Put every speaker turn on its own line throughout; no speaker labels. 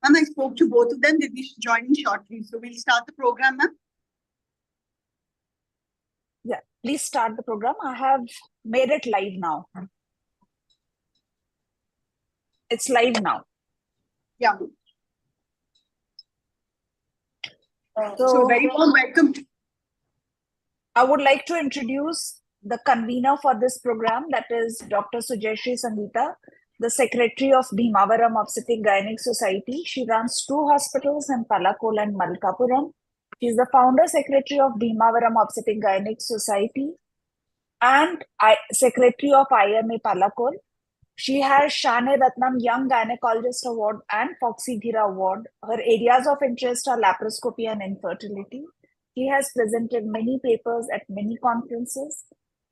Ma'am, I spoke to both of them. They'll be joining shortly. So we'll start the program, ma'am.
Yeah, please start the program. I have made it live now. It's live now.
Yeah.
So
very warm welcome.
I would like to introduce the convener for this program, that is Dr. Sujayasri Sangita, the secretary of Bhimavaram Obstetric Gynac Society. She runs 2 hospitals in Palakol and Malkapuram. She is the founder secretary of Bhimavaram Obstetric Gynac Society and secretary of IMA Palakol. She has Shane Ratnam Young Gynecologist Award and Foxy Ghira Award. Her areas of interest are laparoscopy and infertility. She has presented many papers at many conferences.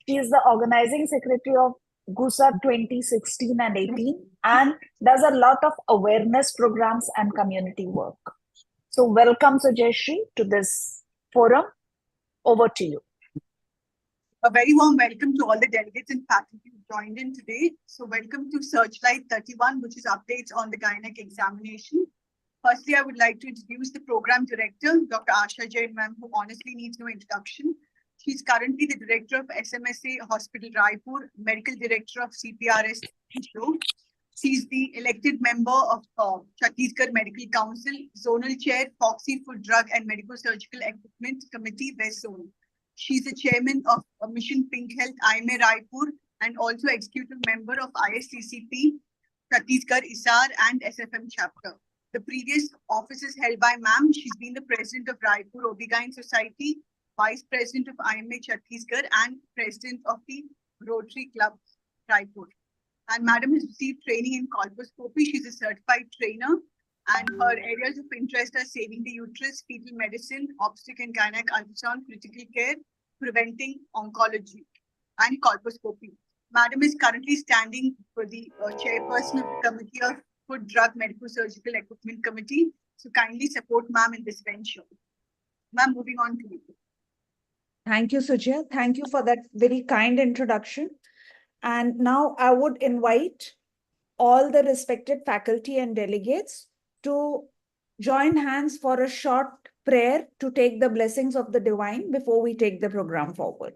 She is the organizing secretary of GUSA 2016 and 18 and does a lot of awareness programs and community work. So welcome, Sujayasri, to this forum. Over to you.
A very warm welcome to all the delegates and faculty who joined in today. So welcome to Searchlight 31, which is updates on the Gynac examination. Firstly, I would like to introduce the program director, Dr. Asha Jain, ma'am, who honestly needs no introduction. She's currently the director of SMSA Hospital Raipur, medical director of CPRS. She's the elected member of Chhattisgarh Medical Council, zonal chair, Foxy Food Drug and Medical Surgical Equipment Committee, West Zone. She's the chairman of Mission Pink Health, IMA Raipur, and also executive member of ISCCP, Chhattisgarh, ISAR, and SFM chapter. The previous offices held by ma'am, she's been the president of Raipur OB-GYN Society, vice president of IMA Chhattisgarh, and president of the Rotary Club Raipur. And madam has received training in colposcopy. She's a certified trainer. And her areas of interest are saving the uterus, fetal medicine, obstetric and gynac ultrasound, critical care, preventing oncology, and colposcopy. Madam is currently standing for the chairperson of the Committee of Food, Drug, Medical Surgical Equipment Committee. So kindly support ma'am in this venture. Ma'am, moving on to you.
Thank you, Sujaya. Thank you for that very kind introduction. And now I would invite all the respected faculty and delegates to join hands for a short prayer to take the blessings of the divine before we take the program forward.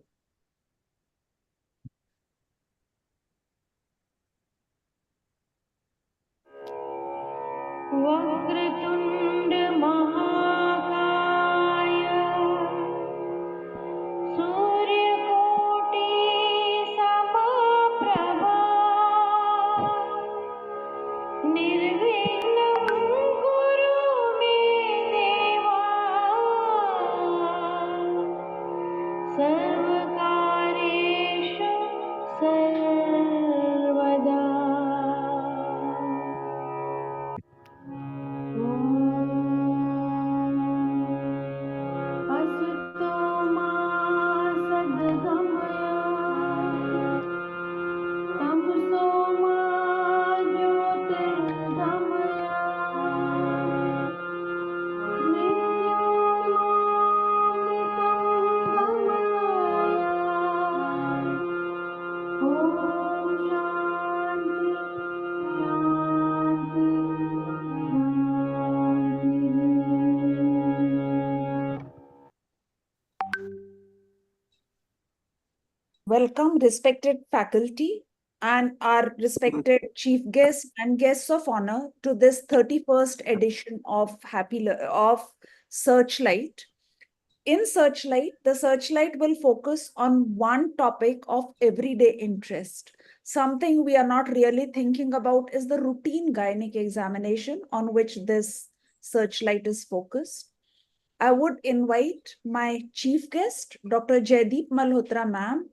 Welcome, respected faculty and our respected chief guests and guests of honor to this 31st edition of Searchlight. In Searchlight, the Searchlight will focus on one topic of everyday interest. Something we are not really thinking about is the routine gynec examination on which this Searchlight is focused. I would invite my chief guest, Dr. Jaideep Malhotra, ma'am,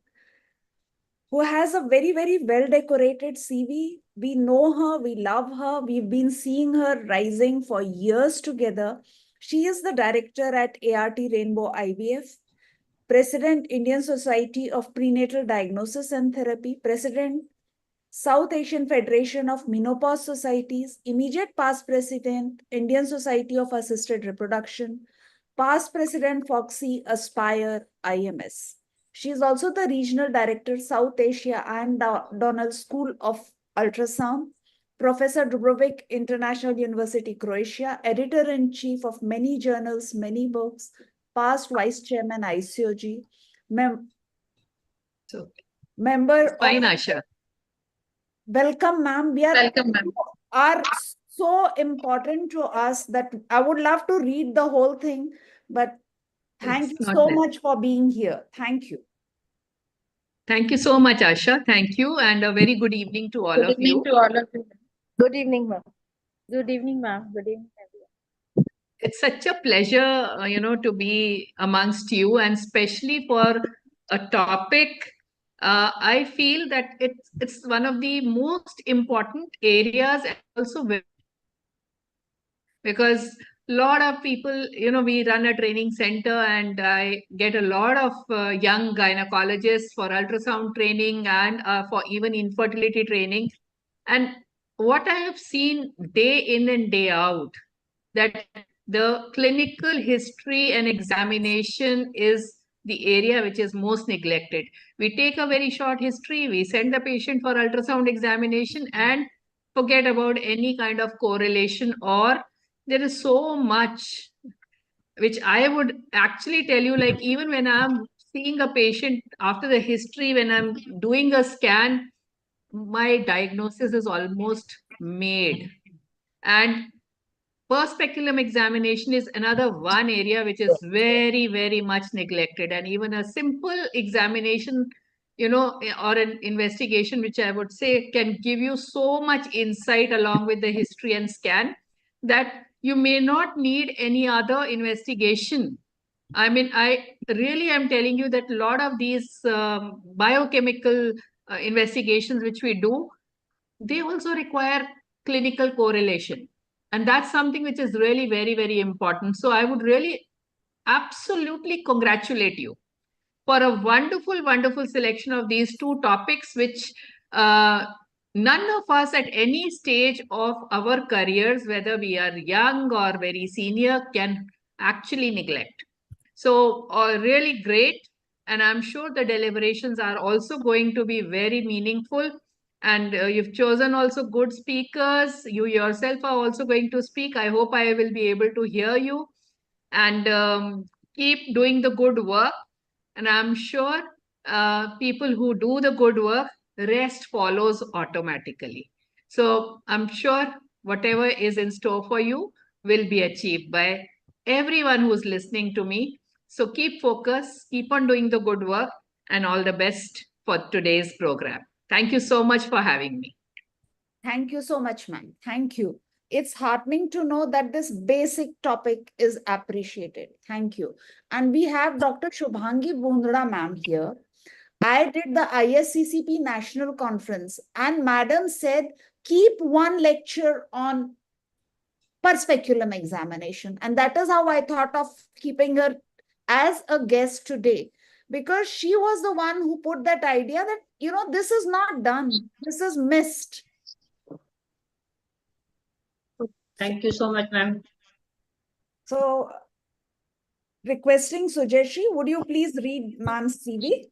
who has a very, very well-decorated CV. We know her, we love her, we've been seeing her rising for years together. She is the director at ART Rainbow IVF, President, Indian Society of Prenatal Diagnosis and Therapy, President, South Asian Federation of Menopause Societies, immediate past President, Indian Society of Assisted Reproduction, past President Foxy Aspire IMS. She is also the Regional Director, South Asia and Donald School of Ultrasound, Professor Dubrovic, International University, Croatia, editor-in-chief of many journals, many books, past vice chairman, ICOG, member
Fine,
of...
Asha.
Welcome, ma'am.
Welcome, ma'am.
Are so important to us that I would love to read the whole thing, but thank you so much for being here. Thank you.
Thank you so much, Asha. Thank you, and a very good evening to all of you.
Good evening, ma'am. Good evening, ma'am. Good evening, everyone.
It's such a pleasure, to be amongst you, and especially for a topic. I feel that it's one of the most important areas, and also because a lot of people, we run a training center, and I get a lot of young gynecologists for ultrasound training and for even infertility training. And what I have seen day in and day out, that the clinical history and examination is the area which is most neglected. We take a very short history, we send the patient for ultrasound examination and forget about any kind of correlation, or there is so much which I would actually tell you, like even when I'm seeing a patient after the history, when I'm doing a scan, my diagnosis is almost made. And post speculum examination is another one area which is very, very much neglected. And even a simple examination, or an investigation, which I would say can give you so much insight along with the history and scan, that you may not need any other investigation. I mean, I really am telling you that a lot of these biochemical investigations which we do, they also require clinical correlation. And that's something which is really very, very important. So I would really absolutely congratulate you for a wonderful, wonderful selection of these two topics, which none of us at any stage of our careers, whether we are young or very senior, can actually neglect. So really great. And I'm sure the deliberations are also going to be very meaningful. And you've chosen also good speakers. You yourself are also going to speak. I hope I will be able to hear you. And keep doing the good work. And I'm sure people who do the good work, rest follows automatically. So I'm sure whatever is in store for you will be achieved by everyone who's listening to me. So keep focused, keep on doing the good work, and all the best for today's program. Thank you so much for having me.
Thank you so much, ma'am. Thank you. It's heartening to know that this basic topic is appreciated. Thank you. And we have Dr. Shubhangi Bundra, ma'am, here. I did the ISCCP National Conference, and madam said, keep one lecture on per speculum examination. And that is how I thought of keeping her as a guest today, because she was the one who put that idea that, this is not done. This is missed.
Thank you so much, ma'am.
So, requesting Sujayasri, would you please read ma'am's CV?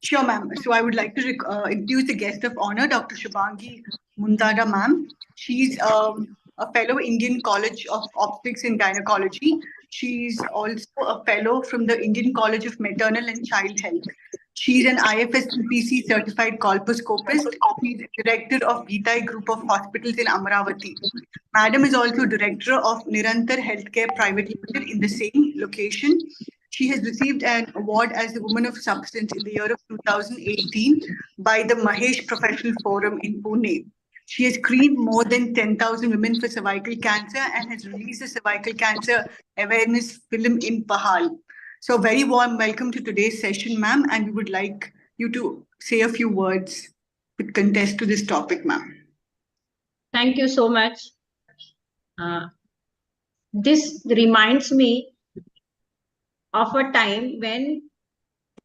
Sure, ma'am. So I would like to introduce the guest of honor, Dr. Shubhangi Mundhada, ma'am. She's a fellow Indian College of Obstetrics and Gynecology. She's also a fellow from the Indian College of Maternal and Child Health. She's an IFSCPC certified colposcopist. She's director of Gynac Group of Hospitals in Amravati. Madam is also director of Nirantar Healthcare Private Limited in the same location. She has received an award as the Woman of Substance in the year of 2018 by the Mahesh Professional Forum in Pune. She has screened more than 10,000 women for cervical cancer and has released a cervical cancer awareness film in Pahal. So very warm welcome to today's session, ma'am, and we would like you to say a few words with contest to this topic, ma'am.
Thank you so much. This reminds me of a time when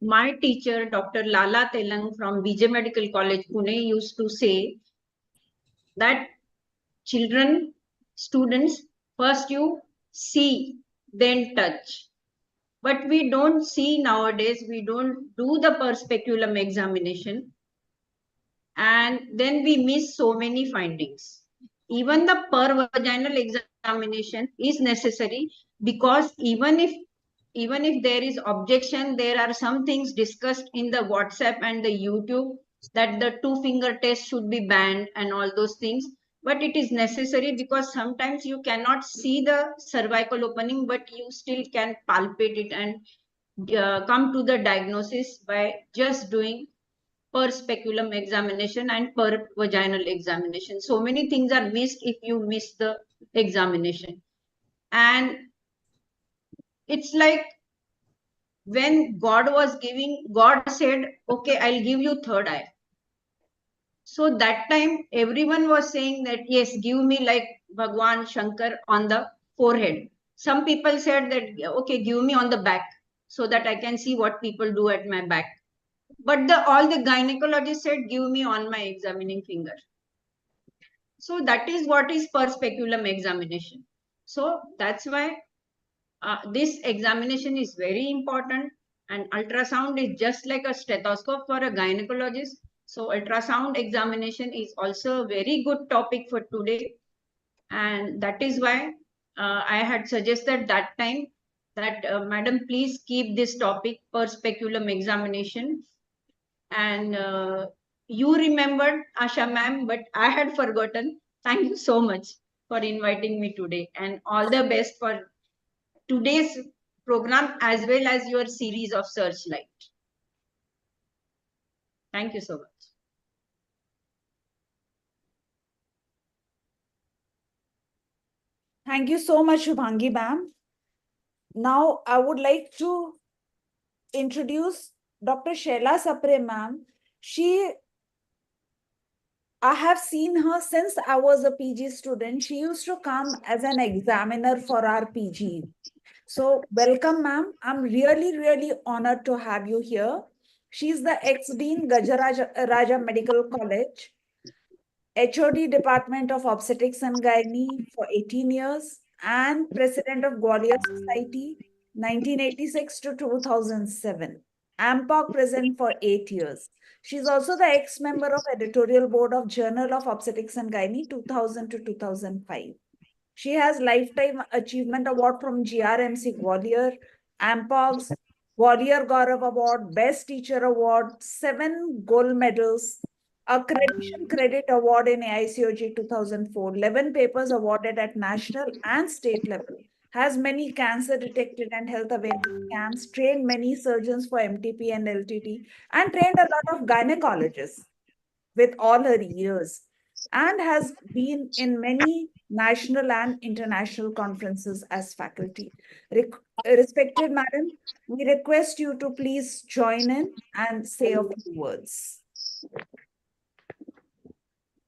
my teacher, Dr. Lala Telang from Vijay Medical College, Pune, used to say that children, students, first you see, then touch. But we don't see nowadays, we don't do the per speculum examination. and then we miss so many findings. Even the per vaginal examination is necessary, because even if there is objection, there are some things discussed in the WhatsApp and the YouTube that the 2-finger test should be banned and all those things. But it is necessary, because sometimes you cannot see the cervical opening, but you still can palpate it and come to the diagnosis by just doing per speculum examination and per vaginal examination. So many things are missed if you miss the examination. And it's like when God said, okay, I'll give you third eye. So that time everyone was saying that, yes, give me like Bhagwan Shankar on the forehead. Some people said that, okay, give me on the back so that I can see what people do at my back. But all the gynecologists said, give me on my examining finger. So that is what is per speculum examination. So that's why this examination is very important, and ultrasound is just like a stethoscope for a gynecologist. So ultrasound examination is also a very good topic for today. And that is why I had suggested that time that, madam, please keep this topic per speculum examination. And you remembered, Asha ma'am, but I had forgotten. Thank you so much for inviting me today, and all the best for today's program as well as your series of Searchlight. Thank you so much.
Thank you so much, Shubhangi ma'am. Now, I would like to introduce Dr. Shaila Sapre ma'am. I have seen her since I was a PG student. She used to come as an examiner for our PG. So welcome, ma'am. I'm really, really honored to have you here. She's the ex-dean Raja Medical College, HOD Department of Obstetrics and Gynae for 18 years, and President of Gwalior Society, 1986 to 2007. AMPOC President for 8 years. She's also the ex-member of editorial board of Journal of Obstetrics and Gynae, 2000 to 2005. She has Lifetime Achievement Award from GRMC Gwalior, AMPOG's Gwalior Gaurav Award, Best Teacher Award, 7 gold medals, Accreditation Credit Award in AICOG 2004, 11 papers awarded at national and state level, has many cancer detected and health awareness camps, trained many surgeons for MTP and LTT, and trained a lot of gynecologists with all her years, and has been in many national and international conferences as faculty. Respected madam, we request you to please join in and say a few words.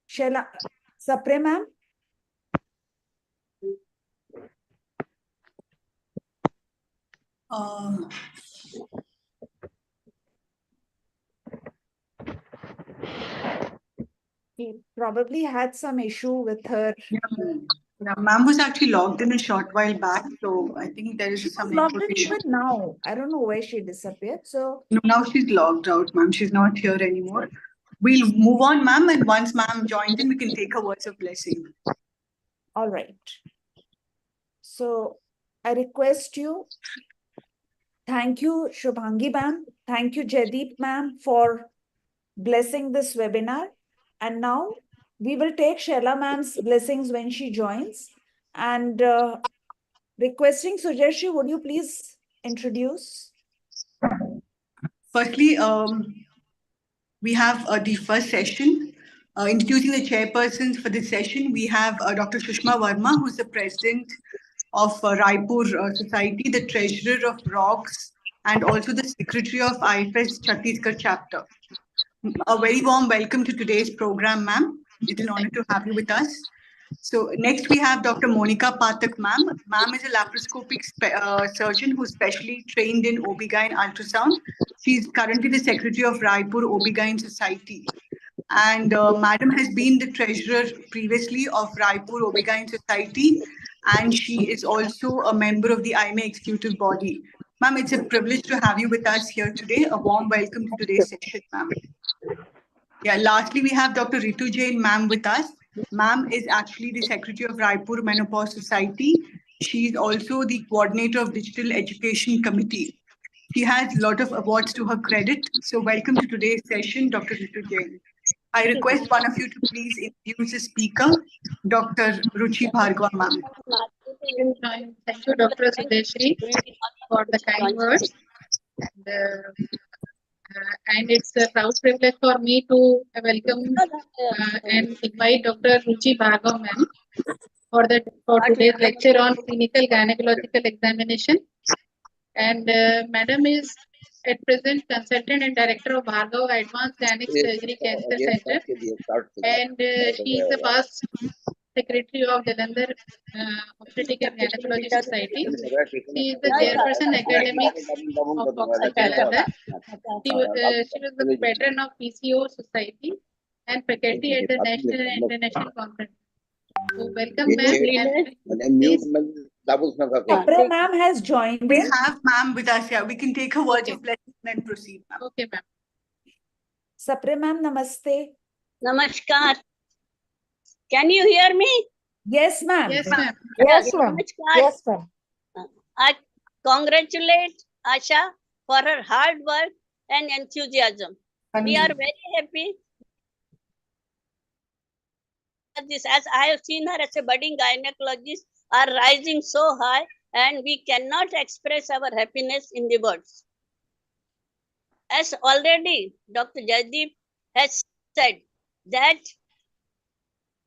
Shaila, Sapre ma'am. He probably had some issue with her.
Yeah, ma'am was actually logged in a short while back, so I think there is some
Logged
network
in
issue.
even now. I don't know where she disappeared. So
No, now she's logged out, ma'am. She's not here anymore. We'll move on, ma'am, and once ma'am joins in, we can take her words of blessing.
all right. So I request you. Thank you, Shubhangi ma'am. Thank you, Jaideep ma'am, for blessing this webinar. And now we will take Shaila ma'am's blessings when she joins. And requesting Sujayasri, would you please introduce?
Firstly, we have the first session. Introducing the chairpersons for this session, we have Dr. Sushma Verma, who's the president of Raipur Society, the treasurer of ROGS, and also the secretary of IFS Chhattisgarh chapter. A very warm welcome to today's program, ma'am. It's an honor to have you with us. So next we have Dr. Monica Pathak, ma'am. Ma'am is a laparoscopic surgeon who's specially trained in OB-GYN ultrasound. She's currently the secretary of Raipur OB-GYN Society. And madam has been the treasurer previously of Raipur OB-GYN Society, and she is also a member of the IMA executive body. Ma'am, it's a privilege to have you with us here today. A warm welcome to today's session, ma'am. Yeah, lastly, we have Dr. Ritu Jain, ma'am, with us. Ma'am is actually the secretary of Raipur Menopause Society. She is also the coordinator of Digital Education Committee. She has a lot of awards to her credit. So welcome to today's session, Dr. Ritu Jain. I request one of you to please introduce the speaker, Dr. Ruche Bhargava, ma'am.
Thank you, Dr. Sujayasri, for the kind words. And it's a proud privilege for me to welcome and invite Dr. Ruche Bhargava, ma'am, for today's lecture on clinical gynecological examination. And Madam is at present consultant and director of Bhargava Advanced Gynec Surgery Cancer Center, and she is the past secretary of Jalandhar Obstetric and Gynecology Society. She is the chairperson academics of Jalandhar. She was the patron of PCO Society and faculty at the national and international conference. So welcome, ma'am.
Sapre ma'am has joined.
We have ma'am with us here. We can take her words of blessing and then proceed, ma'am.
Okay, ma'am.
Sapre ma'am, namaste.
Namaskar. Can you hear me?
Yes, ma'am.
Yes, ma'am.
Yes, ma'am.
Yes, ma'am.
I congratulate Asha for her hard work and enthusiasm. We are very happy. As I have seen her as a budding gynecologist, are rising so high, and we cannot express our happiness in the words. As already Dr. Jaideep has said that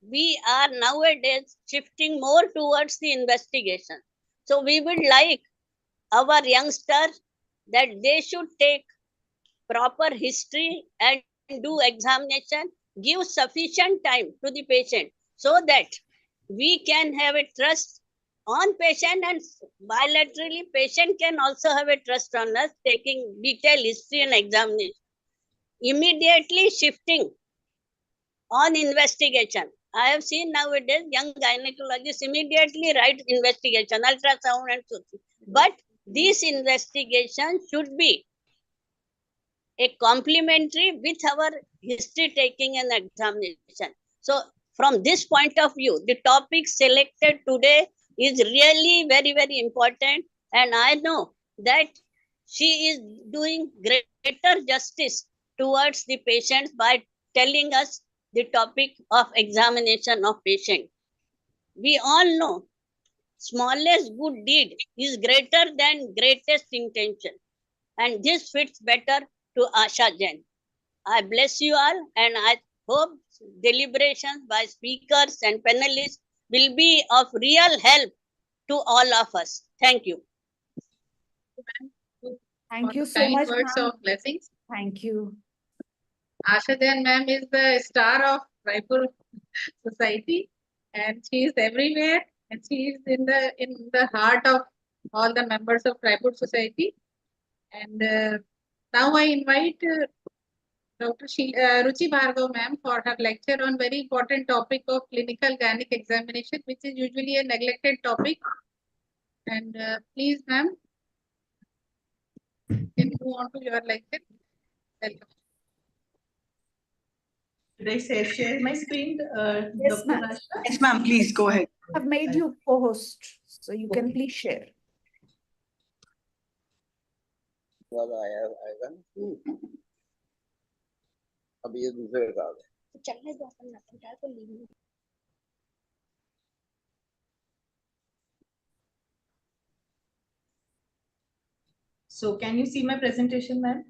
we are nowadays shifting more towards the investigation. So we would like our youngsters that they should take proper history and do examination, give sufficient time to the patient so that we can have a trust on patient, and bilaterally patient can also have a trust on us taking detailed history and examination. Immediately shifting on investigation. I have seen nowadays young gynecologists immediately write investigation, ultrasound and so on. But this investigation should be a complementary with our history taking and examination. So from this point of view, the topic selected today is really very, very important. And I know that she is doing greater justice towards the patients by telling us the topic of examination of patient. We all know smallest good deed is greater than greatest intention. And this fits better to Asha Jain. I bless you all, and I hope deliberations by speakers and panelists will be of real help to all of us. Thank you.
Thank you so
Kind
much,
words
ma'am.
of blessings.
Thank you.
Asha Jain, ma'am, is the star of Raipur Society, and she is everywhere, and she is in the heart of all the members of Raipur Society. And now I invite Dr. Ruche Bhargava, ma'am, for her lecture on very important topic of clinical gynec examination, which is usually a neglected topic. And please, ma'am, can you move on to your lecture? Welcome.
Should I share my screen,
Yes,
Dr.
ma'am.
Asha?
Yes, ma'am, please go ahead.
I've made you co-host, so you can please share.
अभी ये दूसरे का आ गया।
चलने दो अपन क्या तो लीजिए।
So can you see my presentation, ma'am?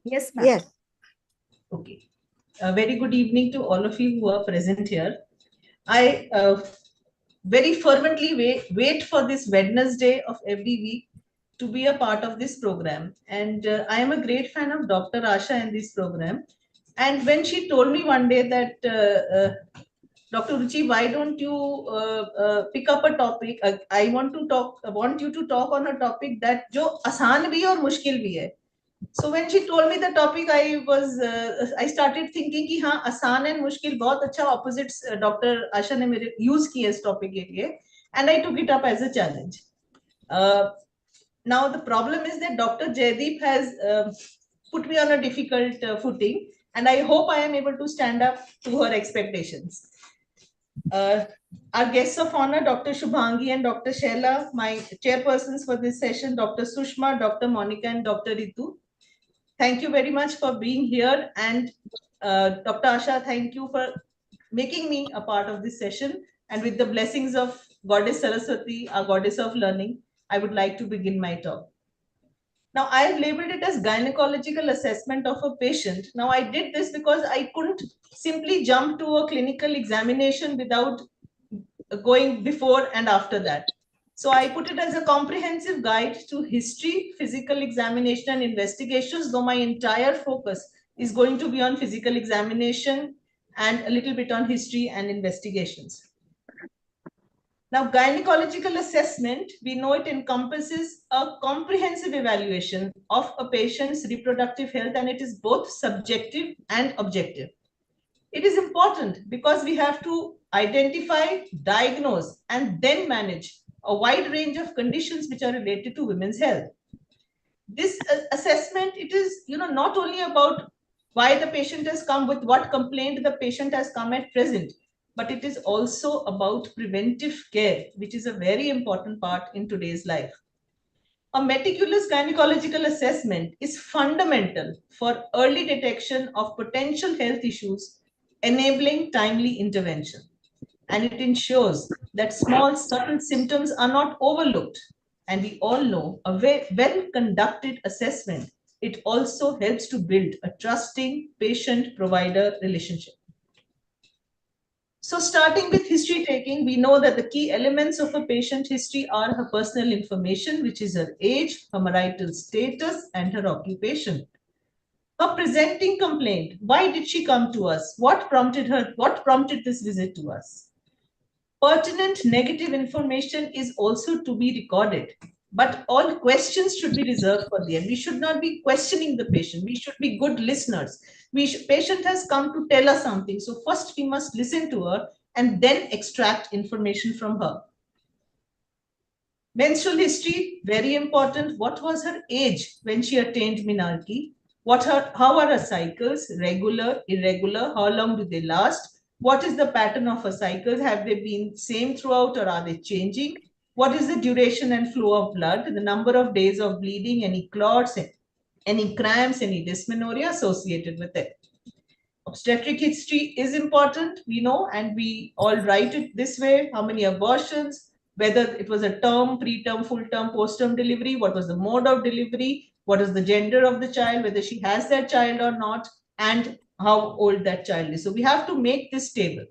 Yes, ma'am.
Yes. Okay. A very good evening to all of you who are present here. I very fervently wait for this Wednesday of every week to be a part of this program. And I am a great fan of Dr. Asha in this program. And when she told me one day that, Dr. Ruche, why don't you pick up a topic? I want you to talk on a topic that jo आसान भी और मुश्किल भी है. So when she told me the topic, I started thinking कि हाँ आसान and मुश्किल बहुत अच्छा opposites Dr. Asha ने मेरे use किए इस topic के लिए, and I took it up as a challenge. Now the problem is that Dr. Jaideep has put me on a difficult footing, and I hope I am able to stand up to her expectations. Our guests of honor, Dr. Shubhangi and Dr. Shaila, my chairpersons for this session, Dr. Sushma, Dr.Monica, and Dr. Ritu. Thank you very much for being here. And Dr. Asha, thank you for making me a part of this session. And with the blessings of Goddess Saraswati, our goddess of learning, I would like to begin my talk. Now, I have labeled it as gynecological assessment of a patient. Now, I did this because I couldn't simply jump to a clinical examination without going before and after that. So I put it as a comprehensive guide to history, physical examination, and investigations, though my entire focus is going to be on physical examination and a little bit on history and investigations. Now, gynecological assessment, we know it encompasses a comprehensive evaluation of a patient's reproductive health, and it is both subjective and objective. It is important because we have to identify, diagnose, and then manage a wide range of conditions which are related to women's health. This assessment, it is not only about why the patient has come, with what complaint the patient has come at present, but it is also about preventive care, which is a very important part in today's life. A meticulous gynecological assessment is fundamental for early detection of potential health issues, enabling timely intervention. And it ensures that small, subtle symptoms are not overlooked. And we all know a well-conducted assessment, it also helps to build a trusting patient-provider relationship. So starting with history taking, we know that the key elements of a patient history are her personal information, which is her age, her marital status, and her occupation. Her presenting complaint, why did she come to us? What prompted her? What prompted this visit to us? Pertinent negative information is also to be recorded, but all questions should be reserved for the end. We should not be questioning the patient. We should be good listeners. Patient has come to tell us something. So first we must listen to her and then extract information from her. Menstrual history, very important. What was her age when she attained menarche? How are her cycles? Regular, irregular? How long do they last? What is the pattern of her cycles? Have they been same throughout or are they changing? What is the duration and flow of blood? The number of days of bleeding, any clots, any cramps, any dysmenorrhea associated with it. Obstetric history is important, we know, and we all write it this way. How many abortions, whether it was a term, preterm, full term, post-term delivery, what was the mode of delivery, what is the gender of the child, whether she has that child or not, and how old that child is. So we have to make this table.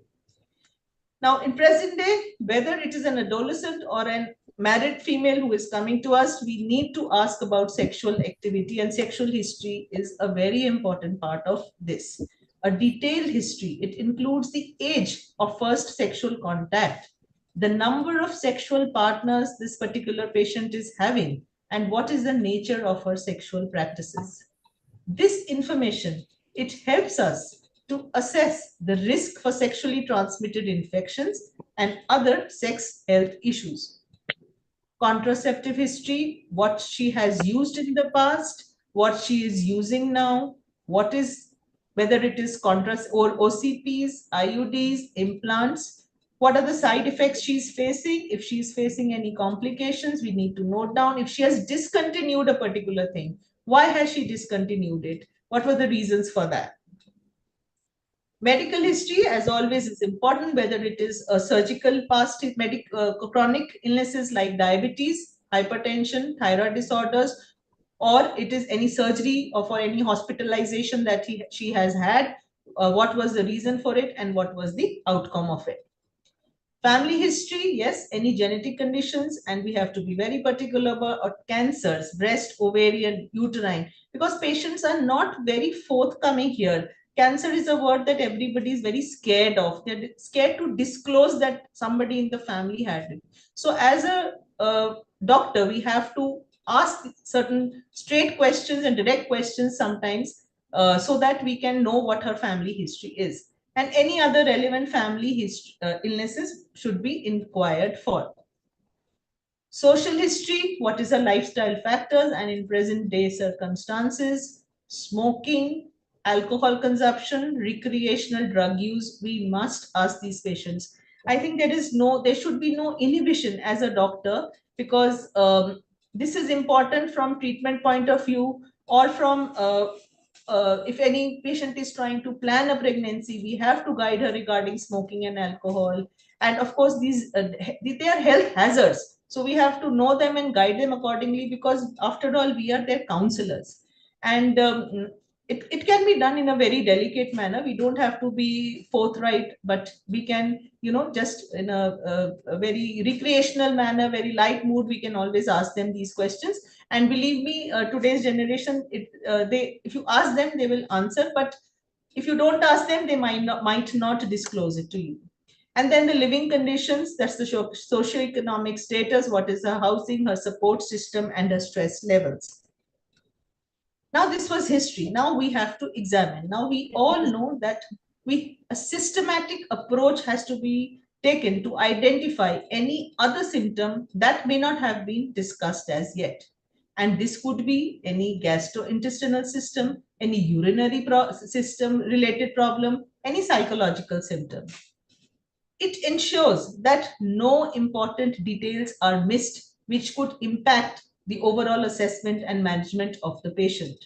Now, in present day, whether it is an adolescent or a married female who is coming to us, we need to ask about sexual activity, and sexual history is a very important part of this. A detailed history, it includes the age of first sexual contact, the number of sexual partners this particular patient is having, and what is the nature of her sexual practices. This information, it helps us to assess the risk for sexually transmitted infections and other sex health issues. Contraceptive history, what she has used in the past, what she is using now, whether it is or OCPs, IUDs, implants, what are the side effects she's facing? If she's facing any complications, we need to note down. If she has discontinued a particular thing, why has she discontinued it? What were the reasons for that? Medical history, as always, is important, whether it is a surgical past, chronic illnesses like diabetes, hypertension, thyroid disorders, or it is any surgery or for any hospitalization that she has had, what was the reason for it and what was the outcome of it. Family history, yes, any genetic conditions, and we have to be very particular about cancers, breast, ovarian, uterine, because patients are not very forthcoming here. Cancer is a word that everybody is very scared of. They're scared to disclose that somebody in the family had it. So as a doctor, we have to ask certain straight questions and direct questions sometimes so that we can know what her family history is. And any other relevant family illnesses should be inquired for. Social history, what is her lifestyle factors and in present day circumstances, smoking, alcohol consumption, recreational drug use, we must ask these patients. I think there should be no inhibition as a doctor, because this is important from treatment point of view, or from if any patient is trying to plan a pregnancy, we have to guide her regarding smoking and alcohol. And of course, they are health hazards. So we have to know them and guide them accordingly, because after all, we are their counselors. And it can be done in a very delicate manner. We don't have to be forthright, but we can, just in a very recreational manner, very light mood, we can always ask them these questions. And believe me, today's generation, if you ask them, they will answer. But if you don't ask them, they might not disclose it to you. And then the living conditions, that's the socioeconomic status, what is her housing, her support system, and her stress levels. Now, this was history. Now we have to examine. Now we all know that a systematic approach has to be taken to identify any other symptom that may not have been discussed as yet. And this could be any gastrointestinal system, any urinary system related problem, any psychological symptom. It ensures that no important details are missed, which could impact the overall assessment and management of the patient.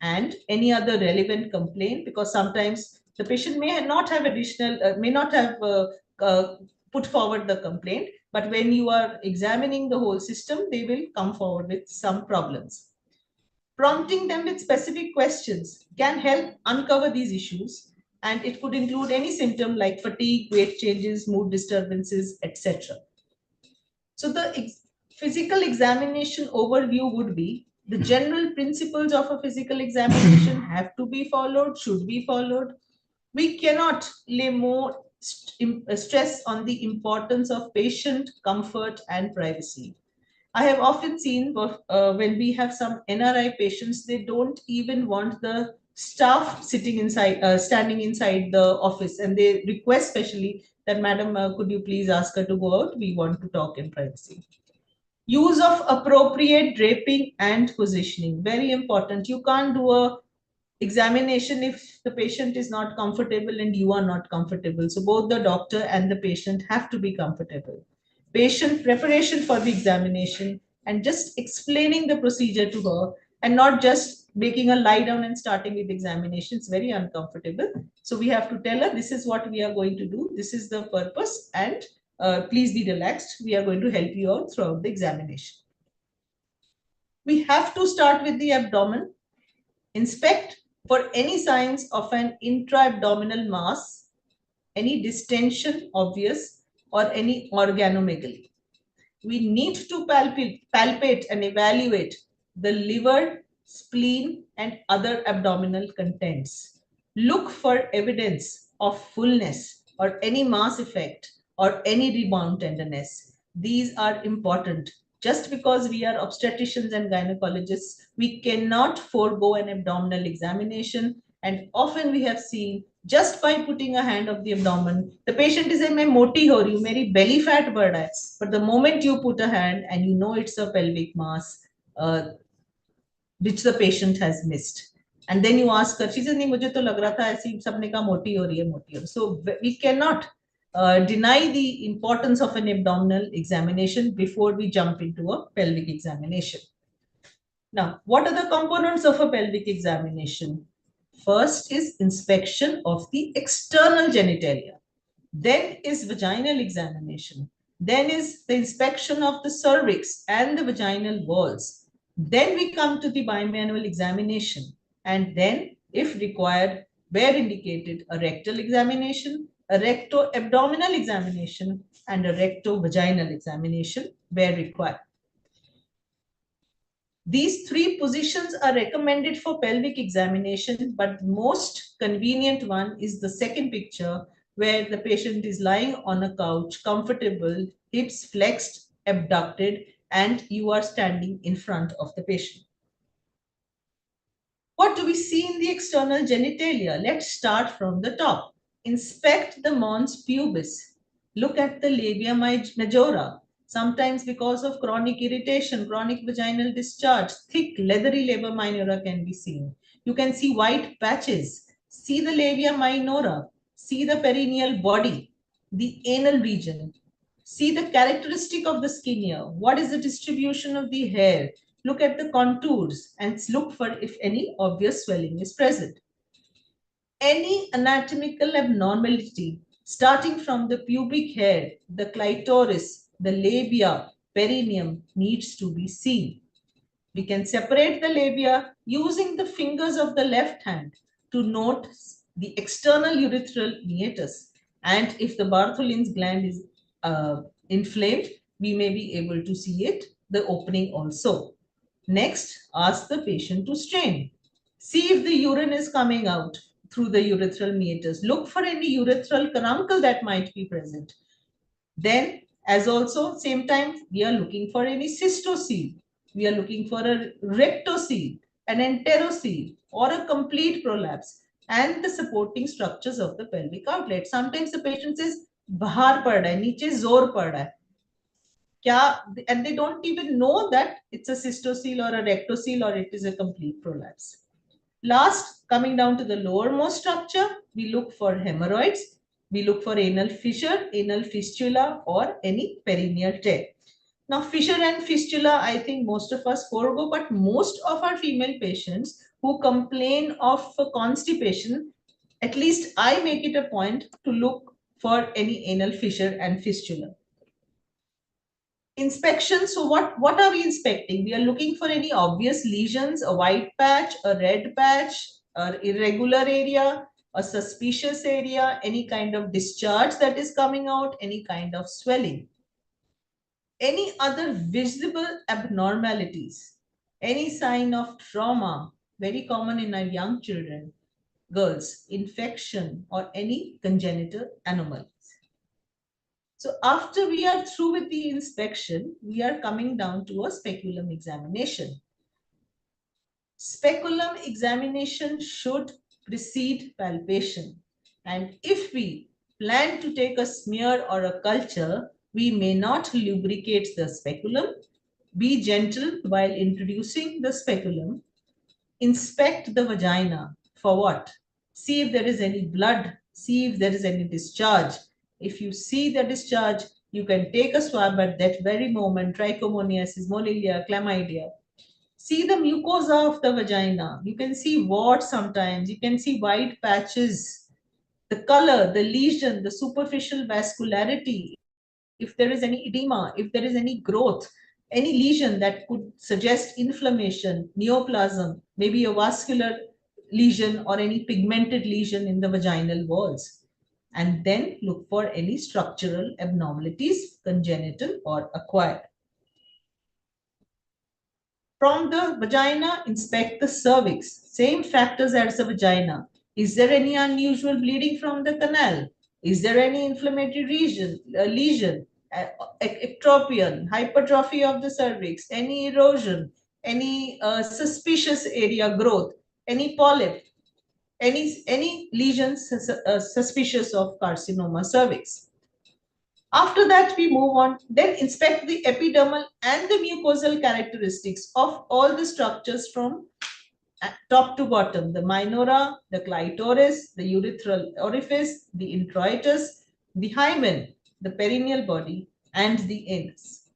And any other relevant complaint, because sometimes the patient may not have put forward the complaint, but when you are examining the whole system, they will come forward with some problems. Prompting them with specific questions can help uncover these issues, and it could include any symptom like fatigue, weight changes, mood disturbances, etc. So the physical examination overview would be: the general principles of a physical examination have to be followed, should be followed. We cannot lay more stress on the importance of patient comfort and privacy. I have often seen when we have some NRI patients, they don't even want the staff standing inside the office, and they request specially that, "Madam, could you please ask her to go out? We want to talk in privacy." Use of appropriate draping and positioning, very important. You can't do a examination if the patient is not comfortable and you are not comfortable. So both the doctor and the patient have to be comfortable. Patient preparation for the examination, and just explaining the procedure to her, and not just making a lie down and starting with examination. It's very uncomfortable. So we have to tell her, this is what we are going to do. This is the purpose, and please be relaxed. We are going to help you out throughout the examination. We have to start with the abdomen. Inspect for any signs of an intra-abdominal mass, any distension obvious, or any organomegaly. We need to palpate and evaluate the liver, spleen, and other abdominal contents. Look for evidence of fullness or any mass effect or any rebound tenderness. These are important. Just because we are obstetricians and gynecologists, we cannot forego an abdominal examination. And often we have seen, just by putting a hand of the abdomen, the patient is saying, "Main moti ho rahi hu, meri belly fat बढ़ रहा है." But the moment you put a hand and you know it's a pelvic mass, which the patient has missed, and then you ask her, she says, "नहीं, मुझे तो लग रहा था ऐसी सबने कहा मोटी हो रही है, मोटी हो रही है." So we cannot deny the importance of an abdominal examination before we jump into a pelvic examination. Now, what are the components of a pelvic examination? First is inspection of the external genitalia. Then is vaginal examination. Then is the inspection of the cervix and the vaginal walls. Then we come to the bimanual examination. And then, if required, where indicated, a rectal examination, a recto-abdominal examination, and a recto-vaginal examination where required. These three positions are recommended for pelvic examination, but most convenient one is the second picture, where the patient is lying on a couch, comfortable, hips flexed, abducted, and you are standing in front of the patient. What do we see in the external genitalia? Let's start from the top. Inspect the mons pubis. Look at the labia majora. Sometimes because of chronic irritation, chronic vaginal discharge, thick leathery labia minora can be seen. You can see white patches. See the labia minora. See the perineal body, the anal region. See the characteristic of the skin here. What is the distribution of the hair? Look at the contours and look for if any obvious swelling is present. Any anatomical abnormality starting from the pubic hair, the clitoris, the labia, perineum needs to be seen. We can separate the labia using the fingers of the left hand to note the external urethral meatus. And if the Bartholin's gland is inflamed, we may be able to see it, the opening also. Next, ask the patient to strain. See if the urine is coming out through the urethral meatus. Look for any urethral caruncle that might be present. Then, as also, same time, we are looking for any cystocele. We are looking for a rectocele, an enterocele, or a complete prolapse, and the supporting structures of the pelvic outlet. Sometimes the patient says, bahar pad hai, niche zor pad hai. And they don't even know that it's a cystocele or a rectocele or it is a complete prolapse. Last, coming down to the lowermost structure, we look for hemorrhoids. We look for anal fissure, anal fistula, or any perineal tear. Now, fissure and fistula, I think most of us forego, but most of our female patients who complain of constipation, at least I make it a point to look for any anal fissure and fistula. Inspection. So what are we inspecting? We are looking for any obvious lesions, a white patch, a red patch, or irregular area, a suspicious area, any kind of discharge that is coming out, any kind of swelling. Any other visible abnormalities, any sign of trauma, very common in our young children, girls, infection, or any congenital anomalies. So after we are through with the inspection, we are coming down to a speculum examination. Speculum examination should precede palpation. And if we plan to take a smear or a culture, we may not lubricate the speculum. Be gentle while introducing the speculum. Inspect the vagina. For what? See if there is any blood. See if there is any discharge. If you see the discharge, you can take a swab at that very moment, trichomoniasis, molilia, chlamydia. See the mucosa of the vagina. You can see warts sometimes. You can see white patches. The color, the lesion, the superficial vascularity. If there is any edema, if there is any growth, any lesion that could suggest inflammation, neoplasm, maybe a vascular lesion or any pigmented lesion in the vaginal walls. And then look for any structural abnormalities, congenital or acquired. From the vagina, inspect the cervix. Same factors as the vagina. Is there any unusual bleeding from the canal? Is there any inflammatory lesion, ectropion, hypertrophy of the cervix, any erosion, any suspicious area growth, any polyp, any lesions suspicious of carcinoma cervix? After that, we move on, then inspect the epidermal and the mucosal characteristics of all the structures from top to bottom, the minora, the clitoris, the urethral orifice, the introitus, the hymen, the perineal body, and the anus.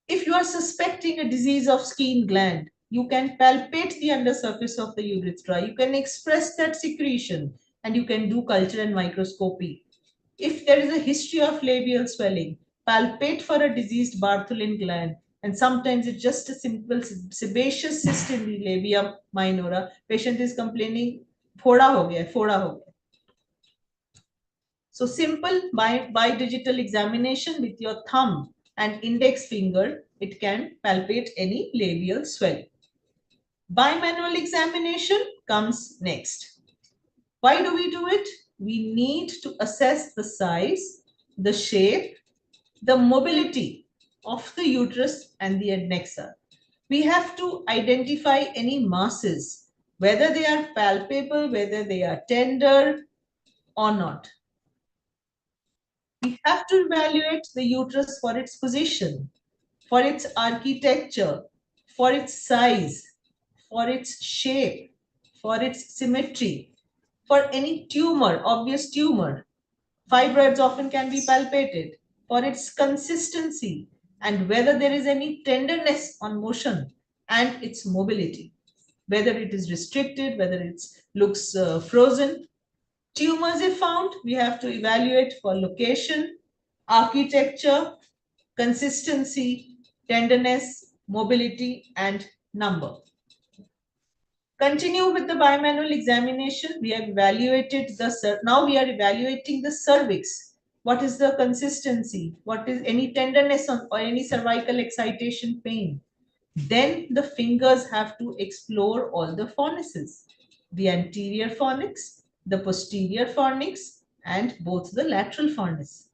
If you are suspecting a disease of skin gland, you can palpate the undersurface of the urethra, you can express that secretion, and you can do culture and microscopy. If there is a history of labial swelling, palpate for a diseased Bartholin gland, and sometimes it's just a simple sebaceous cyst in the labia minora. Patient is complaining, foda ho gaya, foda ho gaya. So simple by digital examination with your thumb and index finger, it can palpate any labial swelling. Bimanual examination comes next. Why do we do it? We need to assess the size, the shape, the mobility of the uterus and the adnexa. We have to identify any masses, whether they are palpable, whether they are tender or not. We have to evaluate the uterus for its position, for its architecture, for its size, for its shape, for its symmetry, for any tumor, obvious tumor. Fibroids often can be palpated, for its consistency and whether there is any tenderness on motion and its mobility, whether it is restricted, whether it looks frozen. Tumors, if found, we have to evaluate for location, architecture, consistency, tenderness, mobility, and number. Continue with the bimanual examination. We have evaluated now we are evaluating the cervix. What is the consistency? What is any tenderness or any cervical excitation pain? Then the fingers have to explore all the fornices, the anterior fornix, the posterior fornix, and both the lateral fornix.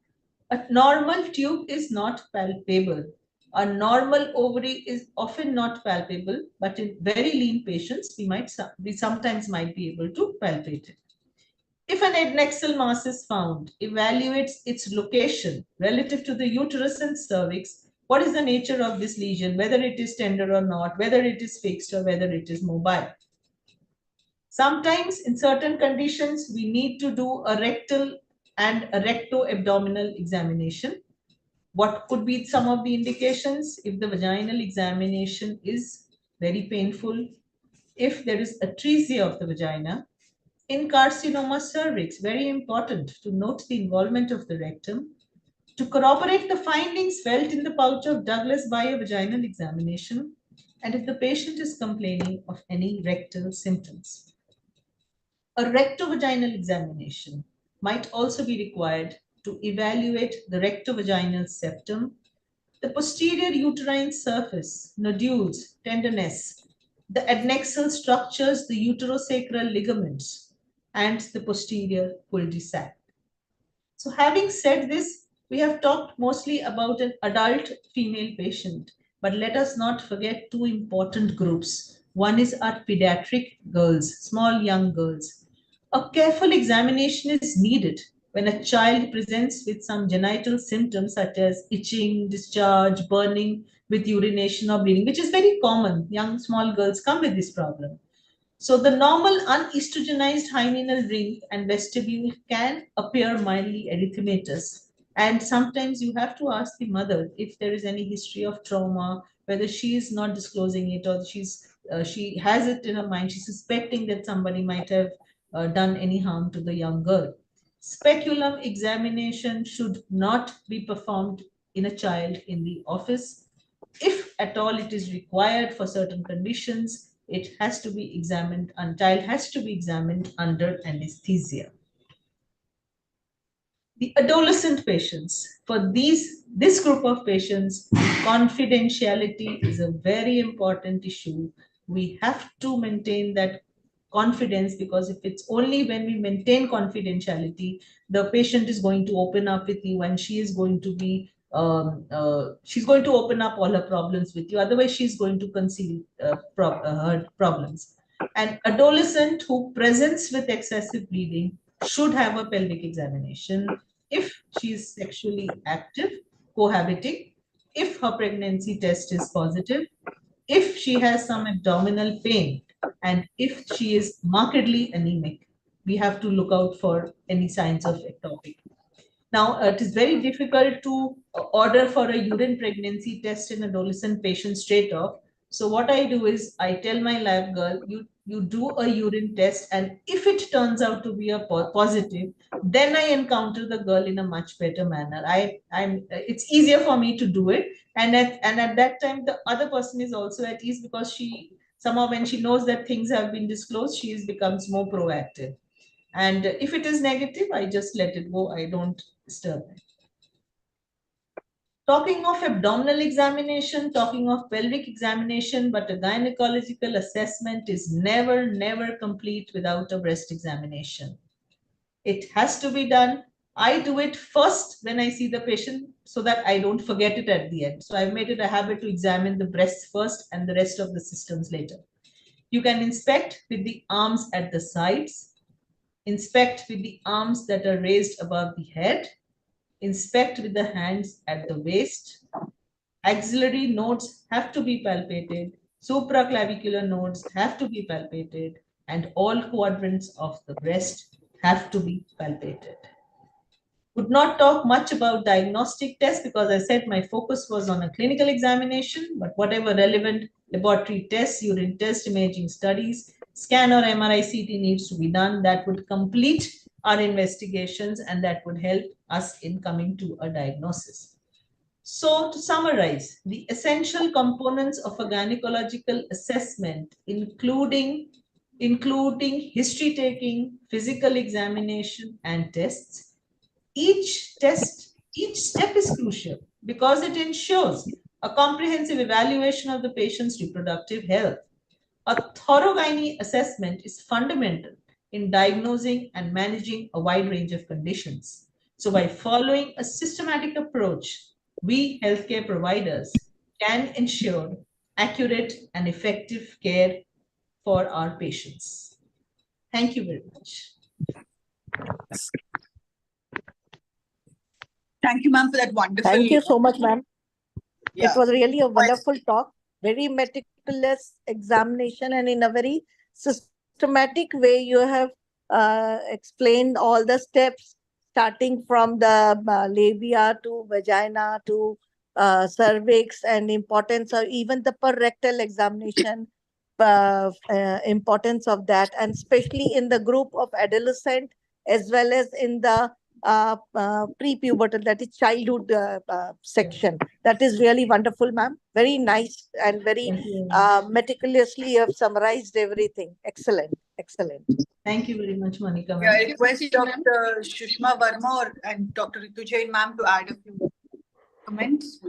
A normal tube is not palpable. A normal ovary is often not palpable, but in very lean patients, we sometimes might be able to palpate it. If an adnexal mass is found, evaluates its location relative to the uterus and cervix. What is the nature of this lesion, whether it is tender or not, whether it is fixed or whether it is mobile. Sometimes in certain conditions, we need to do a rectal and a recto-abdominal examination. What could be some of the indications? If the vaginal examination is very painful, if there is atresia of the vagina, in carcinoma cervix, very important to note the involvement of the rectum, to corroborate the findings felt in the pouch of Douglas by a vaginal examination, and if the patient is complaining of any rectal symptoms. A rectovaginal examination might also be required to evaluate the rectovaginal septum, the posterior uterine surface, nodules, tenderness, the adnexal structures, the uterosacral ligaments, and the posterior cul-de-sac. So having said this, we have talked mostly about an adult female patient, but let us not forget two important groups. One is our pediatric girls, small young girls. A careful examination is needed when a child presents with some genital symptoms such as itching, discharge, burning with urination or bleeding, which is very common. Young small girls come with this problem. So the normal unestrogenized hymenal ring and vestibule can appear mildly erythematous. And sometimes you have to ask the mother if there is any history of trauma, whether she is not disclosing it or she has it in her mind, she's suspecting that somebody might have done any harm to the young girl. Speculum examination should not be performed in a child in the office. If at all it is required for certain conditions, it has to be examined, and child has to be examined under anesthesia. The adolescent patients, for this group of patients, confidentiality is a very important issue. We have to maintain that confidence, because if it's only when we maintain confidentiality, the patient is going to open up with you and she is going to be she's going to open up all her problems with you. Otherwise, she's going to conceal her problems. An adolescent who presents with excessive bleeding should have a pelvic examination if she is sexually active, cohabiting, if her pregnancy test is positive, if she has some abdominal pain, and if she is markedly anemic. We have to look out for any signs of ectopic. Now, it is very difficult to order for a urine pregnancy test in adolescent patients straight off. So what I do is I tell my lab girl, you do a urine test, and if it turns out to be a positive, then I encounter the girl in a much better manner. It's easier for me to do it, and at that time the other person is also at ease, because she somehow, when she knows that things have been disclosed, she becomes more proactive. And if it is negative, I just let it go. I don't disturb it. Talking of abdominal examination, talking of pelvic examination, but a gynecological assessment is never complete without a breast examination. It has to be done. I do it first when I see the patient so that I don't forget it at the end. So I've made it a habit to examine the breasts first and the rest of the systems later. You can inspect with the arms at the sides, inspect with the arms that are raised above the head, inspect with the hands at the waist. Axillary nodes have to be palpated. Supraclavicular nodes have to be palpated. and all quadrants of the breast have to be palpated. Would not talk much about diagnostic tests because I said my focus was on a clinical examination, but whatever relevant laboratory tests, urine test, imaging studies, scan or MRI CT needs to be done, that would complete our investigations and that would help us in coming to a diagnosis. So to summarize, the essential components of a gynecological assessment, including history taking, physical examination and tests. Each step is crucial because it ensures a comprehensive evaluation of the patient's reproductive health. A thorough gynae assessment is fundamental in diagnosing and managing a wide range of conditions. So by following a systematic approach, we healthcare providers can ensure accurate and effective care for our patients. Thank you very much.
Thank you, ma'am, for that wonderful.
Thank you so much, ma'am.
Yeah.
It was really a wonderful talk, very meticulous examination, and in a very systematic way, you have explained all the steps, starting from the labia to vagina to cervix, and importance of even the per-rectal examination, importance of that, and especially in the group of adolescent as well as in the pre-pubertal, that is childhood section. That is really wonderful, ma'am. Very nice and very meticulously you have summarized everything. Excellent, excellent.
Thank you very much, Monica.
Yeah, I request Dr. Sushma Verma and Dr. Ritu Jain, ma'am, to add a few comments.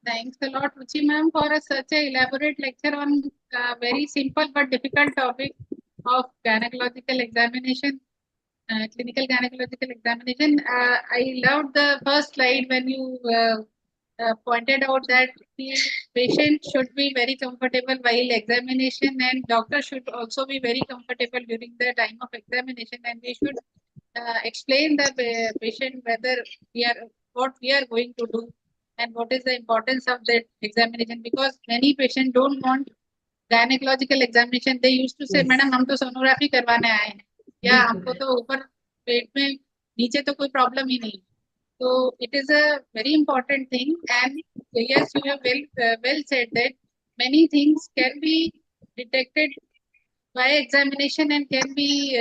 Thanks a lot, Ruche ma'am, for such an elaborate lecture on a very simple but difficult topic of gynecological examination. Clinical gynecological examination. I loved the first slide when you pointed out that the patient should be very comfortable while examination, and doctor should also be very comfortable during the time of examination, and we should explain the patient whether what we are going to do and what is the importance of that examination, because many patients don't want gynecological examination. They used to say, "Madam, हम तो sonography करवाने आए हैं, या हमको तो ऊपर पेट में नीचे तो कोई problem ही नहीं." So it is a very important thing, and yes, you have well said that many things can be detected by examination and can be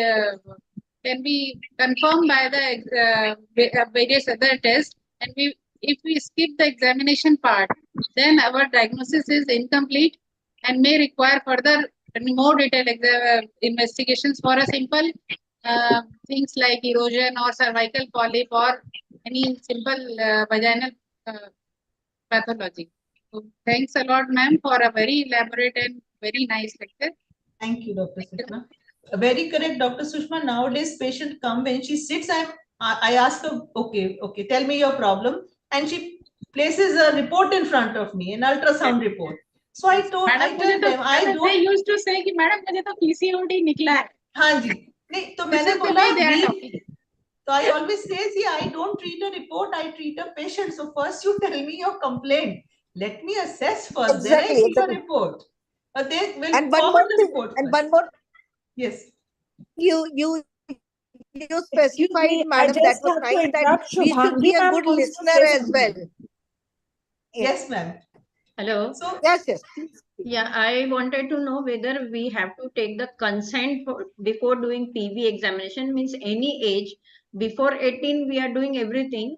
confirmed by the various other tests. And if we skip the examination part, then our diagnosis is incomplete and may require further and more detailed investigations for a simple things like erosion or cervical polyp or any simple vaginal pathology. So thanks a lot, ma'am, for a very elaborate and very nice lecture.
Thank you, Dr. Sushma. Very correct, Dr. Sushma. Nowadays, patient come when she sits, I ask her, okay, tell me your problem, and she places a report in front of me, an ultrasound report. So I tell them,
They used to say कि madam मुझे तो PCOD निकला है.
हाँ जी, नहीं तो मैंने बोला So I always say, see, I don't treat a report, I treat a patient. So first you tell me your complaint. Let me assess first,
Exactly,
then I give a report. But they will forward the report.
And one more.
Yes.
You specified, madam, that was nice, that we should be a good listener as well.
Yes, ma'am.
Hello.
So
yes.
Yeah, I wanted to know whether we have to take the consent before doing PV examination. Means any age before 18 we are doing everything,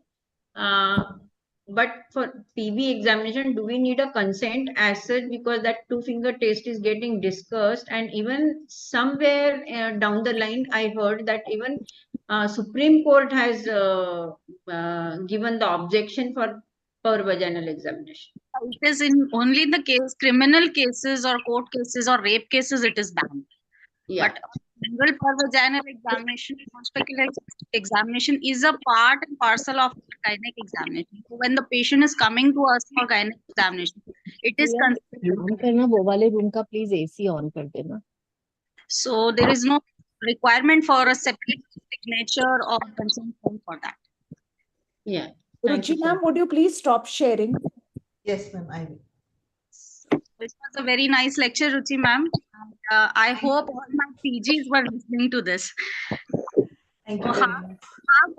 but for PV examination do we need a consent as such, because that 2-finger test is getting discussed, and even somewhere down the line I heard that even Supreme Court has given the objection for vaginal examination.
It is in only the case, criminal cases or court cases or rape cases, it is banned.
Yeah.
But general vaginal examination, examination is a part and parcel of gynec examination. So when the patient is coming to us for gynec examination, it is considered.
Please AC on kar dena.
So there is no requirement for a separate signature or consent form for that.
Yeah.
Ruchi ma'am, would you please stop sharing?
Yes, ma'am, I will.
This was a very nice lecture, Ruchi ma'am. I hope all my PGs were listening to this.
Thank you
So
very much.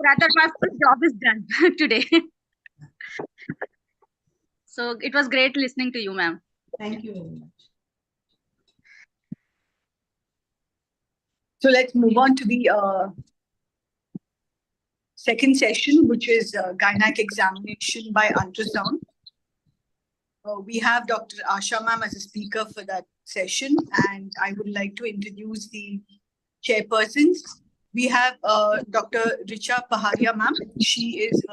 rather my full job is done today. So it was great listening to you, ma'am.
Thank you very much.
So let's move on to the second session, which is Gynac examination by ultrasound. We have Dr. Asha ma'am as a speaker for that session, and I would like to introduce the chairpersons. We have Dr. Richa Paharia ma'am. She is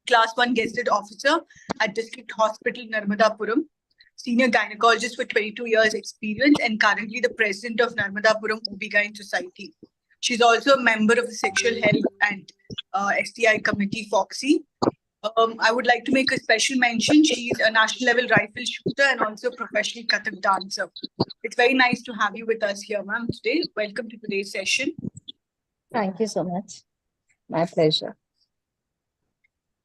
Class 1 Gazetted Officer at District Hospital Narmadapuram, Senior Gynecologist with 22 years experience and currently the President of Narmadapuram OB-GYN Society. She's also a member of the Sexual Health and STI Committee, FOXY. I would like to make a special mention. She's a national level rifle shooter and also a professional Pathak dancer. It's very nice to have you with us here, ma'am, today. Welcome to today's session.
Thank you so much. My pleasure.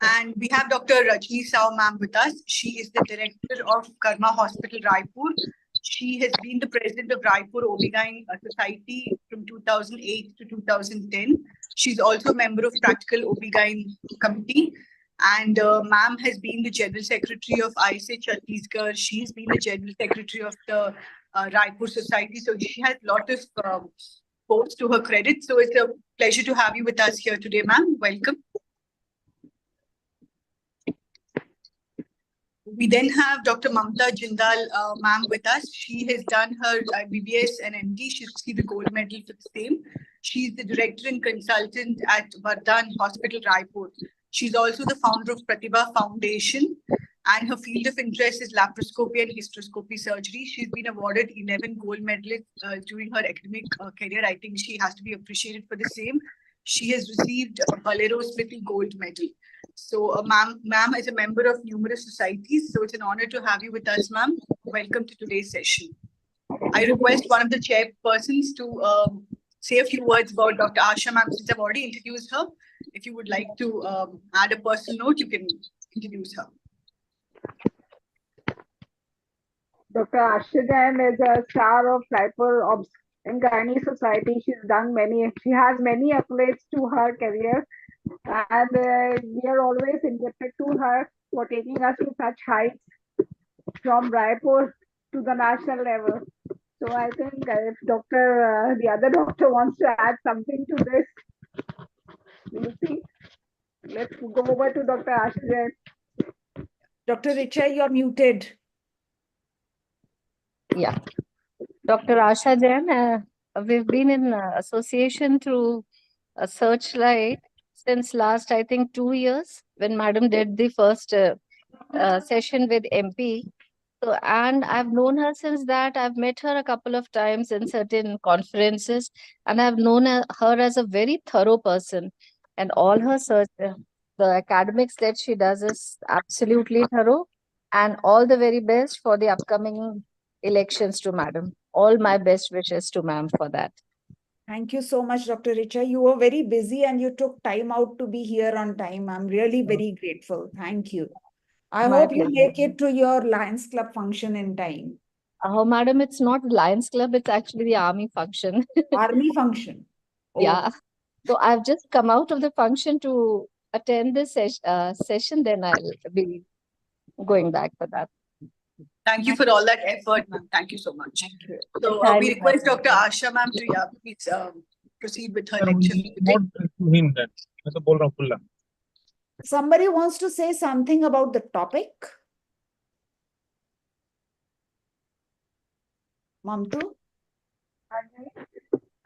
And we have Dr. Rajni ma'am with us. She is the director of Karma Hospital, Raipur. She has been the president of Raipur OB-GYN Society from 2008 to 2010. She's also a member of Practical OB-GYN Committee. And ma'am has been the general secretary of ISA Chhattisgarh. She's been the general secretary of the Raipur Society. So she has a lot of posts to her credit. So it's a pleasure to have you with us here today, ma'am. Welcome. We then have Dr. Mamta Jindal, ma'am, with us. She has done her BBS and MD. She received the gold medal for the same. She's the director and consultant at Vardhan Hospital, Raipur. She's also the founder of Pratibha Foundation, and her field of interest is laparoscopy and hysteroscopy surgery. She's been awarded 11 gold medals during her academic career. I think she has to be appreciated for the same. She has received a Bolero Smithly Gold Medal. So, ma'am is a member of numerous societies. So, it's an honor to have you with us, ma'am. Welcome to today's session. I request one of the chairpersons to say a few words about Dr. Asha, ma'am, since I've already introduced her. If you would like to add a personal note, you can introduce her.
Dr. Asha Jain is a star of Raipur and Gynac Society. She has many accolades to her career, and we are always indebted to her for taking us to such heights from Raipur to the national level. So I think if the other doctor wants to add something to this, we'll see. Let's go over to Dr. Asha Jain.
Dr. Richa, you're muted.
Yeah. Dr. Asha Jain, we've been in association through Searchlite since last, I think, 2 years when Madam did the first session with MP. So, and I've known her since that. I've met her a couple of times in certain conferences, and I've known her as a very thorough person. And all her the academics that she does is absolutely thorough. And all the very best for the upcoming elections to Madam. All my best wishes to ma'am for that.
Thank you so much, Dr. Richa. You were very busy and you took time out to be here on time. I'm really very grateful. Thank you. I hope you make it to your Lions Club function in time.
Oh, Madam, it's not Lions Club. It's actually the army function.
Army function?
Oh. Yeah. So I've just come out of the function to attend this session. Then I'll be going back for that.
Thank you for all that effort, ma'am. Thank you so much. So we request Dr. Asha, ma'am, to please proceed with her lecture.
Somebody wants to say something about the topic? Mamta?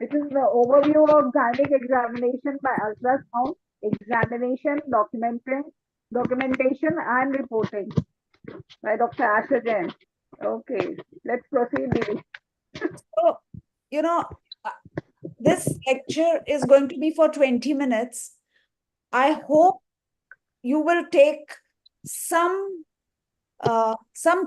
This is the overview of Gynac examination by ultrasound, examination, documentation and reporting by Dr. Asha Jain. Okay, let's proceed.
So, this lecture is going to be for 20 minutes. I hope you will take some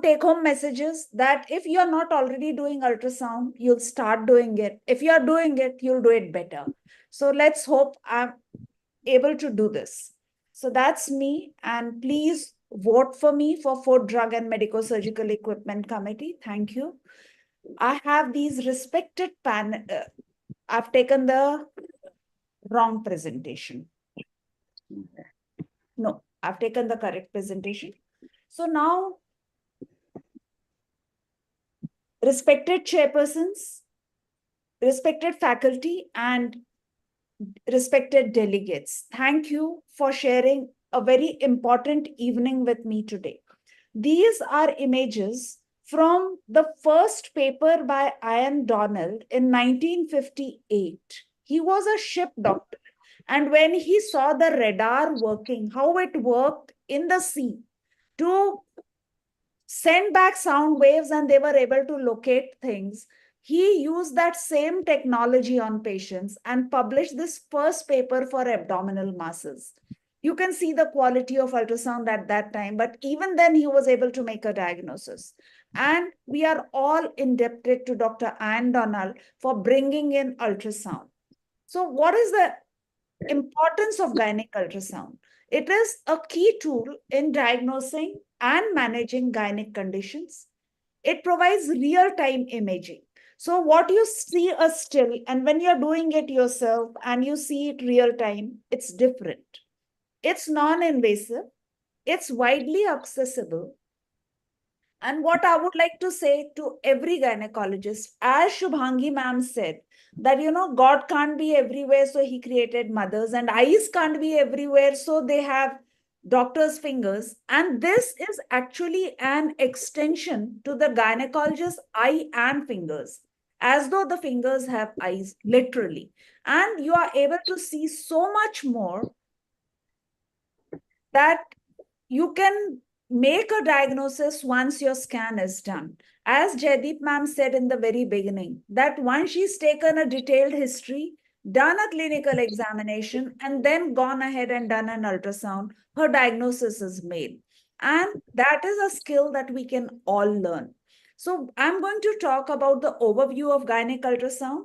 take-home messages that if you're not already doing ultrasound, you'll start doing it. If you're doing it, you'll do it better. So let's hope I'm able to do this. So that's me. And please vote for me for Food, Drug and Medico-Surgical Equipment Committee. Thank you. I have these respected I've taken the wrong presentation. No, I've taken the correct presentation. So now, respected chairpersons, respected faculty, and respected delegates, thank you for sharing a very important evening with me today. These are images from the first paper by Ian Donald in 1958. He was a ship doctor. And when he saw the radar working, how it worked in the sea to send back sound waves and they were able to locate things, he used that same technology on patients and published this first paper for abdominal masses. You can see the quality of ultrasound at that time, but even then he was able to make a diagnosis. And we are all indebted to Dr. Ian Donald for bringing in ultrasound. So what is the importance of Gynac ultrasound? It is a key tool in diagnosing and managing Gynac conditions. It provides real-time imaging. So what you see a still, and when you're doing it yourself and you see it real-time, it's different. It's non-invasive. It's widely accessible. And what I would like to say to every gynecologist, as Shubhangi ma'am said, that, God can't be everywhere, so he created mothers, and eyes can't be everywhere, so they have doctor's fingers. And this is actually an extension to the gynecologist's eye and fingers, as though the fingers have eyes, literally. And you are able to see so much more that you can make a diagnosis once your scan is done. As Jaideep ma'am said in the very beginning, that once she's taken a detailed history, done a clinical examination, and then gone ahead and done an ultrasound, her diagnosis is made. And that is a skill that we can all learn. So I'm going to talk about the overview of Gynac ultrasound,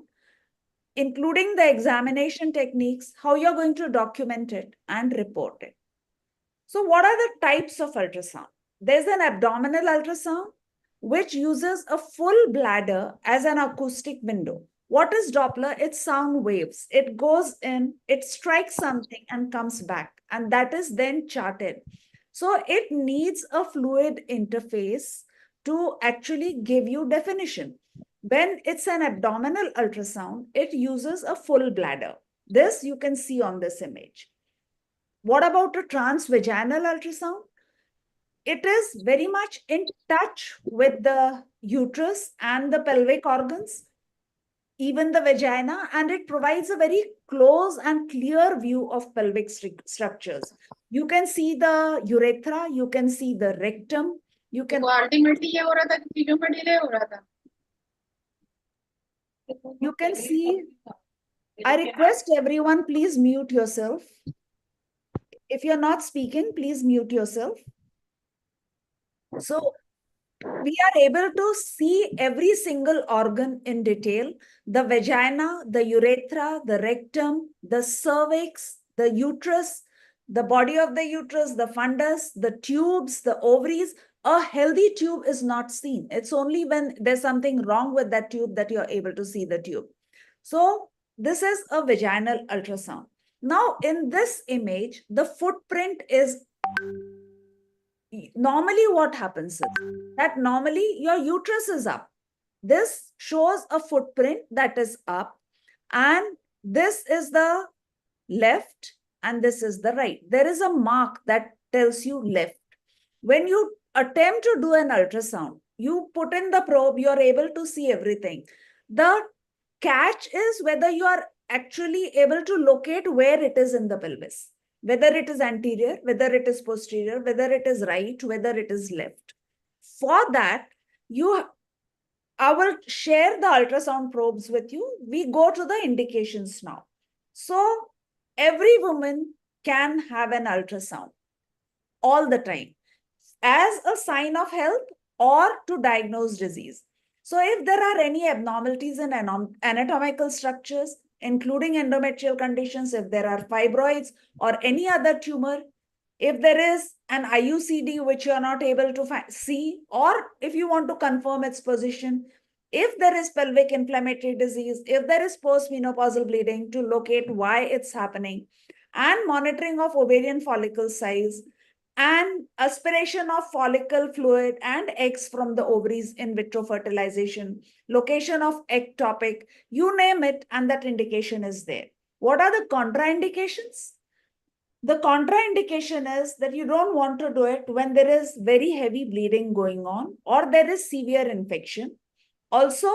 including the examination techniques, how you're going to document it and report it. So what are the types of ultrasound? There's an abdominal ultrasound, which uses a full bladder as an acoustic window. What is Doppler? It's sound waves. It goes in, it strikes something and comes back, and that is then charted. So it needs a fluid interface to actually give you definition. When it's an abdominal ultrasound, it uses a full bladder. This you can see on this image. What about a transvaginal ultrasound? It is very much in touch with the uterus and the pelvic organs, even the vagina, and it provides a very close and clear view of pelvic structures. You can see the urethra, you can see the rectum, you can... You can see... I request everyone, please mute yourself. If you're not speaking, please mute yourself. So we are able to see every single organ in detail: the vagina, the urethra, the rectum, the cervix, the uterus, the body of the uterus, the fundus, the tubes, the ovaries. A healthy tube is not seen. It's only when there's something wrong with that tube that you're able to see the tube. So this is a vaginal ultrasound. Now, in this image, the footprint is... Normally what happens is that normally your uterus is up. This shows a footprint that is up, and this is the left and this is the right. There is a mark that tells you left. When you attempt to do an ultrasound, you put in the probe, you're able to see everything. The catch is whether you are actually able to locate where it is in the pelvis. Whether it is anterior, whether it is posterior, whether it is right, whether it is left. For that, I will share the ultrasound probes with you. We go to the indications now. So every woman can have an ultrasound all the time as a sign of health or to diagnose disease. So if there are any abnormalities in anatomical structures, including endometrial conditions, if there are fibroids or any other tumor, If there is an IUCD which you are not able to see, or if you want to confirm its position, if there is pelvic inflammatory disease, if there is postmenopausal bleeding, to locate why it's happening, and monitoring of ovarian follicle size, and aspiration of follicle fluid and eggs from the ovaries in vitro fertilization, location of ectopic, you name it, and that indication is there. What are the contraindications? The contraindication is that you don't want to do it when there is very heavy bleeding going on or there is severe infection. Also,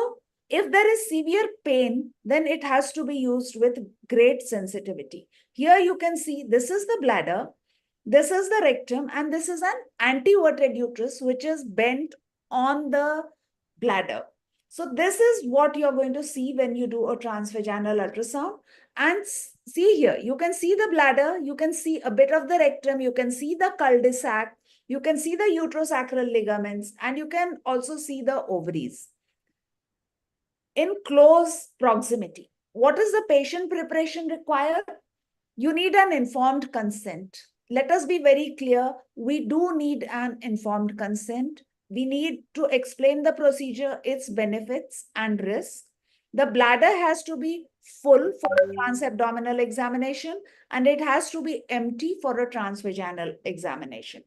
if there is severe pain, then it has to be used with great sensitivity. Here you can see this is the bladder, this is the rectum, and this is an anteverted uterus which is bent on the bladder. So this is what you're going to see when you do a transvaginal ultrasound. And see here, you can see the bladder, you can see a bit of the rectum, you can see the cul-de-sac, you can see the uterosacral ligaments, and you can also see the ovaries in close proximity. What is the patient preparation required? You need an informed consent. Let us be very clear, we do need an informed consent. We need to explain the procedure, its benefits and risks. The bladder has to be full for a transabdominal examination, and it has to be empty for a transvaginal examination.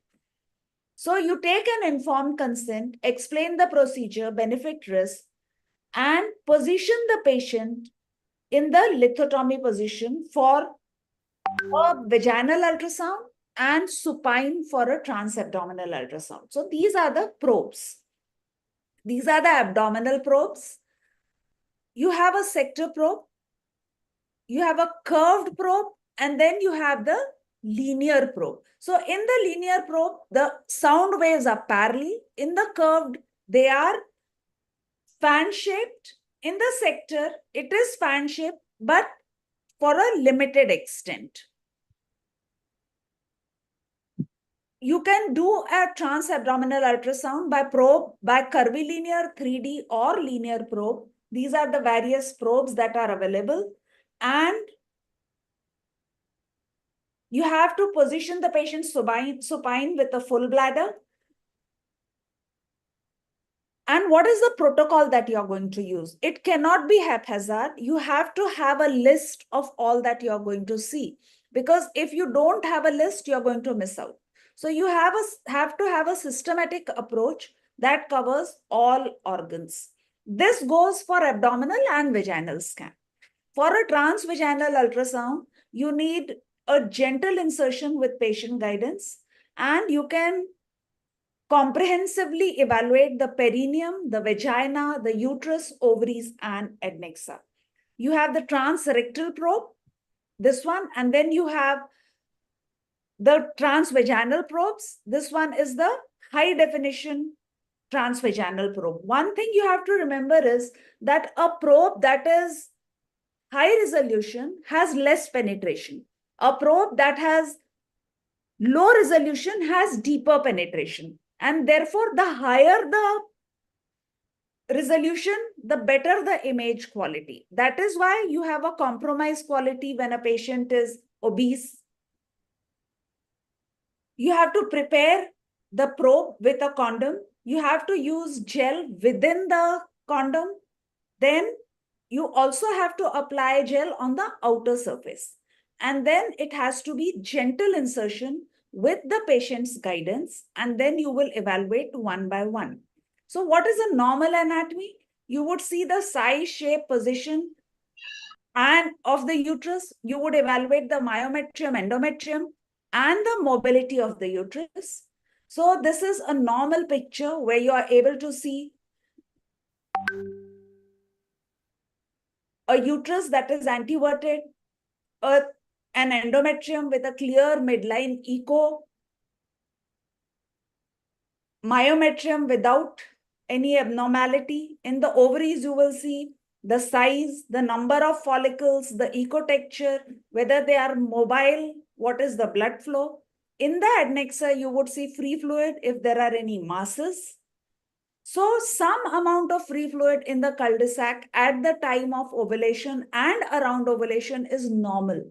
So you take an informed consent, explain the procedure, benefit, risk, and position the patient in the lithotomy position for a vaginal ultrasound and supine for a transabdominal ultrasound. So these are the probes. These are the abdominal probes. You have a sector probe, you have a curved probe, and then you have the linear probe. So in the linear probe, the sound waves are parallel. In the curved, they are fan-shaped. In the sector, it is fan-shaped, but for a limited extent. You can do a transabdominal ultrasound by probe, by curvilinear, 3D, or linear probe. These are the various probes that are available. And you have to position the patient supine with a full bladder. And what is the protocol that you're going to use? It cannot be haphazard. You have to have a list of all that you're going to see. Because if you don't have a list, you're going to miss out. So you have to have a systematic approach that covers all organs. This goes for abdominal and vaginal scan. For a transvaginal ultrasound, you need a gentle insertion with patient guidance, and you can comprehensively evaluate the perineum, the vagina, the uterus, ovaries, and adnexa. You have the transrectal probe, this one, and then you have the transvaginal probes. This one is the high definition transvaginal probe. One thing you have to remember is that a probe that is high resolution has less penetration. A probe that has low resolution has deeper penetration. And therefore, the higher the resolution, the better the image quality. That is why you have a compromised quality when a patient is obese. You have to prepare the probe with a condom. You have to use gel within the condom. Then you also have to apply gel on the outer surface. And then it has to be gentle insertion with the patient's guidance, and then you will evaluate one by one. So what is a normal anatomy? You would see the size, shape, position, and of the uterus. You would evaluate the myometrium, endometrium, and the mobility of the uterus. So this is a normal picture where you are able to see a uterus that is anteverted, an endometrium with a clear midline echo, myometrium without any abnormality. In the ovaries, you will see the size, the number of follicles, the echo texture, whether they are mobile, what is the blood flow. In the adnexa, you would see free fluid if there are any masses. So some amount of free fluid in the cul-de-sac at the time of ovulation and around ovulation is normal,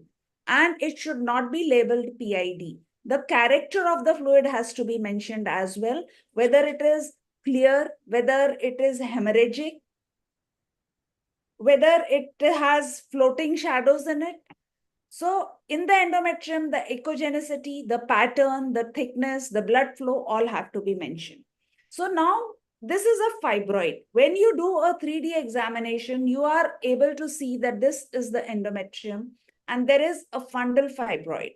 and it should not be labeled PID. The character of the fluid has to be mentioned as well, whether it is clear, whether it is hemorrhagic, whether it has floating shadows in it. So in the endometrium, the echogenicity, the pattern, the thickness, the blood flow, all have to be mentioned. So now this is a fibroid. When you do a 3D examination, you are able to see that this is the endometrium and there is a fundal fibroid.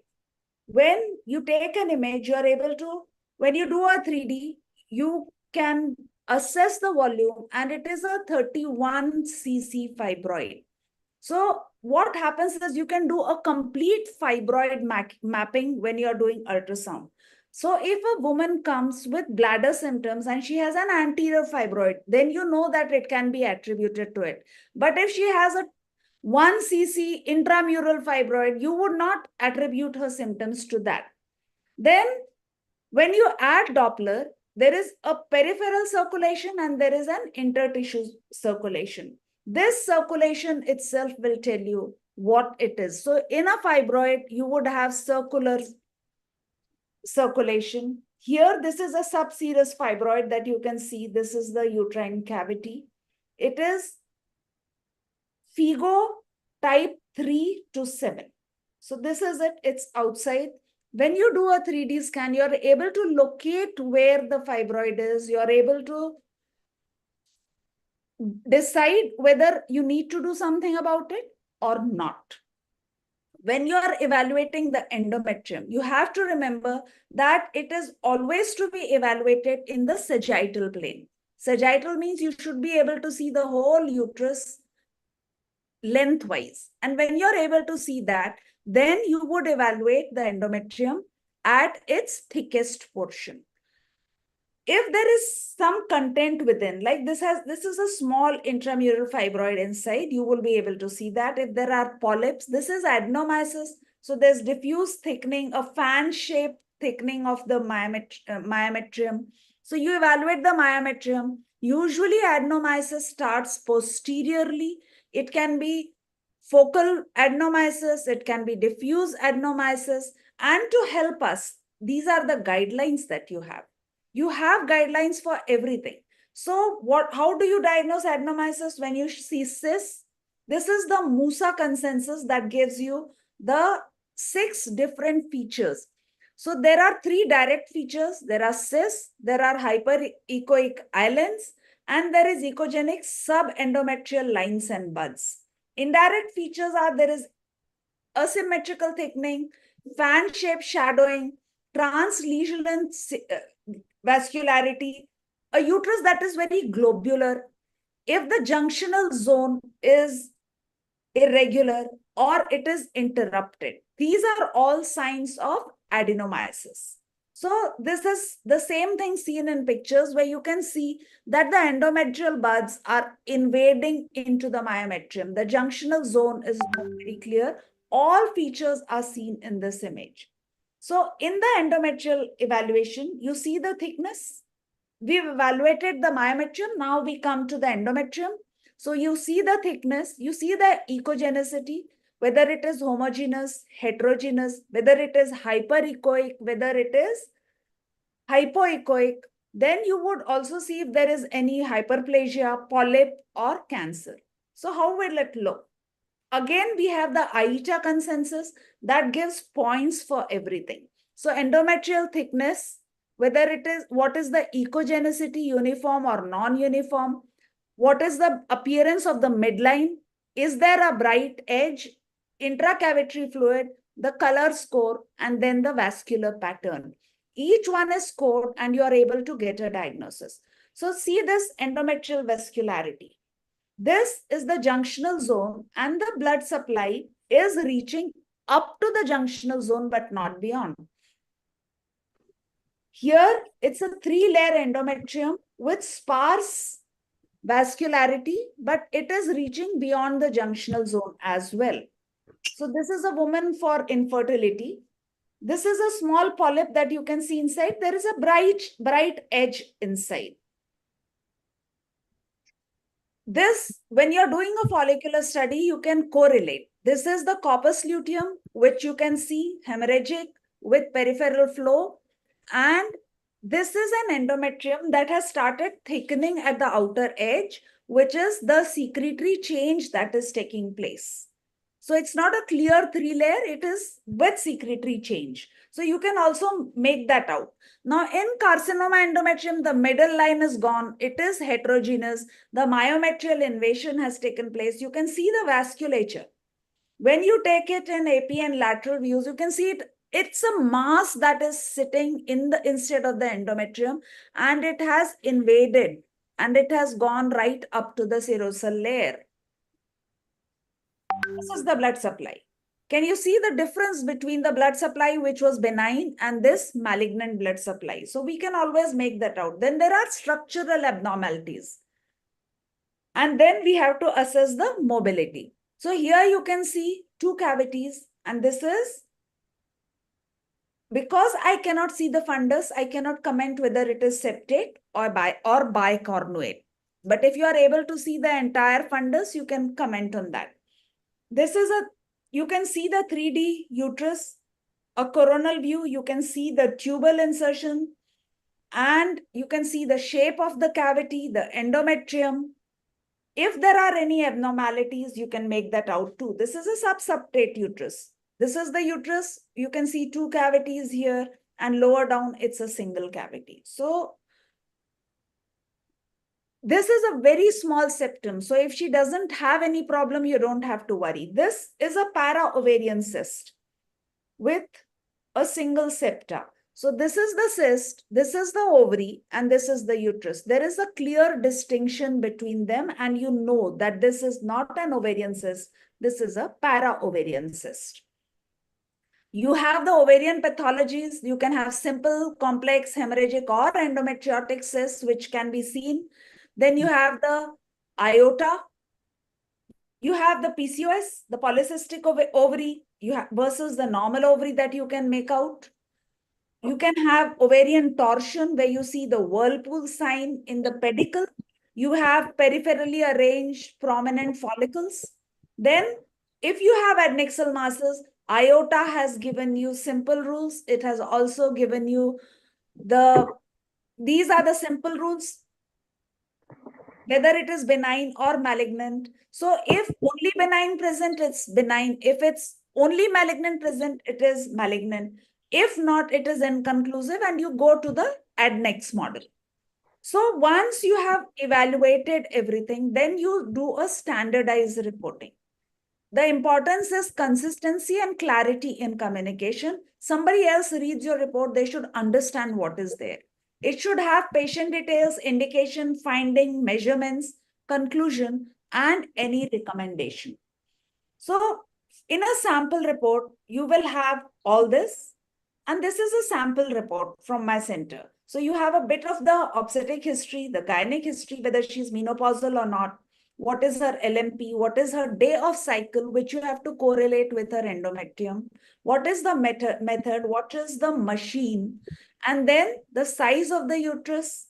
When you take an image, you are able to, when you do a 3D, you can assess the volume and it is a 31 cc fibroid. So what happens is you can do a complete fibroid mapping when you're doing ultrasound. So if a woman comes with bladder symptoms and she has an anterior fibroid, then you know that it can be attributed to it. But if she has a 1 cc intramural fibroid, you would not attribute her symptoms to that. Then when you add Doppler, there is a peripheral circulation and there is an intertissue circulation. This circulation itself will tell you what it is. So in a fibroid, you would have circular circulation. Here, this is a subserous fibroid that you can see. This is the uterine cavity. It is FIGO type 3 to 7. So this is it. It's outside. When you do a 3D scan, you're able to locate where the fibroid is. You're able to decide whether you need to do something about it or not. When you are evaluating the endometrium, you have to remember that it is always to be evaluated in the sagittal plane. Sagittal means you should be able to see the whole uterus lengthwise. And when you're able to see that, then you would evaluate the endometrium at its thickest portion. If there is some content within, like this is a small intramural fibroid inside, you will be able to see that. If there are polyps, this is adenomyosis. So there's diffuse thickening, a fan-shaped thickening of the myometrium. So you evaluate the myometrium. Usually adenomyosis starts posteriorly. It can be focal adenomyosis, it can be diffuse adenomyosis. And to help us, these are the guidelines that you have. You have guidelines for everything. So how do you diagnose adenomyosis? When you see cysts, this is the Musa consensus that gives you the 6 different features. So there are 3 direct features. There are cysts, there are hyperechoic islands, and there is echogenic subendometrial lines and buds. Indirect features are there is asymmetrical thickening, fan-shaped shadowing, translesional vascularity, a uterus that is very globular. If the junctional zone is irregular or it is interrupted, these are all signs of adenomyosis. So this is the same thing seen in pictures where you can see that the endometrial buds are invading into the myometrium. The junctional zone is not very clear. All features are seen in this image. So in the endometrial evaluation, you see the thickness. We've evaluated the myometrium. Now we come to the endometrium. So you see the thickness, you see the echogenicity, whether it is homogeneous, heterogeneous, whether it is hyperechoic, whether it is hypoechoic. Then you would also see if there is any hyperplasia, polyp, or cancer. So how will it look? Again, we have the AITA consensus that gives points for everything. So endometrial thickness, whether it is, what is the echogenicity, uniform or non-uniform? What is the appearance of the midline? Is there a bright edge? Intracavitary fluid, the color score, and then the vascular pattern. Each one is scored and you are able to get a diagnosis. So see this endometrial vascularity. This is the junctional zone and the blood supply is reaching up to the junctional zone but not beyond. Here, it's a 3-layer endometrium with sparse vascularity, but it is reaching beyond the junctional zone as well. So this is a woman for infertility. This is a small polyp that you can see inside. There is a bright edge inside. This, when you're doing a follicular study, you can correlate. This is the corpus luteum, which you can see hemorrhagic. with peripheral flow. And this is an endometrium that has started thickening at the outer edge, which is the secretory change that is taking place. So it's not a clear 3-layer, it is with secretory change. So you can also make that out. Now in carcinoma endometrium, the middle line is gone. It is heterogeneous. The myometrial invasion has taken place. You can see the vasculature. When you take it in AP and lateral views, you can see it. It's a mass that is sitting in the instead of the endometrium, and it has invaded and it has gone right up to the serosal layer. This is the blood supply. Can you see the difference between the blood supply, which was benign, and this malignant blood supply? So we can always make that out. Then there are structural abnormalities. And then we have to assess the mobility. So here you can see 2 cavities, and this is, because I cannot see the fundus, I cannot comment whether it is septate or bicornuate. But if you are able to see the entire fundus, you can comment on that. This is you can see the 3D uterus, a coronal view. You can see the tubal insertion, and you can see the shape of the cavity, the endometrium. If there are any abnormalities, you can make that out too. This is a subseptate uterus. This is the uterus. You can see 2 cavities here, and lower down, it's a single cavity. So this is a very small septum. So if she doesn't have any problem, you don't have to worry. This is a para-ovarian cyst with a single septa. So this is the cyst, this is the ovary, and this is the uterus. There is a clear distinction between them, and you know that this is not an ovarian cyst. This is a para-ovarian cyst. You have the ovarian pathologies. You can have simple, complex, hemorrhagic, or endometriotic cysts, which can be seen. Then you have the iota. You have the PCOS, the polycystic ovary, versus the normal ovary that you can make out. You can have ovarian torsion, where you see the whirlpool sign in the pedicle. You have peripherally arranged prominent follicles. Then, if you have adnexal masses, iota has given you simple rules. It has also given you these are the simple rules, whether it is benign or malignant. So if only benign present, it's benign. If it's only malignant present, it is malignant. If not, it is inconclusive, and you go to the adnex model. So once you have evaluated everything, then you do a standardized reporting. The importance is consistency and clarity in communication. Somebody else reads your report, they should understand what is there. It should have patient details, indication, finding, measurements, conclusion, and any recommendation. So in a sample report, you will have all this. And this is a sample report from my center. So you have a bit of the obstetric history, the gynec history, whether she's menopausal or not. What is her LMP? What is her day of cycle, which you have to correlate with her endometrium? What is the method? What is the machine? And then the size of the uterus,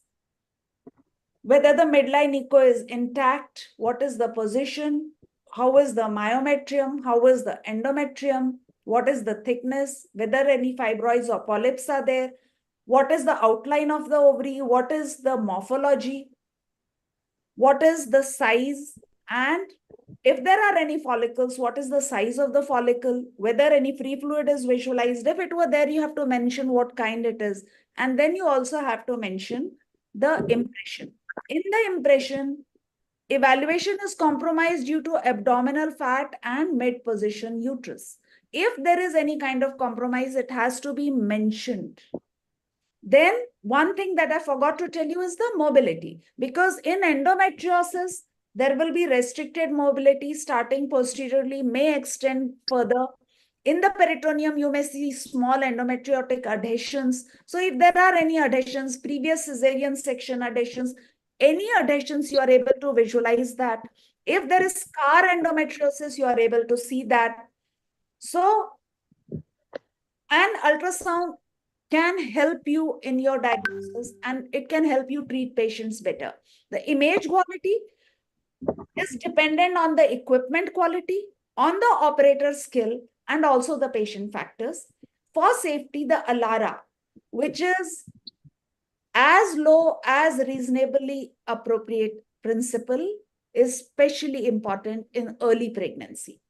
whether the midline echo is intact, what is the position, how is the myometrium, how is the endometrium, what is the thickness, whether any fibroids or polyps are there, what is the outline of the ovary, what is the morphology, what is the size, and if there are any follicles, what is the size of the follicle, whether any free fluid is visualized. If it were there, you have to mention what kind it is. And then you also have to mention the impression. In the impression, evaluation is compromised due to abdominal fat and mid-position uterus. If there is any kind of compromise, it has to be mentioned. Then one thing that I forgot to tell you is the mobility. Because in endometriosis, there will be restricted mobility starting posteriorly, may extend further. In the peritoneum, you may see small endometriotic adhesions. So if there are any adhesions, previous cesarean section adhesions, any adhesions, you are able to visualize that. If there is scar endometriosis, you are able to see that. So an ultrasound can help you in your diagnosis, and it can help you treat patients better. The image quality is dependent on the equipment quality, on the operator skill, and also the patient factors. For safety, the ALARA, which is as low as reasonably appropriate principle, is especially important in early pregnancy.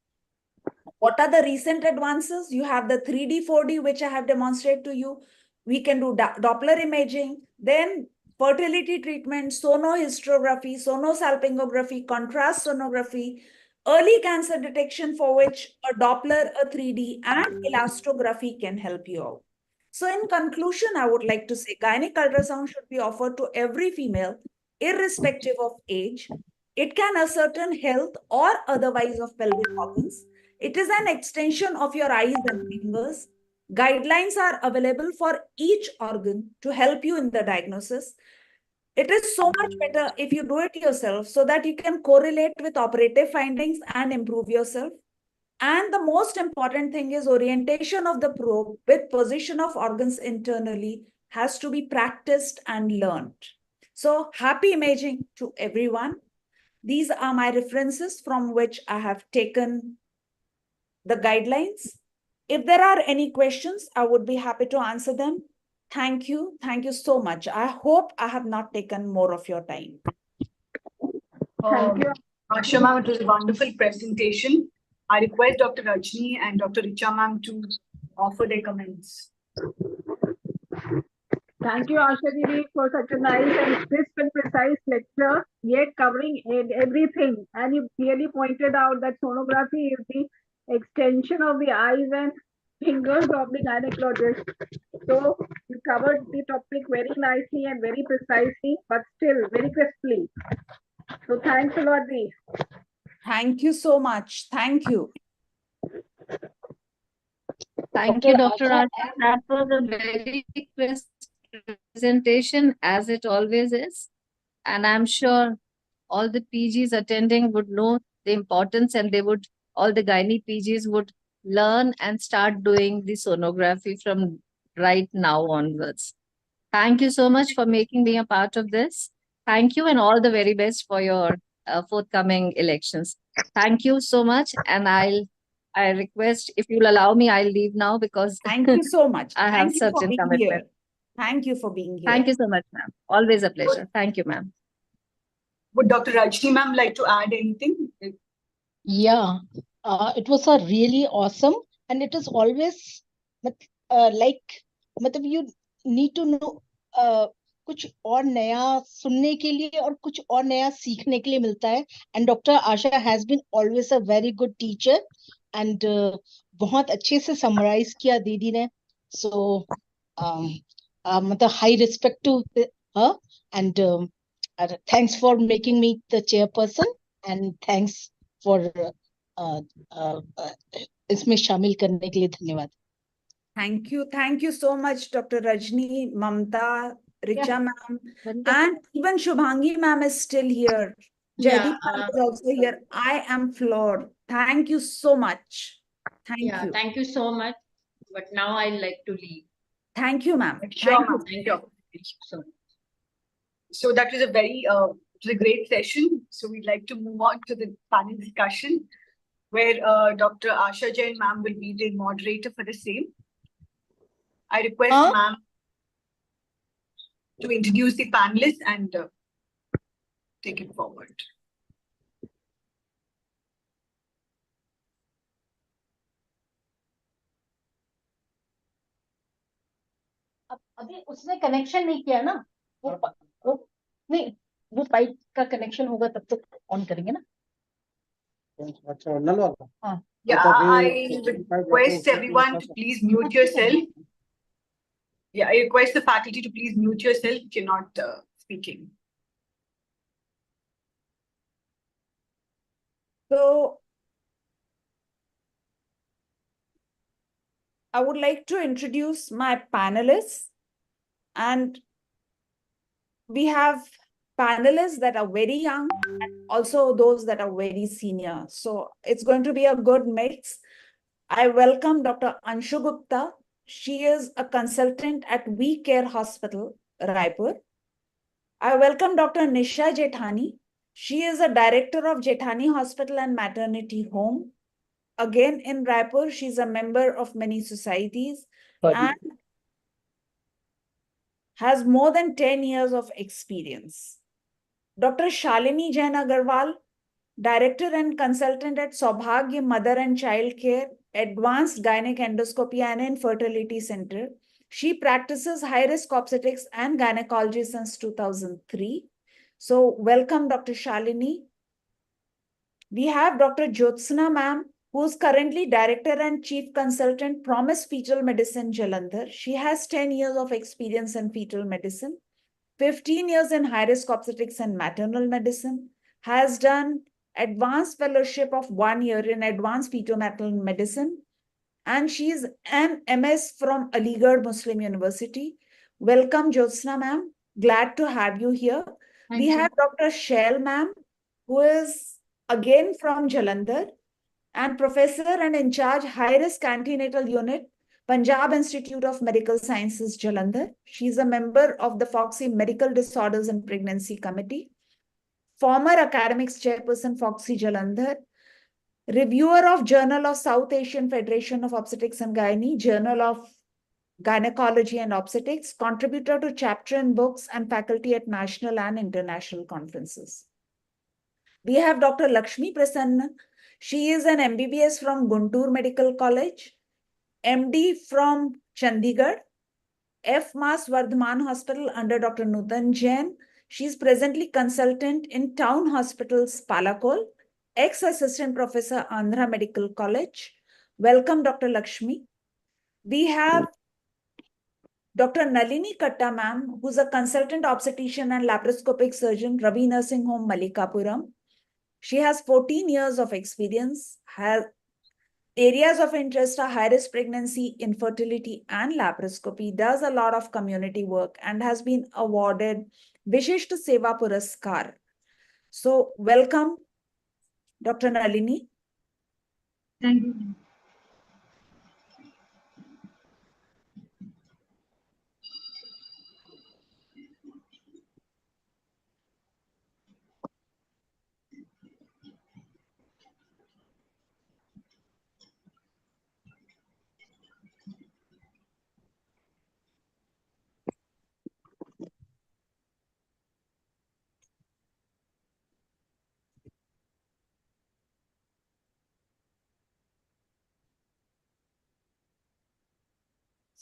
What are the recent advances? You have the 3D, 4D, which I have demonstrated to you. We can do Doppler imaging, then fertility treatment, sonohysterography, sonosalpingography, contrast sonography, early cancer detection for which a Doppler, a 3D, and elastography can help you out. So in conclusion, I would like to say gynec ultrasound should be offered to every female, irrespective of age. It can ascertain health or otherwise of pelvic organs. It is an extension of your eyes and fingers. Guidelines are available for each organ to help you in the diagnosis. It is so much better if you do it yourself so that you can correlate with operative findings and improve yourself. And the most important thing is orientation of the probe with position of organs internally has to be practiced and learned. So happy imaging to everyone. These are my references from which I have taken the guidelines. If there are any questions, I would be happy to answer them. Thank you. Thank you so much. I hope I have not taken more of your time.
Thank you. Asha ma'am, it was a wonderful presentation. I request Dr. Rajni and Dr. Richa ma'am to offer their comments.
Thank you, Asha Didi, for such a nice and crisp and precise lecture, yet covering everything. And you clearly pointed out that sonography is the extension of the eyes and fingers of the gynecologist. So you covered the topic very nicely and very precisely, but still very crisply. So thanks a lot, Dee.
Thank you so much. Thank you.
Thank you, Dr. Asha. That was a very crisp presentation, as it always is. And I'm sure all the PGs attending would know the importance, and all the gynae PGs would learn and start doing the sonography from right now onwards. Thank you so much for making me a part of this. Thank you, and all the very best for your forthcoming elections. Thank you so much. And I request, if you'll allow me, I'll leave now because
thank you so much.
I have certain commitments.
Thank you for being here.
Thank you so much, ma'am. Always a pleasure. Thank you, ma'am.
Would Dr. Rajni ma'am like to add anything?
Yeah, it was a really awesome, and it is always मतलब you need to know कुछ और नया सुनने के लिए और कुछ और नया सीखने के लिए मिलता है. And Dr. Asha has been always a very good teacher, and बहुत अच्छे से summarize किया दीदी ने. So मतलब high respect to her, and thanks for making me the chairperson, and thanks for इसमें शामिल करने के लिए धन्यवाद.
Thank you so much, Dr. Rajni, Mamta, Richa ma'am, and even Shubhangi ma'am is still here. Jaideep ma'am is also here. I am floored. Thank you so much. Thank you.
Thank you so much. But now I'd like to leave.
Thank you, ma'am.
Sure, ma'am. Thank you. So that was a very it was a great session. So we'd like to move on to the panel discussion, where Dr. Asha Jain ma'am will be the moderator for the same. I request ma'am to introduce the panelists and take it forward.
अभी उसने connection नहीं किया ना, वो नहीं, वो pipe का connection होगा तब तक ऑन करेंगे ना.
अच्छा नल वाला.
हाँ.
Yeah, I request everyone to please mute yourself. Yeah, I request the faculty to please mute yourself if you're not speaking.
So I would like to introduce my panelists, and we have panelists that are very young and also those that are very senior. So it's going to be a good mix. I welcome Dr. Anshu Gupta. She is a consultant at We Care Hospital, Raipur. I welcome Dr. Nisha Jethani. She is a director of Jethani Hospital and Maternity Home, again in Raipur. She's a member of many societies and has more than 10 years of experience. Dr. Shalini Jain Agarwal, Director and Consultant at Saubhagya Mother and Child Care, Advanced Gynec Endoscopy and Infertility Center. She practices high-risk obstetrics and gynecology since 2003. So welcome, Dr. Shalini. We have Dr. Jyotsna ma'am, who is currently Director and Chief Consultant, Promise Fetal Medicine, Jalandhar. She has 10 years of experience in fetal medicine, 15 years in high-risk obstetrics and maternal medicine, has done advanced fellowship of 1 year in advanced fetal-maternal medicine, and she is an MS from Aligarh Muslim University. Welcome, Jyotsna ma'am. Glad to have you here. We have Dr. Shaila ma'am, who is again from Jalandhar and professor and in charge high-risk antenatal unit, Punjab Institute of Medical Sciences, Jalandhar. She's a member of the FOXY Medical Disorders and Pregnancy Committee, former academics chairperson, FOXY Jalandhar, reviewer of Journal of South Asian Federation of Obstetrics and Gynae, Journal of Gynecology and Obstetrics, contributor to chapter and books, and faculty at national and international conferences. We have Dr. Lakshmi Prasanna. She is an MBBS from Guntur Medical College, MD from Chandigarh, F. Mas Vardhaman Hospital under Dr. Nutan Jain. She is presently consultant in Town Hospitals, Palakol, ex-assistant professor, Andhra Medical College. Welcome, Dr. Lakshmi. We have Dr. Nalini Katta ma'am, who's a consultant obstetrician and laparoscopic surgeon, Ravi Nursing Home, Malikapuram. She has 14 years of experience. Has areas of interest are high-risk pregnancy, infertility, and laparoscopy. Does a lot of community work and has been awarded Vishishta Seva Puraskar. So welcome, Dr. Nalini.
Thank you.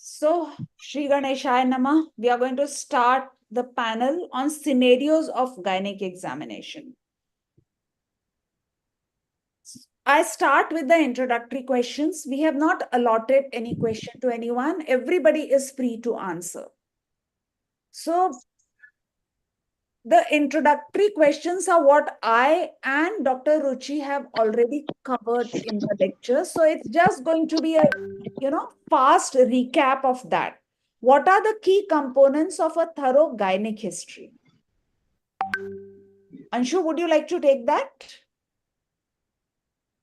So, Shri Ganeshaya Namah, we are going to start the panel on scenarios of gynec examination. I start with the introductory questions. We have not allotted any question to anyone. Everybody is free to answer. So, the introductory questions are what I and Dr. Ruchi have already covered in the lecture. So it's just going to be a, fast recap of that. What are the key components of a thorough gynec history? Anshu, would you like to take that?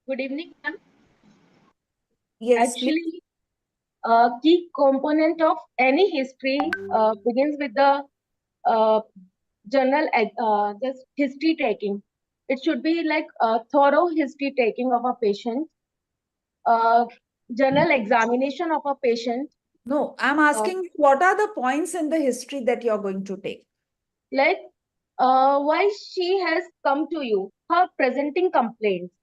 Good evening, ma'am.
Yes.
Actually, key component of any history begins with the journal, just history taking. It should be like a thorough history taking of a patient, journal examination of a patient.
No, I'm asking what are the points in the history that you're going to take?
Like why she has come to you, her presenting complaints,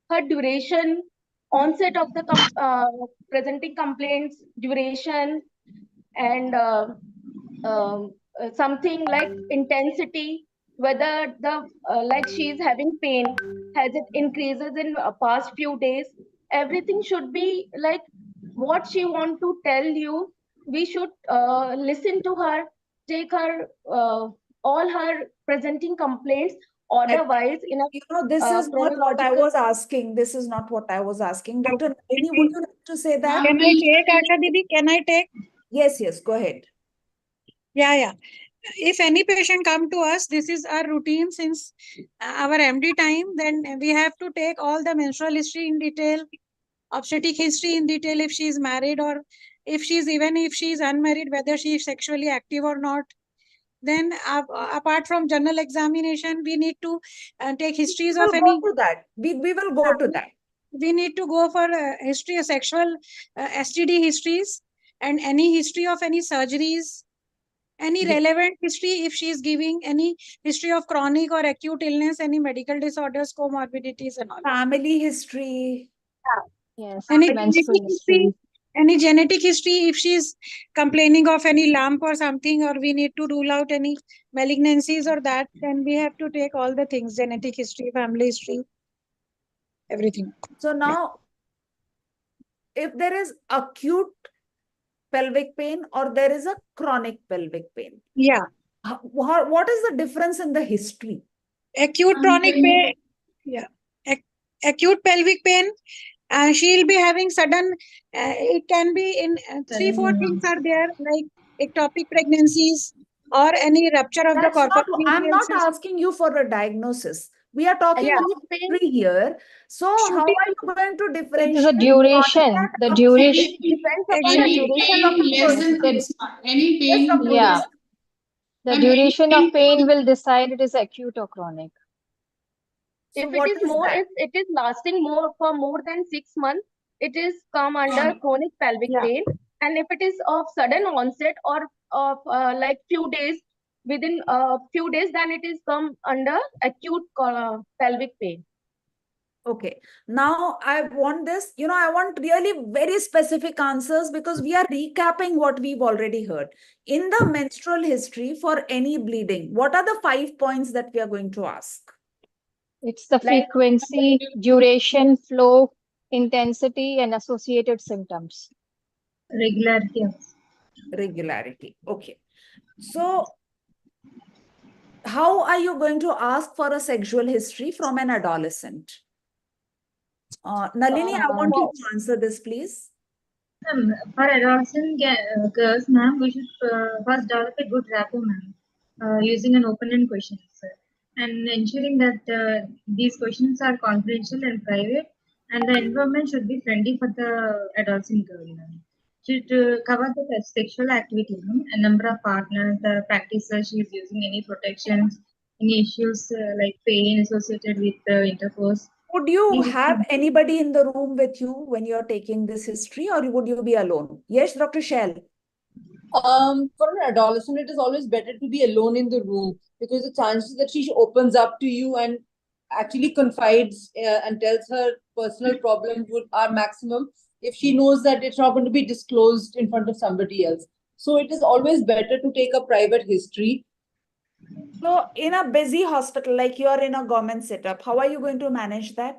her duration, onset of the presenting complaints, duration, and something like intensity, whether the like she is having pain, has it increases in past few days. Everything should be like what she want to tell you. We should listen to her, take her all her presenting complaints order-wise in a
this is not what I was asking. This is not what I was asking. Dr. Nalini, would you like to say that?
Can I take, Asha Didi? Can I take?
Yes, go ahead.
Yeah. If any patient come to us, this is our routine since our MD time, then we have to take all the menstrual history in detail, obstetric history in detail if she is married or if she is unmarried, whether she is sexually active or not. Then apart from general examination, we need to take histories of any.
Go to that. We will go to that.
we need to go for history of sexual STD histories and any history of any surgeries, any relevant history if she is giving any history of chronic or acute illness, any medical disorders, comorbidities and all.
Family history.
Yes,
Any
menstrual
genetic history, any genetic history if she is complaining of any lump or something, or we need to rule out any malignancies or that, then we have to take all the things, genetic history, family history, everything.
So now, if there is acute pelvic pain or there is a chronic pelvic pain,
yeah,
what is the difference in the history?
Acute chronic pain, yeah, acute pelvic pain, she'll be having sudden, it can be in 3-4 things are there, like ectopic pregnancies or any rupture of the corpus
I'm
luteum
not
system.
asking you for a diagnosis. We are talking
Yeah.
about history here. So how are you going to differentiate?
It is a duration. The duration.
Depends upon the duration of the
Yes,
pain.
yeah. The duration of pain will decide it is acute or chronic.
So
If it is more, if it is lasting more than 6 months, it is come under chronic pelvic pain. And if it is of sudden onset or of like few days, within a few days, then it is come under acute pelvic pain.
Okay. Now I want this, I want really very specific answers because we are recapping what we've already heard. In the menstrual history for any bleeding, what are the 5 points that we are going to ask?
It's the frequency, duration, flow, intensity, and associated symptoms.
Regularity.
Regularity. Okay. So how are you going to ask for a sexual history from an adolescent? Nalini, I want you to answer this, please.
For adolescent girls, ma'am, we should first develop a good rapport, ma'am, using an open-end questions, and ensuring that these questions are confidential and private, and the environment should be friendly for the adolescent girl, ma'am. Should cover the sexual activity, ma'am, a number of partners, the practices she is using, any protections, any issues like pain associated with intercourse.
Would you have anybody in the room with you when you're taking this history, or would you be alone? Yes, Dr. Shaila.
For an adolescent, it is always better to be alone in the room because the chances that she opens up to you and actually confides and tells her personal problem are maximum if she knows that it's not going to be disclosed in front of somebody else. So it is always better to take a private history.
So in a busy hospital, like you're in a government setup, how are you going to manage that?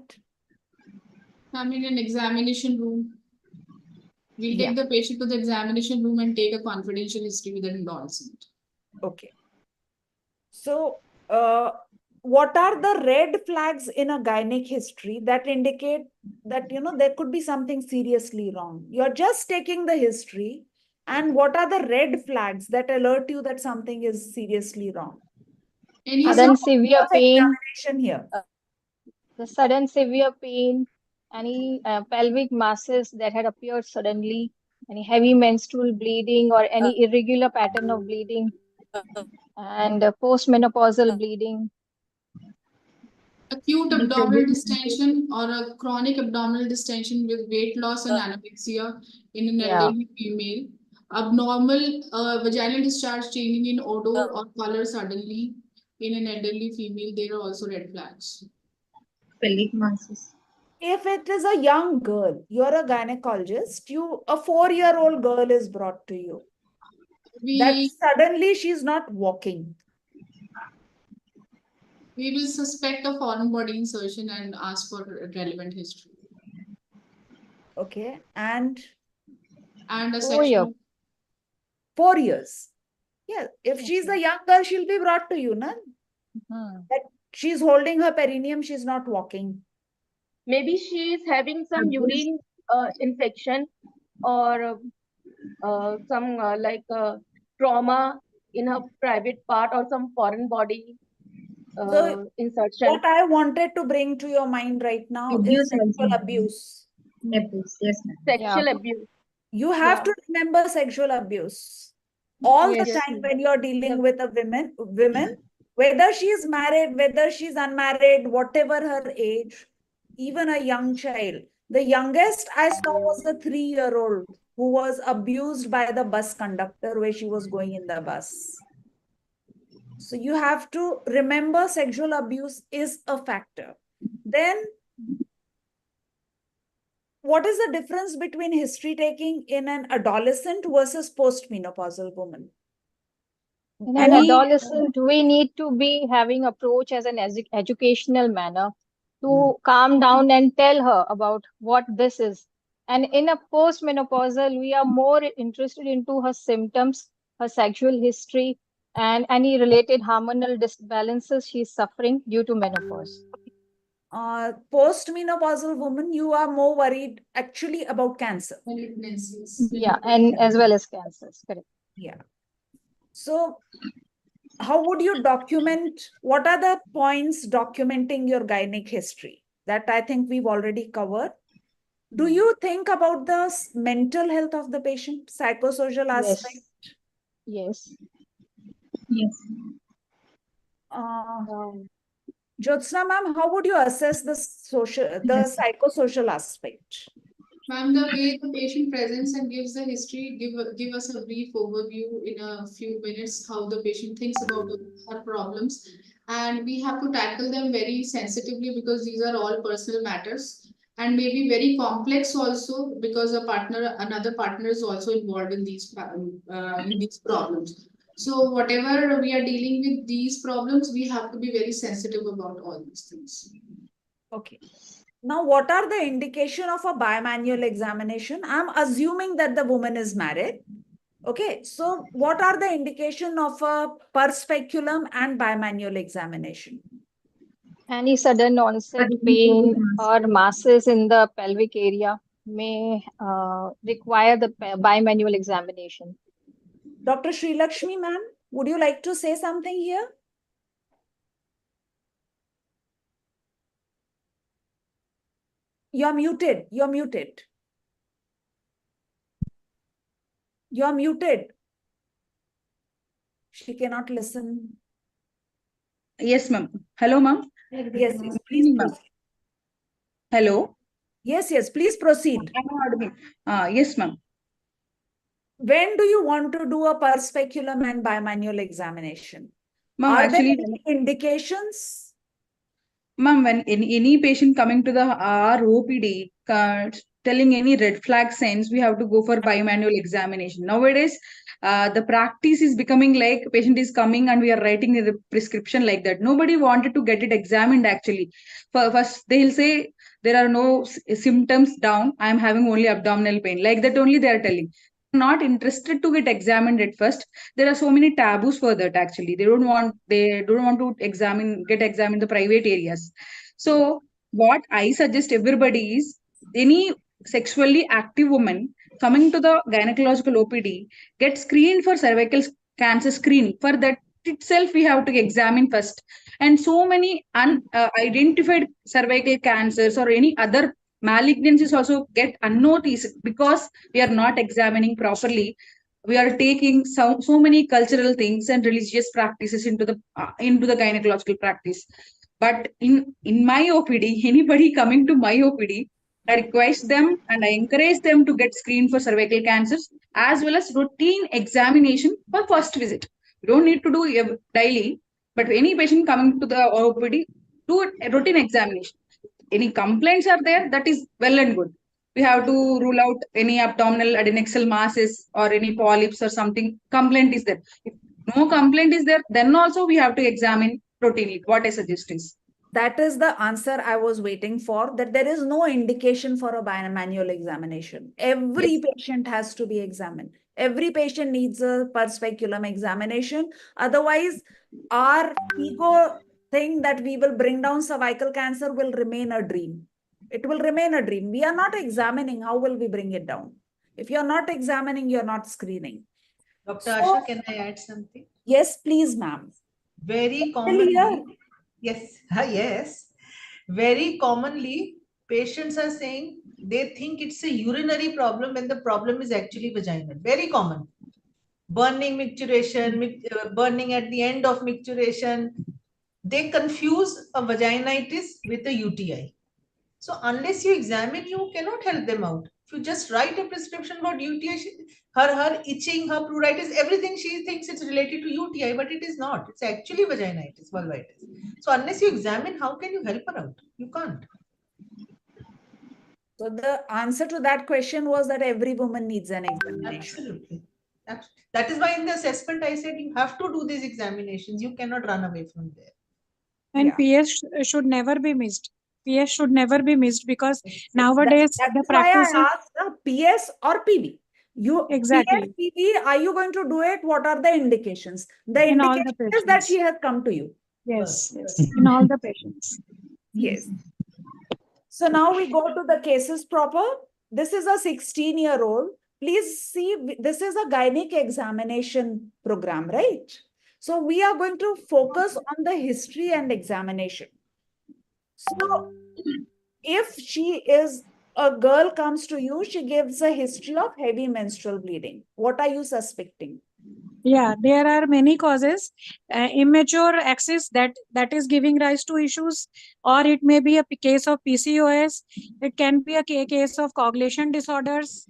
I'm in an examination room. We'll take the patient to the examination room and take a confidential history with an endorsement.
Okay. So what are the red flags in a gynec history that indicate that, there could be something seriously wrong? You're just taking the history. And what are the red flags that alert you that something is seriously wrong?
Sudden severe pain.
Here.
The sudden severe pain, any pelvic masses that had appeared suddenly, any heavy menstrual bleeding or any irregular pattern of bleeding, and postmenopausal bleeding.
Acute abdominal distension or a chronic abdominal distension with weight loss and anorexia in an elderly female. Abnormal vaginal discharge changing in odor or color suddenly in an elderly female. There are also red flags.
Pelvic masses.
If it is a young girl, you're a gynecologist, a 4-year-old girl is brought to you. That suddenly she's not walking.
We will suspect a foreign body insertion and ask for relevant history.
Okay. And
a sexual
4 years. Yeah. If she's a young girl, she'll be brought to you, na? That she's holding her perineum, she's not walking.
Maybe she is having some urine infection or some trauma in her private part or some foreign body insertion.
What I wanted to bring to your mind right now is sexual abuse.
Abuse, yes, ma'am.
Sexual abuse.
You have to remember sexual abuse all the time when you're dealing with a women, whether she is married, whether she's unmarried, whatever her age. even a young child. The youngest I saw was a 3-year-old who was abused by the bus conductor where she was going in the bus. So you have to remember sexual abuse is a factor. Then what is the difference between history taking in an adolescent versus postmenopausal woman?
In an adolescent, we need to be having approach as an educational manner to calm down and tell her about what this is. And in a postmenopausal, we are more interested into her symptoms, her sexual history, and any related hormonal disbalances she's suffering due to menopause.
Postmenopausal woman, you are more worried actually about cancer.
Yeah, and as well as cancers, correct.
Yeah. So how would you document, what are the points documenting your gynec history? That I think we've already covered. Do you think about the mental health of the patient, psychosocial aspect?
Yes.
Jyotsna ma'am, how would you assess the psychosocial aspect?
Ma'am, the way the patient presents and gives the history, give us a brief overview in a few minutes how the patient thinks about her problems. And we have to tackle them very sensitively because these are all personal matters and maybe very complex also because another partner is also involved in these problems. So whatever we are dealing with these problems, we have to be very sensitive about all these things.
Okay. Now, what are the indication of a bimanual examination? I'm assuming that the woman is married. Okay. So what are the indication of a per speculum and bimanual examination?
Any sudden onset pain or masses in the pelvic area may require the bimanual examination.
Dr. Sri Lakshmi ma'am, would you like to say something here? You're muted. You're muted. You're muted. She cannot listen.
Yes, ma'am. Hello, ma'am.
Yes, yes, please proceed.
Hello.
Yes, yes, please proceed.
Yes, ma'am.
When do you want to do a per speculum and bimanual examination?
Ma'am,
Are there
actually,
any indications?
ma'am, when any patient coming to the our OPD telling any red flag signs, we have to go for bimanual examination. Nowadays, the practice is becoming like patient is coming and we are writing the prescription like that. Nobody wanted to get it examined actually. First, they'll say there are no symptoms down. I am having only abdominal pain. Like that only they are telling. Not interested to get examined at first. There are so many taboos for that actually. They don't want to get examined the private areas. So what I suggest everybody is any sexually active woman coming to the gynecological OPD get screened for cervical cancer screening. For that itself we have to examine first. And so many unidentified cervical cancers or any other malignancies also get unnoticed because we are not examining properly. We are taking so many cultural things and religious practices into the gynecological practice. But in my OPD, anybody coming to my OPD, I request them and I encourage them to get screened for cervical cancers as well as routine examination for first visit. You don't need to do daily, but any patient coming to the OPD, do a routine examination. Any complaints are there, that is well and good. We have to rule out any abdominal adnexal masses or any polyps or something. Complaint is there. If no complaint is there, then also we have to examine routinely. What I suggest is.
That is the answer I was waiting for, that there is no indication for a bimanual examination. Every patient has to be examined. Every patient needs a per speculum examination. Otherwise, our ego thing that we will bring down cervical cancer will remain a dream. It will remain a dream. We are not examining. How will we bring it down? If you're not examining, you're not screening.
Dr. Asha, can I add something?
Yes, please, ma'am.
Very commonly, yes, yes. Very commonly, patients are saying they think it's a urinary problem when the problem is actually vaginal. Very common. Burning micturition, burning at the end of micturition. They confuse a vaginitis with a UTI. So unless you examine, you cannot help them out. If you just write a prescription for UTI, her itching, her pruritus, everything, she thinks it's related to UTI, but it is not. It's actually vaginitis, vulvitis. So unless you examine, how can you help her out? You can't.
So the answer to that question was that every woman needs an examination.
Absolutely. That is why in the assessment I said you have to do these examinations. You cannot run away from there.
And PS should never be missed. PS should never be missed because nowadays
that's why I asked PS or PV. You
exactly.
PS, PV, are you going to do it? What are the indications? The
In all the
indication is that she has come to you.
Yes, yes, in all the patients.
Yes. So now we go to the cases proper. This is a 16-year-old. Please see, this is a gynec examination program, right? So we are going to focus on the history and examination. So if she is, a girl comes to you, she gives a history of heavy menstrual bleeding. What are you suspecting?
Yeah, there are many causes. Immature axis that is giving rise to issues, or it may be a case of PCOS. It can be a case of coagulation disorders.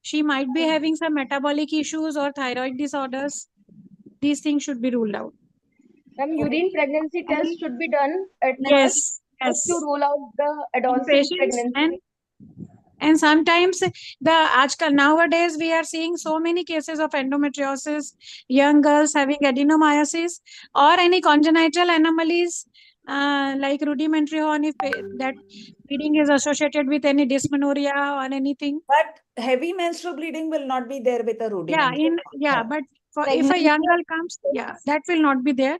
She might be having some metabolic issues or thyroid disorders. These things should be ruled out.
Some urine pregnancy tests should be done at
Yes,
just to rule out the adolescent pregnancy.
And sometimes nowadays we are seeing so many cases of endometriosis, young girls having adenomyosis or any congenital anomalies like rudimentary horn, if that bleeding is associated with any dysmenorrhea or anything.
But heavy menstrual bleeding will not be there with a rudimentary.
But if a young girl comes, that will not be there.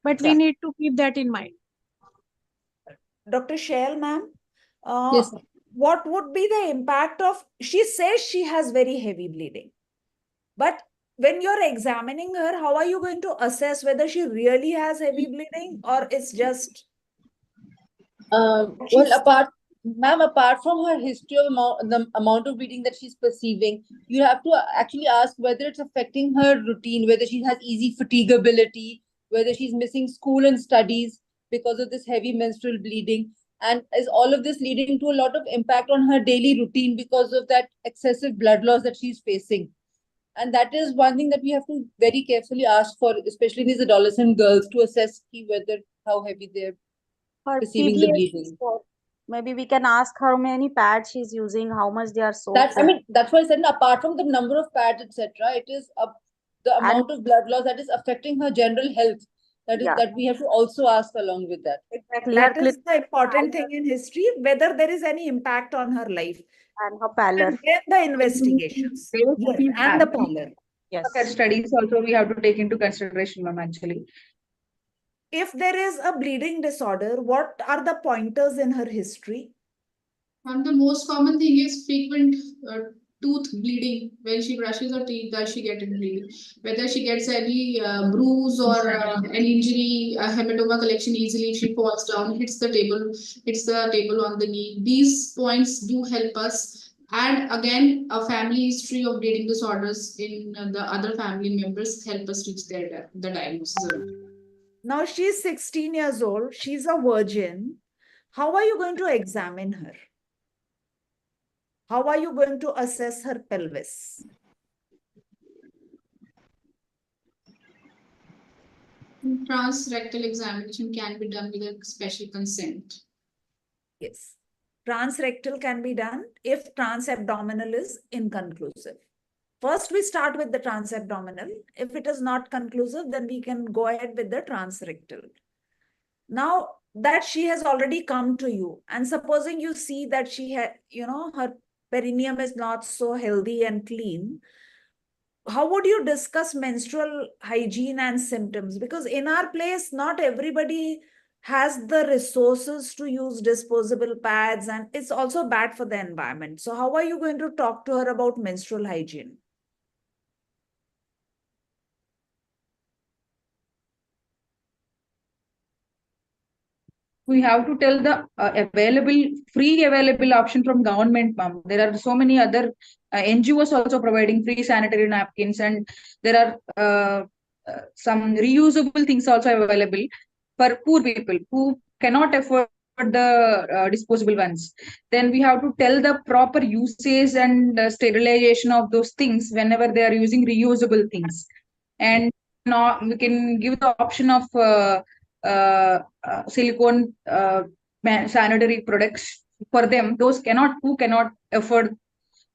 But we need to keep that in mind.
Dr. Shaila, ma'am,
yes,
what would be the impact of, she says she has very heavy bleeding, but when you're examining her, how are you going to assess whether she really has heavy bleeding or it's just...
well, apart from her history of the amount of bleeding that she's perceiving, you have to actually ask whether it's affecting her routine, whether she has easy fatigability, whether she's missing school and studies because of this heavy menstrual bleeding. And is all of this leading to a lot of impact on her daily routine because of that excessive blood loss that she's facing? And that is one thing that we have to very carefully ask for, especially these adolescent girls, to assess whether how heavy they're perceiving the bleeding.
Maybe we can ask her how many pads she's using, how much they are soaked.
That's why I said, apart from the number of pads, etc., it is the amount of blood loss that is affecting her general health. That we have to also ask along with that.
Exactly. That is the important thing in history, whether there is any impact on her life.
And her pallor.
And then the investigations. Yes, and the pallor.
Yes. Studies also we have to take into consideration, ma'am, actually.
If there is a bleeding disorder, what are the pointers in her history?
And the most common thing is frequent tooth bleeding. When she brushes her teeth, does she get it bleeding? Whether she gets any bruise or an injury, a hematoma collection easily, she falls down, hits the table on the knee. These points do help us. And again, a family history of bleeding disorders in the other family members help us reach the diagnosis.
Now she's 16 years old. She's a virgin. How are you going to examine her? How are you going to assess her pelvis?
Transrectal examination can be done with a special consent.
Yes. Transrectal can be done if transabdominal is inconclusive. First, we start with the transabdominal. If it is not conclusive, then we can go ahead with the transrectal. Now that she has already come to you, and supposing you see that she had, her perineum is not so healthy and clean, how would you discuss menstrual hygiene and symptoms? Because in our place, not everybody has the resources to use disposable pads, and it's also bad for the environment. So how are you going to talk to her about menstrual hygiene?
We have to tell the free available option from government, ma'am. There are so many other NGOs also providing free sanitary napkins, and there are some reusable things also available for poor people who cannot afford the disposable ones. Then we have to tell the proper usage and sterilization of those things whenever they are using reusable things. And we can give the option of silicone sanitary products for them. Those who cannot afford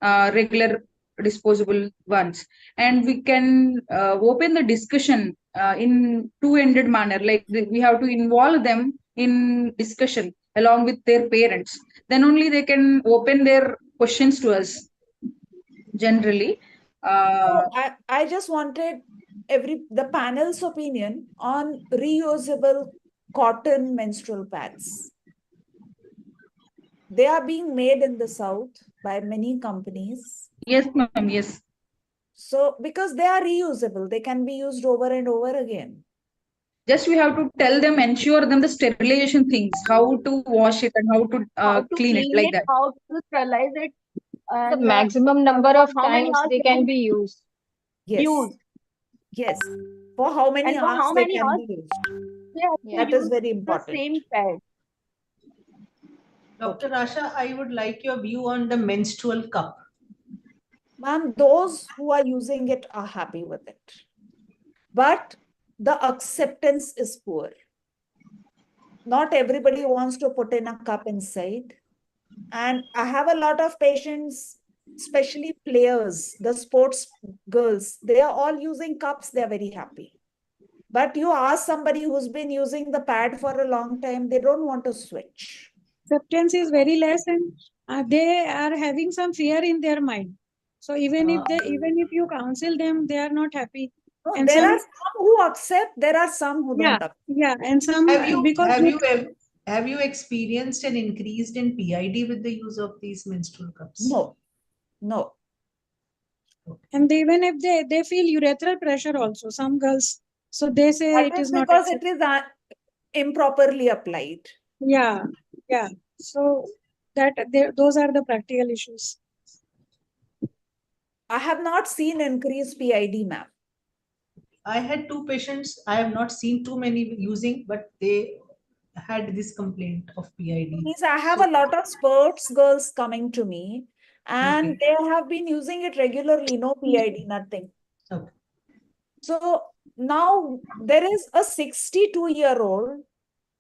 regular disposable ones. And we can open the discussion in two-ended manner, like we have to involve them in discussion along with their parents. Then only they can open their questions to us generally.
I just wanted the panel's opinion on reusable cotton menstrual pads. They are being made in the South by many companies.
Yes, ma'am. Yes.
So, because they are reusable, they can be used over and over again.
Just we have to tell them, ensure them the sterilization things, how to wash it and how to clean it, like that.
How to sterilize it.
The maximum number of times they can be used.
Yes. Yes. For how many
and for
hours
how
they
many
can
hours
be used.
Yeah.
That is very important.
The same pad.
Dr. Asha, I would like your view on the menstrual cup.
Ma'am, those who are using it are happy with it. But the acceptance is poor. Not everybody wants to put in a cup inside. And I have a lot of patients, especially players, the sports girls, they are all using cups, they're very happy. But you ask somebody who's been using the pad for a long time, they don't want to switch.
Acceptance is very less, and they are having some fear in their mind. So even if you counsel them, they are not happy.
No,
And
there are some who accept, there are some who don't accept.
Yeah, and some
Have you experienced an increase in PID with the use of these menstrual cups?
No.
And even if they feel urethral pressure also, some girls, so they say
that
it is not
because it is improperly applied.
Yeah. So those are the practical issues.
I have not seen increased PID, ma'am.
I had 2 patients. I have not seen too many using, but they had this complaint of PID.
Means I have a lot of sports girls coming to me, and they have been using it regularly, no PID, nothing.
Okay.
So now there is a 62-year-old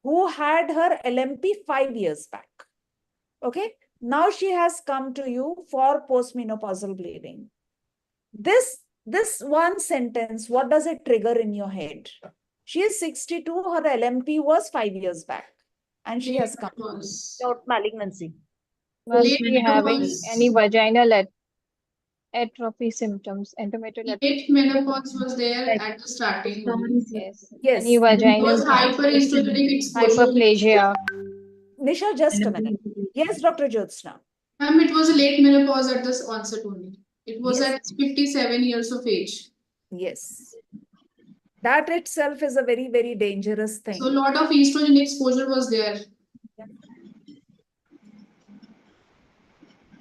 who had her LMP 5 years back. Okay. Now she has come to you for postmenopausal bleeding. This one sentence, what does it trigger in your head? She is 62, her LMP was 5 years back, and she has come
without malignancy.
Was she having any vaginal atrophy symptoms, endometrial atrophy?
Late menopause was there at the starting.
Yes.
Yes.
Any vaginal
hyperestrogenic exposure.
hyperplasia.
Nisha, just a minute. Yes, Dr. Jyotsna.
Ma'am, it was a late menopause at the onset only. It was at 57 years of age.
Yes. That itself is a very, very dangerous thing.
So a lot of estrogen exposure was there.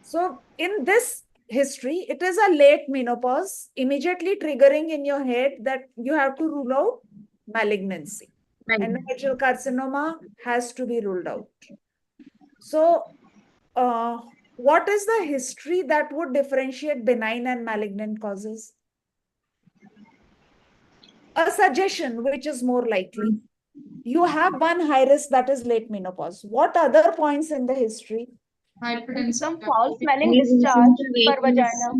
So in this history, it is a late menopause, immediately triggering in your head that you have to rule out malignancy. Endometrial carcinoma has to be ruled out. So what is the history that would differentiate benign and malignant causes? A suggestion which is more likely. You have one high risk, that is late menopause. What other points in the history?
Hypertension.
Some foul smelling discharge per vagina.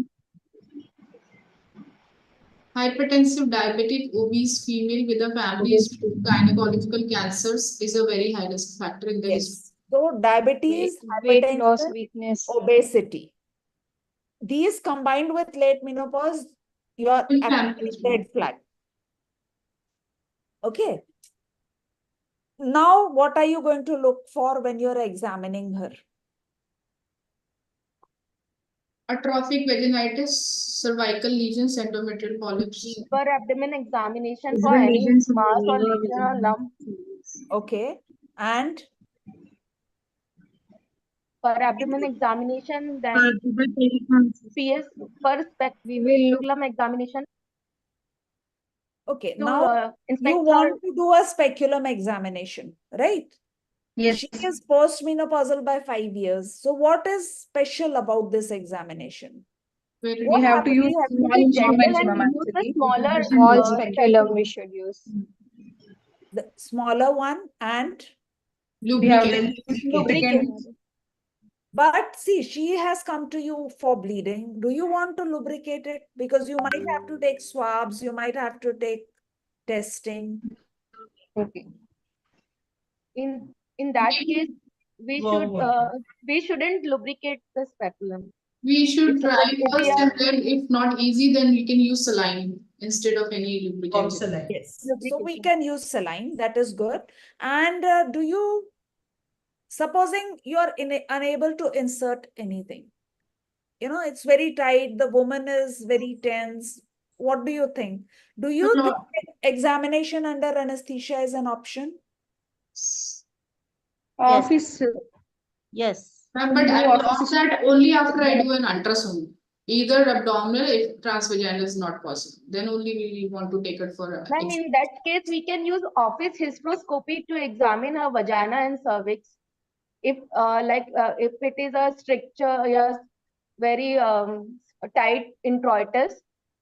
Hypertensive, diabetic, obese female with a family history of gynecological cancers is a very high risk factor in the history.
So diabetes,
weight
hypertension,
loss, weakness,
obesity. These combined with late menopause, you are actually red flag. Okay. Now, what are you going to look for when you're examining her?
Atrophic vaginitis, cervical lesions, endometrial polyps.
Per abdomen examination for any mass or lesion or lump.
Okay. And?
Per abdomen examination, then PS per speculum examination.
Okay, now you want to do a speculum examination, right? Yes. She is postmenopausal by 5 years. So what is special about this examination?
We have to use small instruments, ma'am, actually.
Small speculum we should use.
The smaller one and
we have to use lubricant.
But see, she has come to you for bleeding. Do you want to lubricate it? Because you might have to take swabs, you might have to take testing.
Okay. In that case, we shouldn't lubricate the speculum.
We should try first,
are-
and then if not easy, then we can use saline instead of any lubricant.
Yes. So we can use saline. That is good. And do you, supposing you are unable to insert anything, you know, it's very tight, the woman is very tense. What do you think? Do you think examination under anesthesia is an option?
Office.
Yes.
But I will opt that only after I do an ultrasound. Either abdominal, if transvaginal is not possible, then only we want to take it for a.
Then in that case, we can use office hysteroscopy to examine her vagina and cervix. If if it is a stricture, yes, very tight introitus,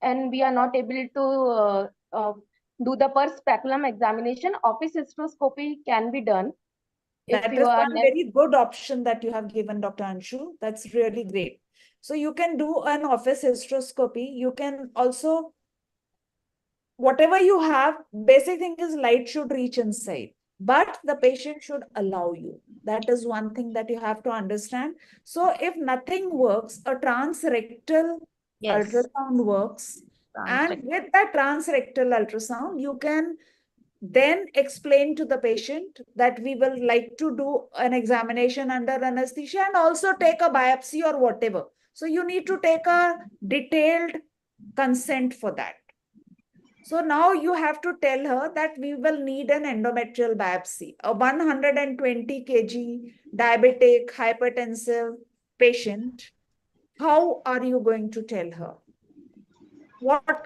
and we are not able to do the per speculum examination, office hysteroscopy can be done.
That is one very good option that you have given, Dr. Anshu. That's really great. So you can do an office hysteroscopy. You can also, whatever you have, basic thing is light should reach inside, but the patient should allow you. That is one thing that you have to understand. So if nothing works, a transrectal ultrasound works. And with that transrectal ultrasound, you can then explain to the patient that we will like to do an examination under anesthesia and also take a biopsy or whatever. So you need to take a detailed consent for that. So now you have to tell her that we will need an endometrial biopsy. A 120 kg diabetic, hypertensive patient, how are you going to tell her?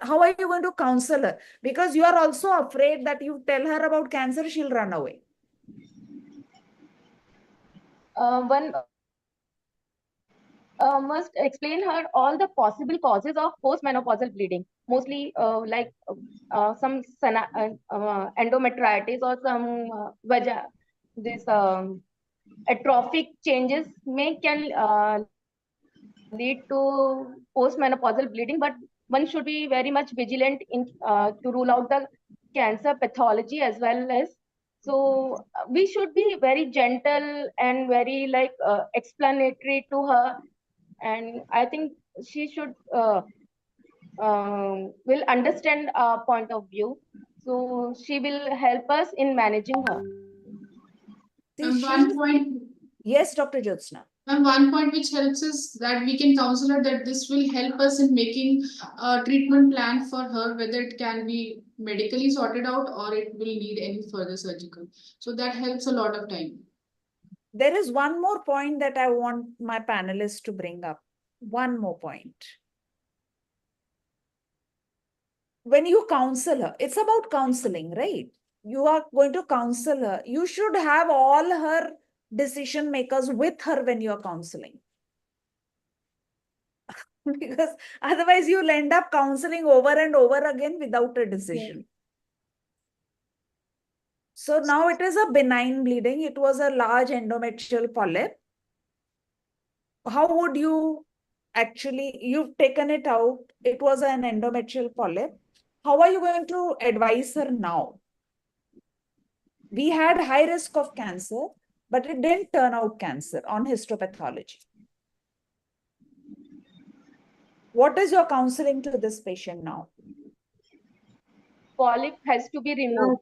How are you going to counsel her? Because you are also afraid that you tell her about cancer, she'll run away.
One must explain her all the possible causes of postmenopausal bleeding. Mostly some endometritis or some atrophic changes can lead to postmenopausal bleeding, but one should be very much vigilant in to rule out the cancer pathology as well as. So we should be very gentle and very explanatory to her, and I think she should will understand our point of view. So she will help us in managing her.
And one point.
Yes, Dr. Jyotsna.
And one point which helps is that we can counsel her that this will help us in making a treatment plan for her, whether it can be medically sorted out or it will need any further surgical. So that helps a lot of time.
There is one more point that I want my panelists to bring up. One more point. When you counsel her, it's about counseling, right? You are going to counsel her. You should have all her decision makers with her when you're counseling. Because otherwise you'll end up counseling over and over again without a decision. So now it is a benign bleeding. It was a large endometrial polyp. How would you actually, you've taken it out. It was an endometrial polyp. How are you going to advise her now? We had high risk of cancer, but it didn't turn out cancer on histopathology. What is your counseling to this patient now?
Polyp has to be removed.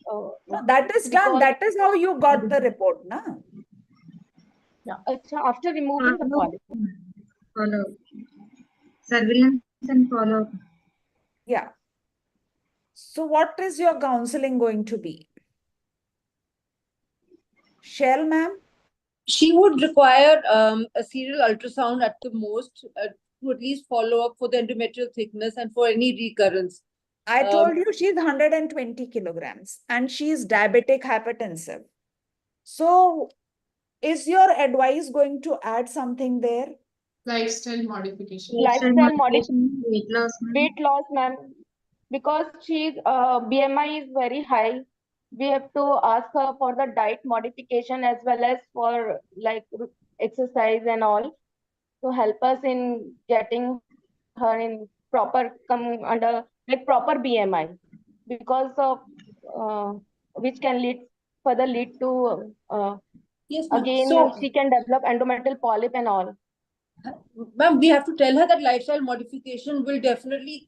No, that is done. That is how you got the report, na?
Yeah. After removing the polyp.
Follow. Surveillance and follow.
Yeah. So what is your counseling going to be? Shell, ma'am?
She would require a serial ultrasound at the most to at least follow up for the endometrial thickness and for any recurrence.
I told you she's 120 kilograms and she is diabetic hypertensive. So is your advice going to add something there?
Lifestyle modification.
Lifestyle
modification, weight loss, ma'am.
weight loss, ma'am. Because she's BMI is very high, we have to ask her for the diet modification as well as for like exercise and all to help us in getting her in proper come under like proper BMI because of which can further lead to
Yes, ma'am.
again
So,
she can develop endometrial polyp and all.
ma'am, we have to tell her that lifestyle modification will definitely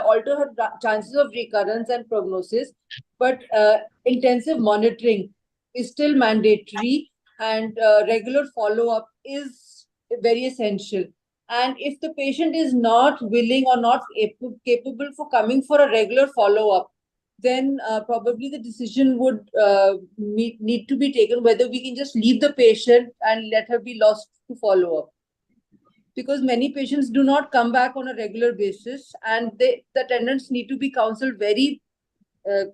alter her chances of recurrence and prognosis. But intensive monitoring is still mandatory, and regular follow-up is very essential. And if the patient is not willing or not capable for coming for a regular follow-up, then probably the decision would need to be taken whether we can just leave the patient and let her be lost to follow-up. Because many patients do not come back on a regular basis, and the attendants need to be counseled very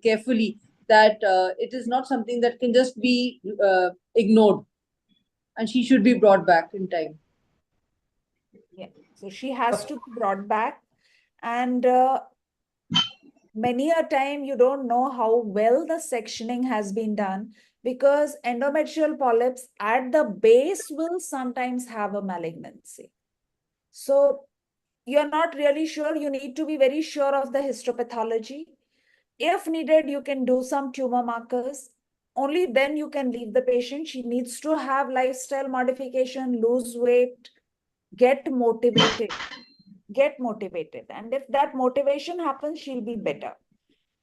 carefully that it is not something that can just be ignored, and she should be brought back in time.
Yeah, so she has to be brought back, and many a time you don't know how well the sectioning has been done, because endometrial polyps at the base will sometimes have a malignancy. So you're not really sure. You need to be very sure of the histopathology. If needed, you can do some tumor markers. Only then you can leave the patient. She needs to have lifestyle modification, lose weight, get motivated. And if that motivation happens, she'll be better.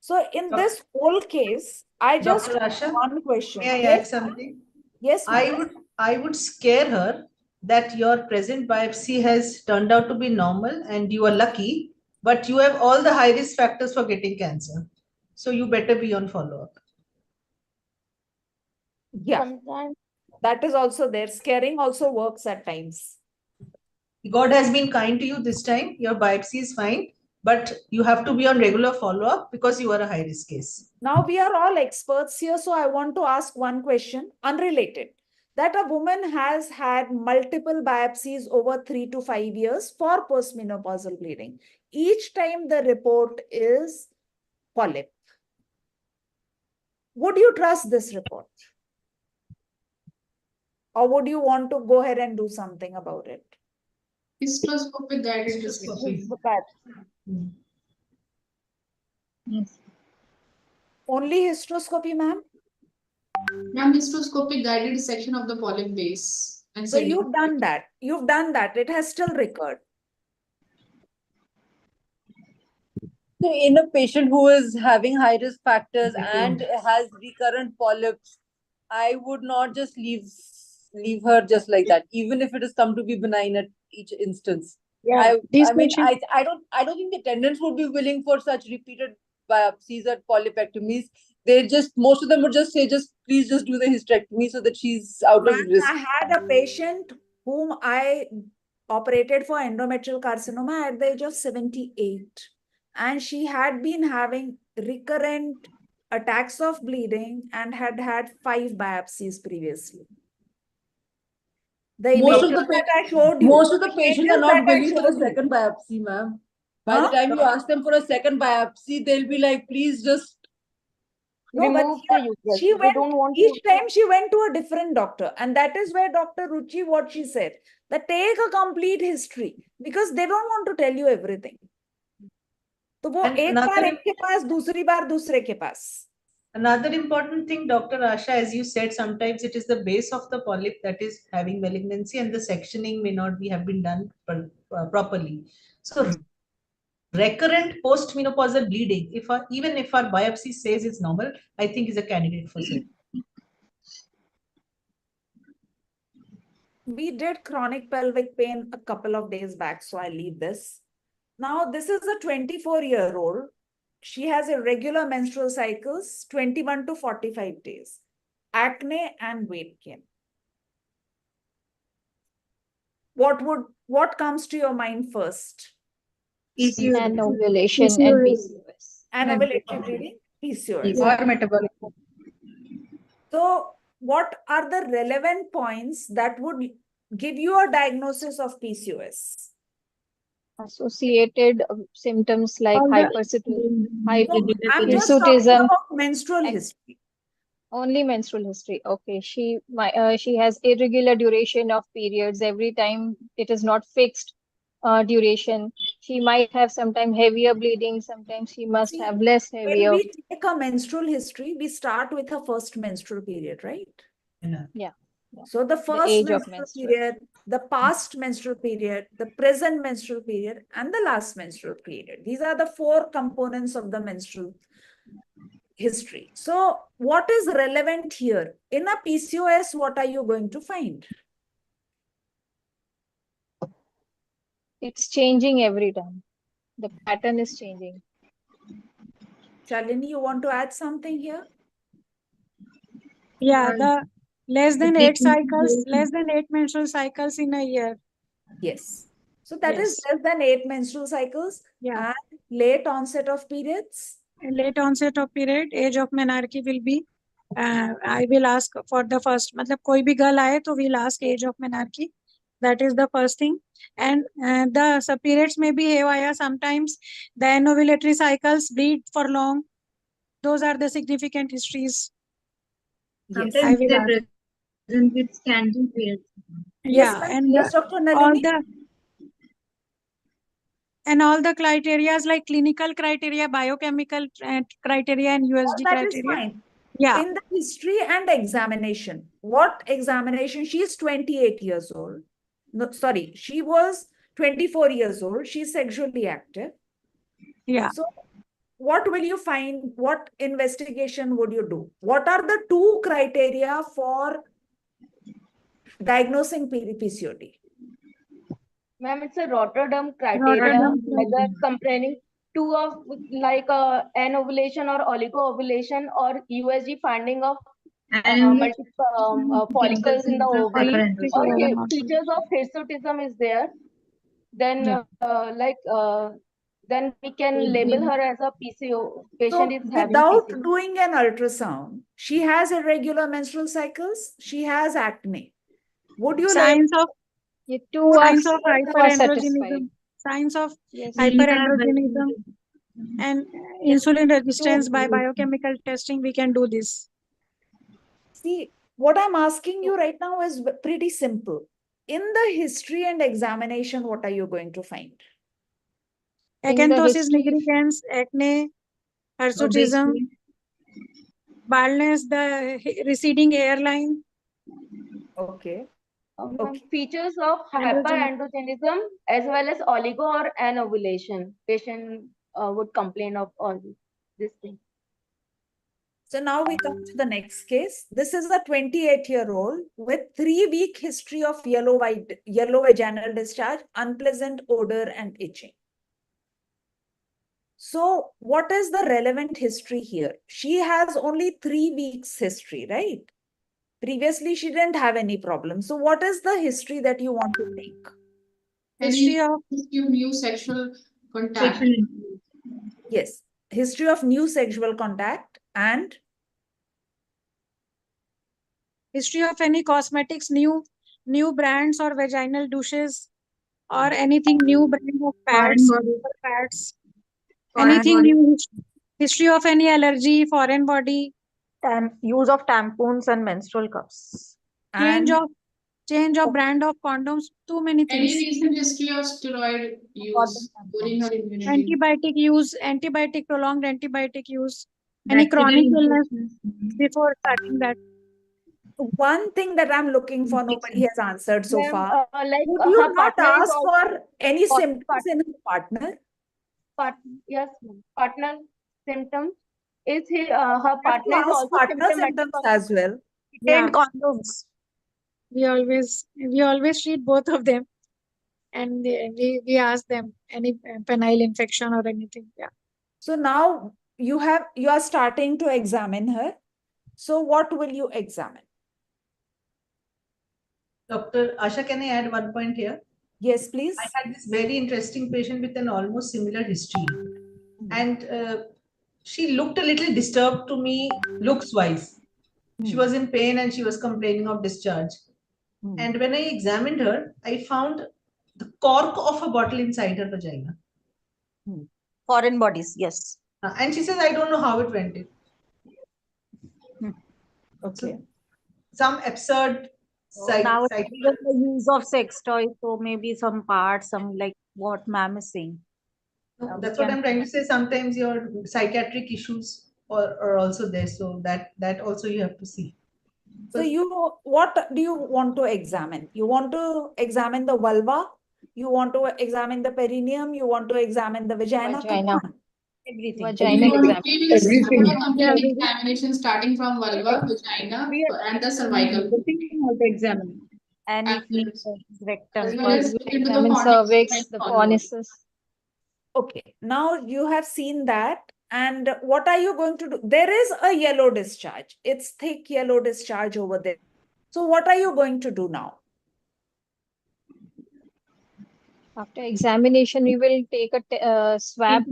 So in this whole case, I just
Dr.
have
Asha,
one question.
may I add
Yes,
something?
yes,
I would scare her that your present biopsy has turned out to be normal and you are lucky, but you have all the high risk factors for getting cancer. So you better be on follow-up.
Yeah, that is also there. Scaring also works at times.
God has been kind to you this time. Your biopsy is fine, but you have to be on regular follow-up because you are a high risk case.
Now we are all experts here, so I want to ask one question, unrelated. That a woman has had multiple biopsies over 3 to 5 years for postmenopausal bleeding. Each time the report is polyp. Would you trust this report? Or would you want to go ahead and do something about it?
Hysteroscopic guided dissection.
Yes.
Only hysteroscopy, ma'am?
Ma'am, hysteroscopic guided dissection of the polyp base. And
so you've done that. You've done that. It has still recurred.
So in a patient who is having high risk factors and has recurrent polyps, I would not just leave her just like that, even if it has come to be benign at each instance.
Yeah,
I don't think the attendants would be willing for such repeated biopsies or polypectomies. Most of them would just say, please just do the hysterectomy so that she's out of risk.
I had a patient whom I operated for endometrial carcinoma at the age of 78. And she had been having recurrent attacks of bleeding and had had 5 biopsies previously. The
Most
images that I showed you.
Most of the patients are not willing for a second biopsy, ma'am. By the time you ask them for a second biopsy, they'll be like, please just
remove the uterus. She went, each time she went to a different doctor. And that is where Dr. Ruche, what she said, that take a complete history because they don't want to tell you everything. तो वो एक बार एक के पास दूसरी बार दूसरे के पास.
Another important thing, Dr. Asha, as you said, sometimes it is the base of the polyp that is having malignancy and the sectioning may not have been done properly. So recurrent postmenopausal bleeding, even if our biopsy says it's normal, I think is a candidate for surgery.
We did chronic pelvic pain a couple of days back, so I leave this. Now, this is a 24-year-old. She has irregular menstrual cycles, 21 to 45 days, acne and weight gain. What comes to your mind first?
And ovulation and PCOS.
And ovulatory bleeding, PCOS.
Or metabolic.
So what are the relevant points that would give you a diagnosis of PCOS?
Associated symptoms like
All the-
I'm just talking
hirsutism.
about menstrual history.
Only menstrual history. Okay, she has irregular duration of periods. Every time it is not fixed duration. She might have sometimes heavier bleeding. Sometimes she must have less
When
heavier.
we take a menstrual history, we start with her first menstrual period, right?
Yeah.
So the first
age of
menstrual
menstrual.
period, the past menstrual period, the present menstrual period, and the last menstrual period. These are the 4 components of the menstrual history. So what is relevant here? In a PCOS, what are you going to find?
It's changing every time. The pattern is changing.
Shalini, you want to add something here?
Yeah, the less than 8 cycles, less than 8 menstrual cycles in a year.
Yes. So that is
Yes.
less than 8 menstrual cycles.
Yeah.
And late onset of periods.
Late onset of period, age of menarche will be. I will ask for the first. मतलब कोई भी girl आए तो we'll ask age of menarche. That is the first thing. And the periods may be haywire. Sometimes the anovulatory cycles bleed for long. Those are the significant histories.
Yes.
Sometimes they're present with scanty periods.
Yeah,
Yes,
and
yes, Dr.
all
Nalini.
all the criteria like clinical criteria, biochemical criteria, and USD
That is
criteria.
fine.
Yeah.
In the history and examination, what examination? She is 28 years old. No, sorry, she was 24 years old. She's sexually active.
Yeah.
So what will you find? What investigation would you do? What are the 2 criteria for diagnosing PCOD?
Ma'am, it's a Rotterdam criteria, whether comparing 2 of like an ovulation or oligo-ovulation or USG finding of multiple follicles in the ovary or features of hirsutism is there, then then we can label her as a PCO patient
So
is having
without
PCO.
doing an ultrasound, she has irregular menstrual cycles. She has acne. Would you
signs of
signs
of hyperandrogenism, signs of hyperandrogenism, and insulin resistance by biochemical testing? We can do this.
See, what I'm asking you right now is pretty simple. In the history and examination, what are you going to find?
Acanthosis nigricans, acne, hirsutism, baldness, the receding hairline.
Okay.
Features of hyperandrogenism as well as oligo or anovulation. Patient would complain of all this thing.
So now we come to the next case. This is a 28-year-old with 3-week history of yellow vaginal discharge, unpleasant odor, and itching. So what is the relevant history here? She has only 3 weeks history, right? Previously, she didn't have any problem. So what is the history that you want to take?
History of new sexual contact.
Yes. History of new sexual contact and
history of any cosmetics, new brands or vaginal douches, or anything new brand of pads, anything new. History of any allergy, foreign body,
and use of tampons and menstrual cups.
Change of brand of condoms. Too many things.
Any recent history of steroid use during her immunity?
Prolonged antibiotic use. Any chronic illness before starting that.
One thing that I'm looking for, nobody has answered so far.
Like
would you
her
not
partner is
ask
also
for any symptoms in her partner?
Yes, partner symptoms. Is her partner is also
partner
symptomatic
symptoms
of
as well?
Yeah.
Condoms.
We always treat both of them, and we ask them any penile infection or anything. Yeah.
So now you are starting to examine her. So what will you examine?
Dr. Asha, can I add one point here?
Yes, please.
I had this very interesting patient with an almost similar history. And she looked a little disturbed to me looks-wise. She was in pain and she was complaining of discharge. And when I examined her, I found the cork of a bottle inside her vagina.
Foreign bodies, yes.
And she says, I don't know how it went in.
Okay.
Some absurd
Now the use of sex toys, so maybe some parts, some like what ma'am is saying.
That's what I'm trying to say. Sometimes your psychiatric issues are also there. So that also you have to see.
So what do you want to examine? You want to examine the vulva? You want to examine the perineum? You want to examine the vagina?
Vagina.
Everything.
Vagina
We will
examination.
do a complete examination starting from vulva, vagina, and the cervical.
Examine.
And if need rectum.
As well as
We will examine cervix, the cornices.
Okay, now you have seen that. And what are you going to do? There is a yellow discharge. It's thick yellow discharge over there. So what are you going to do now?
After examination, we will take a swab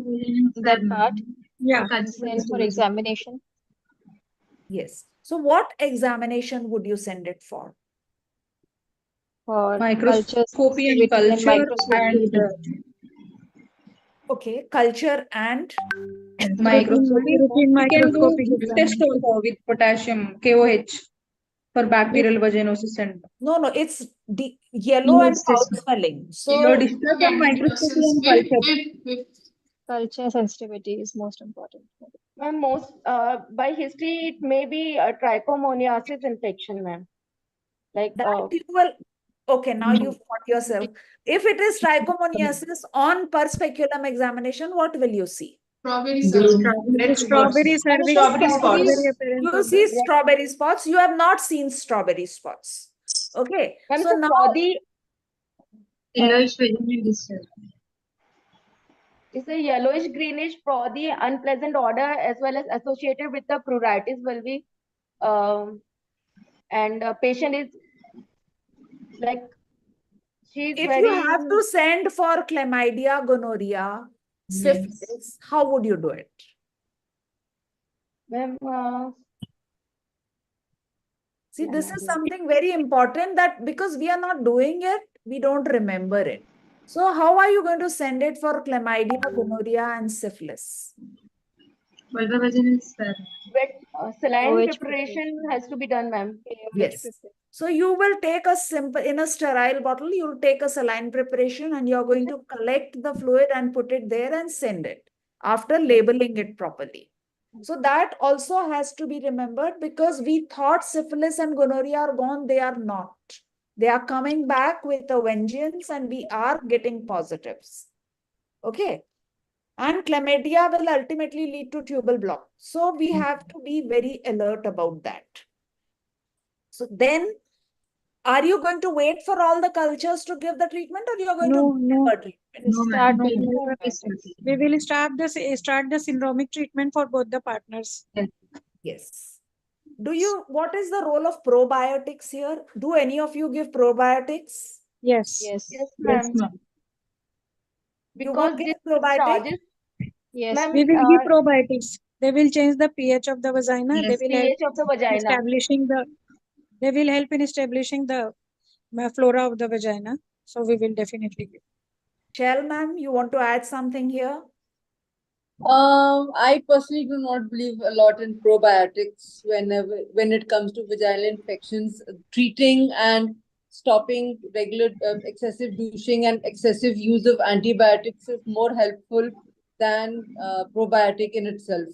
that part.
Yeah.
And send for examination.
Yes. So what examination would you send it for?
For
Microscopy and culture and
okay, culture and
microscopy. We can do test also with potassium, KOH, for bacterial vaginosis and
no, it's yellow and foul smelling. So
yellow discharge and microscopy and culture.
Culture sensitivity is most important.
Ma'am, by history, it may be a trichomoniasis infection, ma'am. Like
you will. Okay, now you've got yourself. If it is trichomoniasis on per speculum examination, what will you see?
Strawberry cervix.
Strawberry spots.
You see strawberry spots. You have not seen strawberry spots. Okay.
Ma'am,
So now
Yellowish vaginal discharge.
it's a yellowish greenish frothy unpleasant odor as well as associated with the pruritus vulvi. And patient is like she's
if
very.
you have to send for chlamydia, gonorrhea, syphilis, how would you do it?
Ma'am,
see, this is something very important that because we are not doing it, we don't remember it. So how are you going to send it for chlamydia, gonorrhea, and syphilis?
Vulva vaginal swab.
Saline preparation has to be done, ma'am.
Yes. So you will take a simple, in a sterile bottle, you'll take a saline preparation and you're going to collect the fluid and put it there and send it after labeling it properly. So that also has to be remembered because we thought syphilis and gonorrhea are gone. They are not. They are coming back with a vengeance and we are getting positives. Okay. And chlamydia will ultimately lead to tubal block. So we have to be very alert about that. So then, are you going to wait for all the cultures to give the treatment or you are going to give a treatment?
We will start the syndromic treatment for both the partners.
Yes. What is the role of probiotics here? Do any of you give probiotics?
Yes.
Yes, ma'am. Because
give probiotics?
Yes.
We will give probiotics. They will change the pH of the vagina.
Yes,
They will
pH of the vagina.
They will help in establishing the flora of the vagina. So we will definitely give.
Shell, ma'am, you want to add something here?
I personally do not believe a lot in probiotics when it comes to vaginal infections. Treating and stopping regular excessive douching and excessive use of antibiotics is more helpful than probiotic in itself.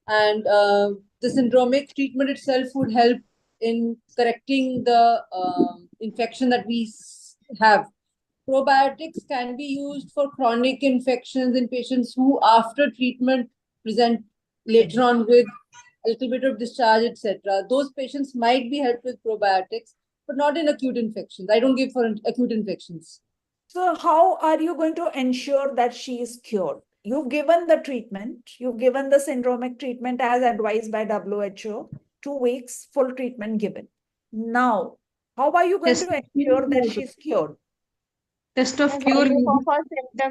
And the syndromic treatment itself would help in correcting the infection that we have. Probiotics can be used for chronic infections in patients who after treatment present later on with a little bit of discharge, etc. Those patients might be helped with probiotics, but not in acute infections. I don't give for acute infections.
So how are you going to ensure that she is cured? You've given the treatment. You've given the syndromic treatment as advised by WHO. 2 weeks, full treatment given. Now, how are you going to ensure that she's cured?
Test of cure.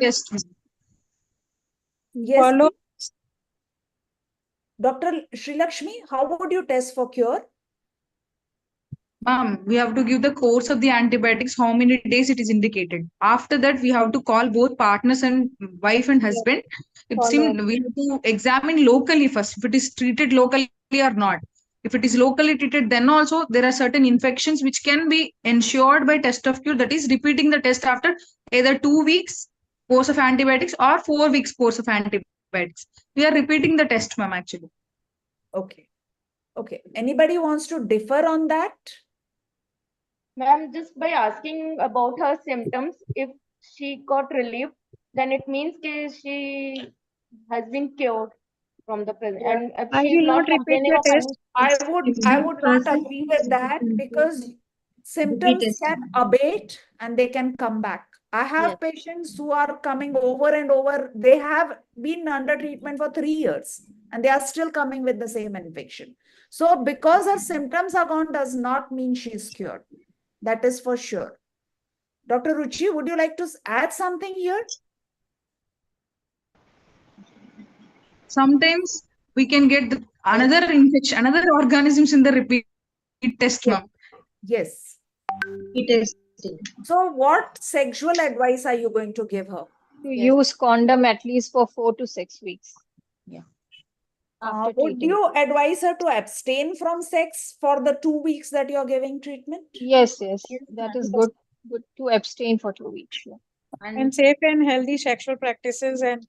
Test.
Yes. Dr. Srilakshmi, how would you test for cure?
Ma'am, we have to give the course of the antibiotics, how many days it is indicated. After that, we have to call both partners and wife and husband. We have to examine locally first, if it is treated locally or not. If it is locally treated, then also there are certain infections which can be ensured by test of cure, that is repeating the test after either 2 weeks course of antibiotics or 4 weeks course of antibiotics. We are repeating the test, ma'am, actually.
Okay. Okay. Anybody wants to differ on that?
Ma'am, just by asking about her symptoms, if she got relief, then it means that she has been cured from the present. And if
I
she is
will
not
not repeat
complaining
the
of
test.
I would not agree with that, because symptoms can abate and they can come back. I have patients who are coming over and over. They have been under treatment for 3 years and they are still coming with the same infection. So because her symptoms are gone does not mean she's cured. That is for sure. Dr. Ruchi, would you like to add something here?
Sometimes we can get another infection, another organisms in the repeat test, ma'am.
Yes. So what sexual advice are you going to give her?
To use condom at least for 4 to 6 weeks. Yeah. After
Would
treating.
you advise her to abstain from sex for the 2 weeks that you're giving treatment?
Yes, that is good. Good to abstain for 2 weeks. Yeah.
And safe and healthy sexual practices and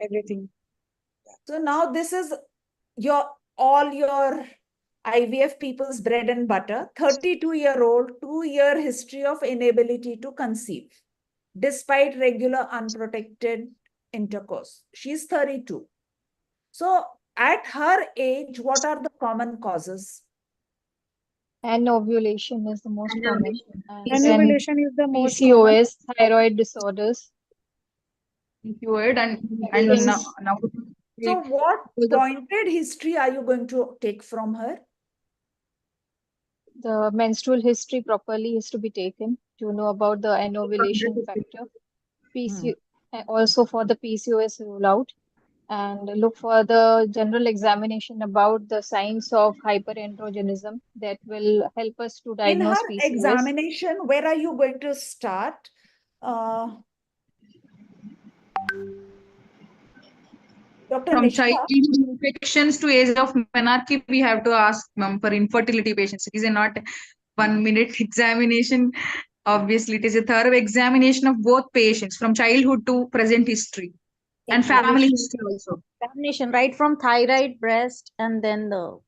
everything.
So now this is all your IVF people's bread and butter. 32-year-old, 2-year history of inability to conceive, despite regular unprotected intercourse. She's 32. So at her age, what are the common causes?
Anovulation is the most common.
Anovulation is the most
PCOS, thyroid disorders.
PCOS and now.
So what pointed history are you going to take from her?
The menstrual history properly is to be taken to know about the anovulation factor. Also for the PCOS rule out, and look for the general examination about the signs of hyperandrogenism that will help us to diagnose
In her
PCOS.
examination, where are you going to start?
From childhood infections to age of menarche, we have to ask, ma'am, for infertility patients. It is not 1 minute examination. Obviously, it is a thorough examination of both patients from childhood to present history and family history also.
Examination, right from thyroid, breast, and then the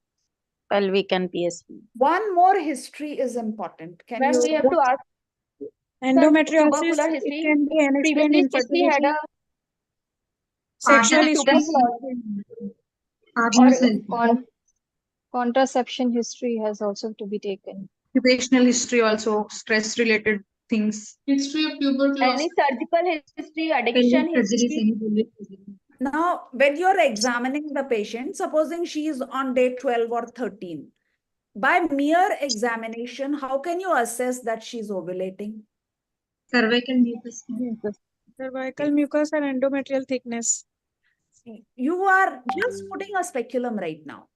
pelvic and PSP.
One more history is important. Can
When
you?
we have to ask
endometriosis,
tubercular
it
history.
can be unexplained
Previously, she had
infertility.
a
Sexual history.
Or contraception history has also to be taken.
Occupational history also, stress related things.
History of tuberculosis.
Any surgical history, addiction history.
Now, when you're examining the patient, supposing she is on day 12 or 13, by mere examination, how can you assess that she's ovulating?
Cervical mucus.
Cervical mucus and endometrial thickness.
You are just putting a speculum right now.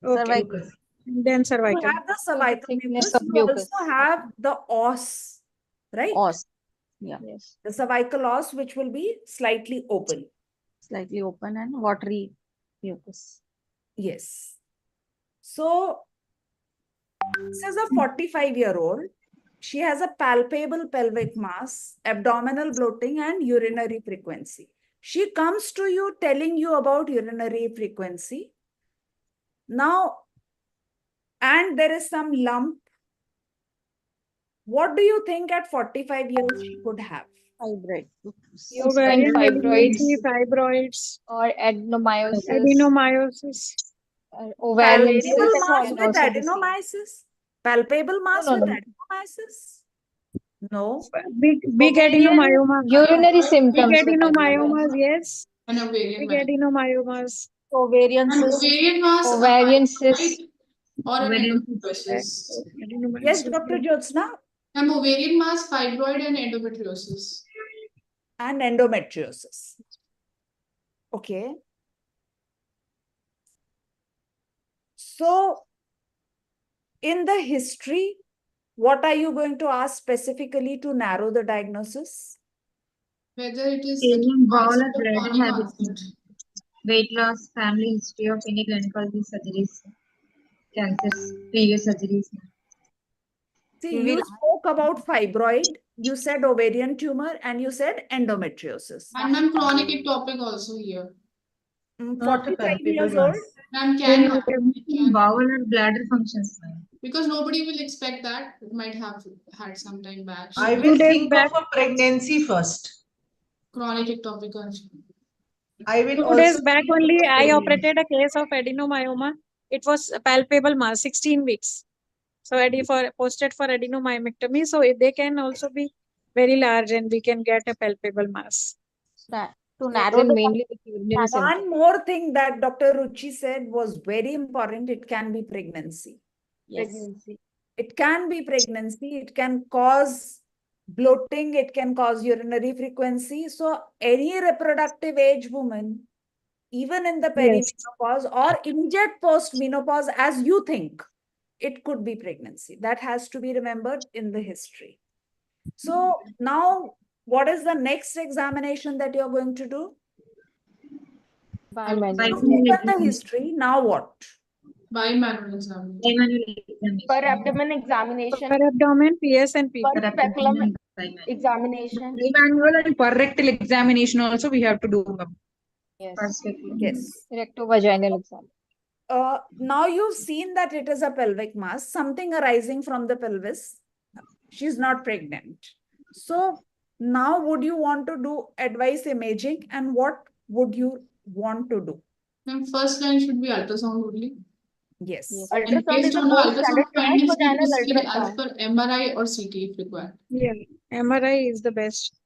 Okay. Then cervical.
You have the cervical mucus.
of
You
mucus.
also have the os, right?
Os. Yeah.
Yes. The cervical os, which will be slightly open.
Slightly open and watery mucus.
Yes. So this is a 45-year-old. She has a palpable pelvic mass, abdominal bloating, and urinary frequency. She comes to you telling you about urinary frequency. Now, and there is some lump. What do you think at 45 years she could have?
Fibroid.
Ovarian
Fibroids.
fibroids.
Or adenomyosis.
Adenomyosis.
Ovarian
Palpable
cysts
mass
can
with
also be seen.
adenomyosis? Palpable mass
No,
with
no.
adenomyosis? No.
Big adenomyoma.
Urinary symptoms.
Big
with
adenomyomas, yes.
An ovarian
Big
mass.
adenomyomas.
Ovarian
An
cyst.
ovarian mass,
Ovarian
a
cyst.
fibroid, or an endometriosis.
Yes, Dr. Jyotsna?
An ovarian mass, fibroid, and
So in the history, what are you going to ask specifically to narrow the diagnosis?
Whether it is
Alien bowel
acute
or
or
bladder
chronic
habits,
onset.
weight loss, family history of any gynecology surgeries, cancers, previous surgeries.
See,
We
you
will
spoke about fibroid, you said ovarian tumor, and you said endometriosis.
And ma'am, chronic ectopic also here.
Not a
45
palpable
years old?
mass.
Ma'am,
Then
can
bowel or bladder functions.
because nobody will expect that. It might have had some time back.
I will think of a pregnancy first.
Chronic ectopic also.
I will
2
also
days back
think of
only, I
pregnancy.
operated a case of adenomyoma. It was a palpable mass, 16 weeks. So posted for adenomyomectomy. So they can also be very large and we can get a palpable mass.
To narrow the
mainly with urinary symptoms.
One more thing that Dr. Ruchi said was very important. It can be pregnancy.
Yes.
Pregnancy. It can be pregnancy. It can cause bloating. It can cause urinary frequency. So any reproductive age woman, even in the perimenopause or immediate post-menopause, as you think, it could be pregnancy. That has to be remembered in the history. So now, what is the next examination that you're going to do?
Bimanual.
You've the history. Now what?
Bimanual examination.
Per abdomen examination.
Per abdomen, PS and PP.
Per speculum examination.
Manual and per rectal examination also we have to do.
Yes.
Yes.
Rectovaginal exam.
Now you've seen that it is a pelvic mass, something arising from the pelvis. She's not pregnant. So now would you want to do advice imaging, and what would you want to do?
Ma'am, first line should be ultrasound only.
Yes.
And
Ultrasound
based
is the
on the
gold
ultrasound
standard for
findings, we
vaginal
proceed as
ultrasound.
per MRI or CT if required.
Yeah, MRI is the best.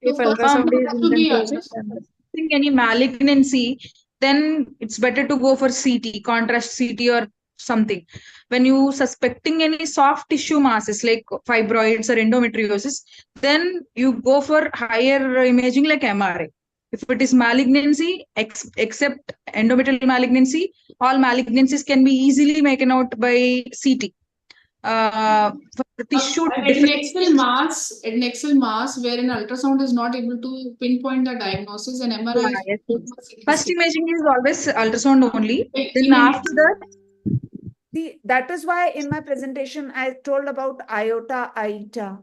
So
If
first
ultrasound
it
is
has to be
inconclusive,
ultrasound.
Think any malignancy, then it's better to go for CT, contrast CT or something. When you suspecting any soft tissue masses like fibroids or endometriosis, then you go for higher imaging like MRI. If it is malignancy, except endometrial malignancy, all malignancies can be easily taken out by CT. For tissue
An excel mass wherein ultrasound is not able to pinpoint the diagnosis and MRI is
yes. First imaging is always ultrasound only. Then
In
after that,
See, that is why in my presentation, I told about iota, iota,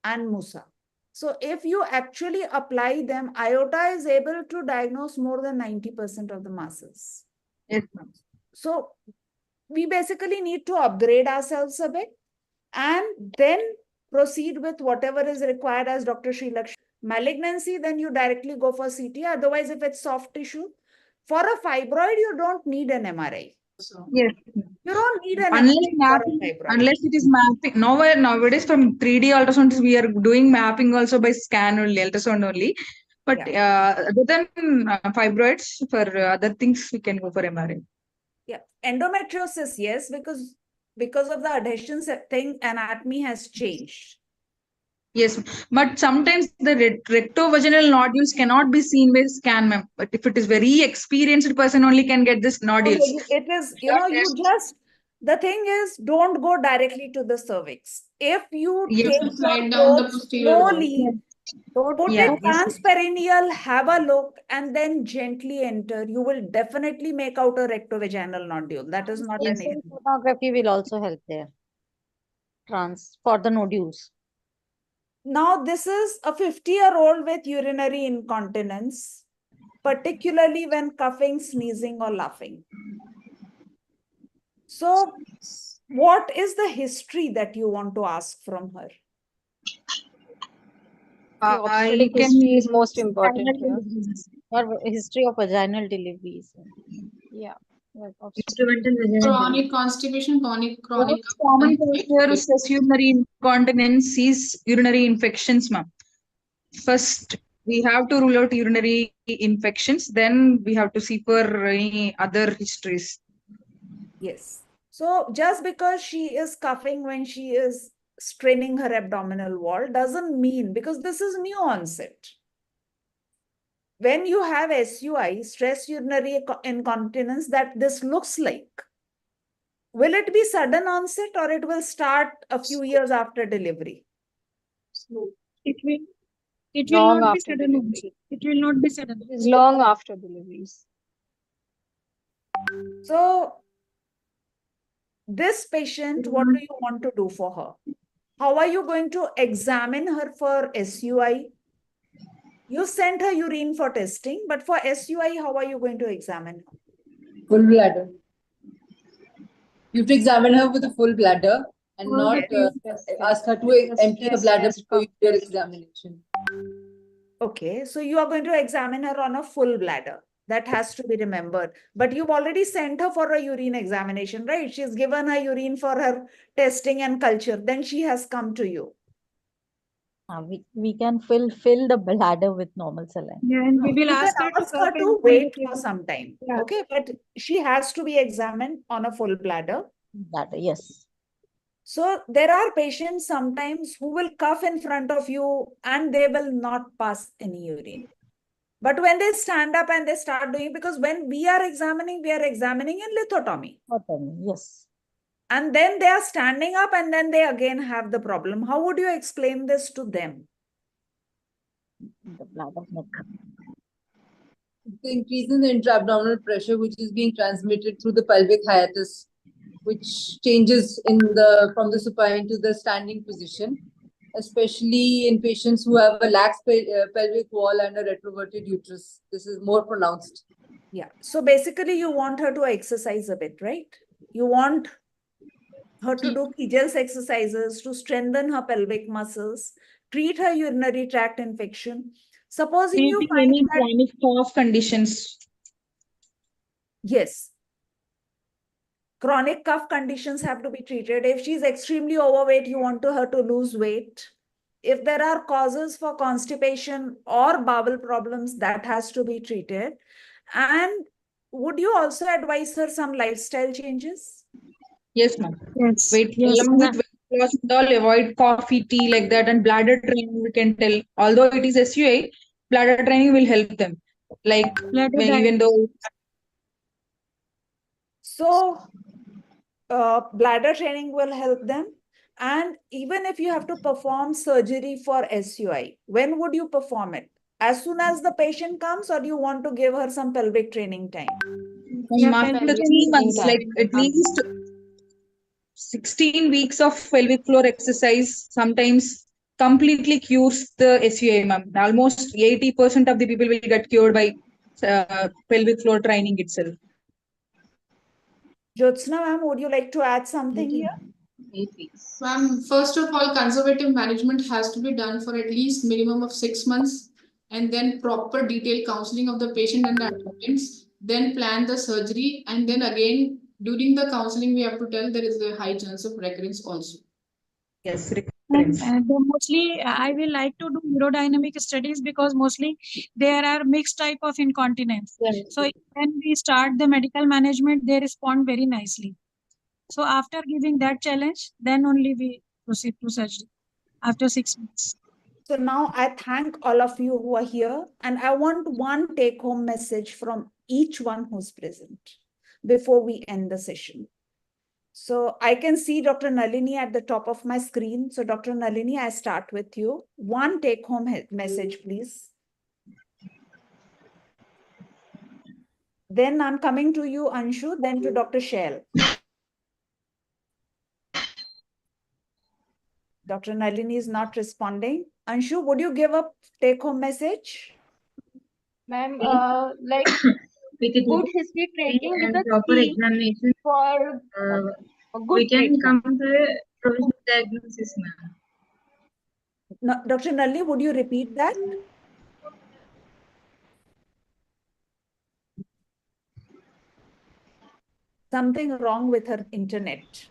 and Musa. So if you actually apply them, iota is able to diagnose more than 90% of the masses.
Yes.
So we basically need to upgrade ourselves a bit and then proceed with whatever is required as Dr. Sheila. Malignancy, then you directly go for CT. Otherwise, if it's soft tissue, for a fibroid, you don't need an MRI.
Yes.
You don't need an
Unless
MRI for a
mapping,
fibroid.
unless it is mapping. Nowadays from 3D ultrasound, we are doing mapping also by scan only, ultrasound only. But other than fibroids, for other things, we can go for MRI.
Yeah, endometriosis, yes, because of the adhesion thing, anatomy has changed.
Yes, but sometimes the rectovaginal nodules cannot be seen by scan, ma'am. But if it is very experienced person, only can get this nodules.
It is, the thing is, don't go directly to the cervix. If you take
slide
your
down the
probe
posterior wall.
slowly, put it transperineal, have a look, and then gently enter, you will definitely make out a rectovaginal nodule. That is not an issue.
Sonography will also help there. For the nodules.
Now, this is a 50-year-old with urinary incontinence, particularly when coughing, sneezing, or laughing. So, what is the history that you want to ask from her?
The obstetric history is most important here. Or history of vaginal deliveries. Yeah.
Chronic constipation, chronic.
Most common cause here is urinary incontinence is urinary infections, ma'am. First, we have to rule out urinary infections. Then we have to see for any other histories.
Yes. So just because she is coughing when she is straining her abdominal wall doesn't mean, because this is new onset. when you have SUI, stress urinary incontinence, that this looks like? Will it be sudden onset or it will start a few years after delivery?
It will
Long
not be
after
sudden
delivery.
onset. It will not be sudden.
It is long after deliveries.
So this patient, what do you want to do for her? How are you going to examine her for SUI? You sent her urine for testing, but for SUI, how are you going to examine her?
Full bladder. You have to examine her with a full bladder and not ask her to empty her bladder before you do your examination.
Okay, so you are going to examine her on a full bladder. That has to be remembered. But you've already sent her for a urine examination, right? She's given her urine for her testing and culture. Then she has come to you.
We can fill the bladder with normal saline.
Yeah, and we will
You
ask
can
her to
ask
cough
her
in
to wait
only
for some time.
Yeah.
Okay, but she has to be examined on a full bladder.
Bladder, yes.
So there are patients sometimes who will cough in front of you and they will not pass any urine. But when they stand up and they start doing, because when we are examining in lithotomy.
Yes.
And then they are standing up and then they again have the problem. How would you explain this to them?
The bladder neck.
The increase in the intra-abdominal pressure, which is being transmitted through the pelvic hiatus, which changes from the supine to the standing position, especially in patients who have a lax pelvic wall and a retroverted uterus. This is more pronounced.
Yeah. So basically, you want her to exercise a bit, right? You want her to do Kegels exercises to strengthen her pelvic muscles, treat her urinary tract infection. Supposing you
Treating
find
any
that,
chronic cough conditions.
yes, chronic cough conditions have to be treated. If she's extremely overweight, you want her to lose weight. If there are causes for constipation or bowel problems, that has to be treated. And would you also advise her some lifestyle changes?
Yes, ma'am.
Yes.
Along with weight loss and all, avoid coffee, tea like that, and bladder training. We can tell, although it is SUI, bladder training will help them. Like even though.
So, bladder training will help them. And even if you have to perform surgery for SUI, when would you perform it? As soon as the patient comes, or do you want to give her some pelvic training time?
After 3 months, like at least 16 weeks of pelvic floor exercise sometimes completely cures the SUI, ma'am. Almost 80% of the people will get cured by pelvic floor training itself.
Jyotsna, ma'am, would you like to add something here?
8 weeks. Ma'am, first of all, conservative management has to be done for at least minimum of 6 months, and then proper detailed counseling of the patient and the attendants, then plan the surgery, and then again during the counseling we have to tell there is a high chance of recurrence also.
Yes,
And mostly I will like to do urodynamic studies because mostly there are mixed type of incontinence. So when we start the medical management, they respond very nicely. So after giving that challenge, then only we proceed to surgery after 6 months.
So now I thank all of you who are here, and I want one take-home message from each one who's present before we end the session. So I can see Dr. Nalini at the top of my screen. So Dr. Nalini, I start with you. One take-home message, please. Then I'm coming to you, Anshu, then to Dr. Shaila. Dr. Nalini is not responding. Anshu, would you give a take-home message?
Ma'am, like
with a
good history tracking is
and
a
proper
key
examination,
for a good
we can
treatment.
come to a provisional diagnosis, ma'am.
No, Dr. Nalini, would you repeat that? Something wrong with her internet.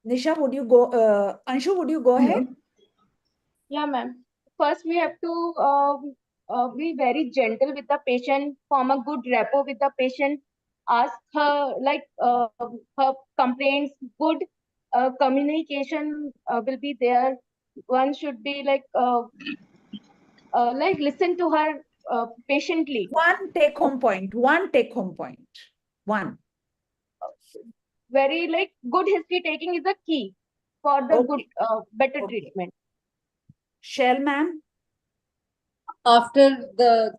Nisha, would you go? Anshu, would you go ahead?
Yeah, ma'am. First, we have to be very gentle with the patient, form a good rapport with the patient, ask her her complaints. Good communication will be there. One should be like listen to her patiently.
One take home point. One take home point. One.
Very like good history taking is the key for the good, better treatment.
Shell, ma'am.
After the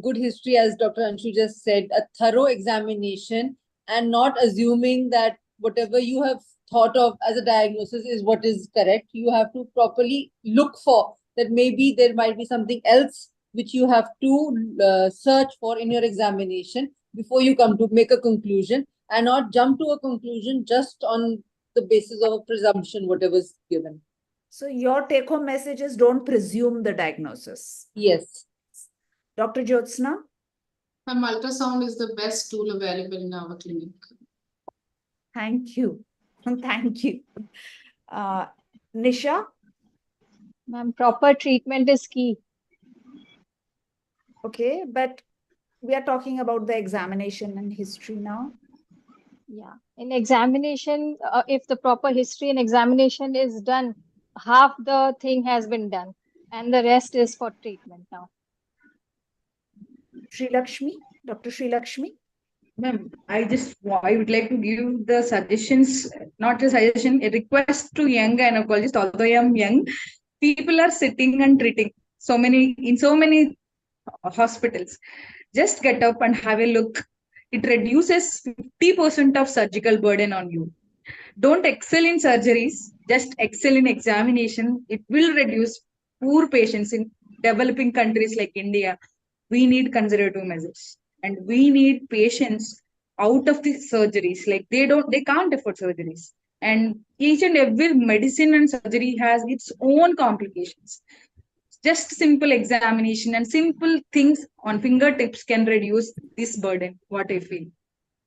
good history, as Dr. Anshu just said, a thorough examination and not assuming that whatever you have thought of as a diagnosis is what is correct. You have to properly look for that maybe there might be something else which you have to search for in your examination before you come to make a conclusion, and not jump to a conclusion just on the basis of a presumption, whatever is given.
So your take home message is don't presume the diagnosis.
Yes.
Dr. Jyotsna?
Ultrasound is the best tool available in our clinic.
Thank you. Thank you. Nisha?
Ma'am, proper treatment is key.
Okay, but we are talking about the examination and history now.
Yeah. In examination, if the proper history and examination is done, half the thing has been done, and the rest is for treatment now.
Sri Lakshmi, Dr. Sri Lakshmi.
Ma'am, I would like to give the suggestions, not a suggestion, a request to young gynecologists. Although I am young, people are sitting and treating in so many hospitals. Just get up and have a look. It reduces 50% of surgical burden on you. Don't excel in surgeries, just excel in examination. It will reduce poor patients in developing countries like India. We need conservative measures, and we need patients out of the surgeries. Like they can't afford surgeries. And each and every medicine and surgery has its own complications. Just simple examination and simple things on fingertips can reduce this burden, what I feel.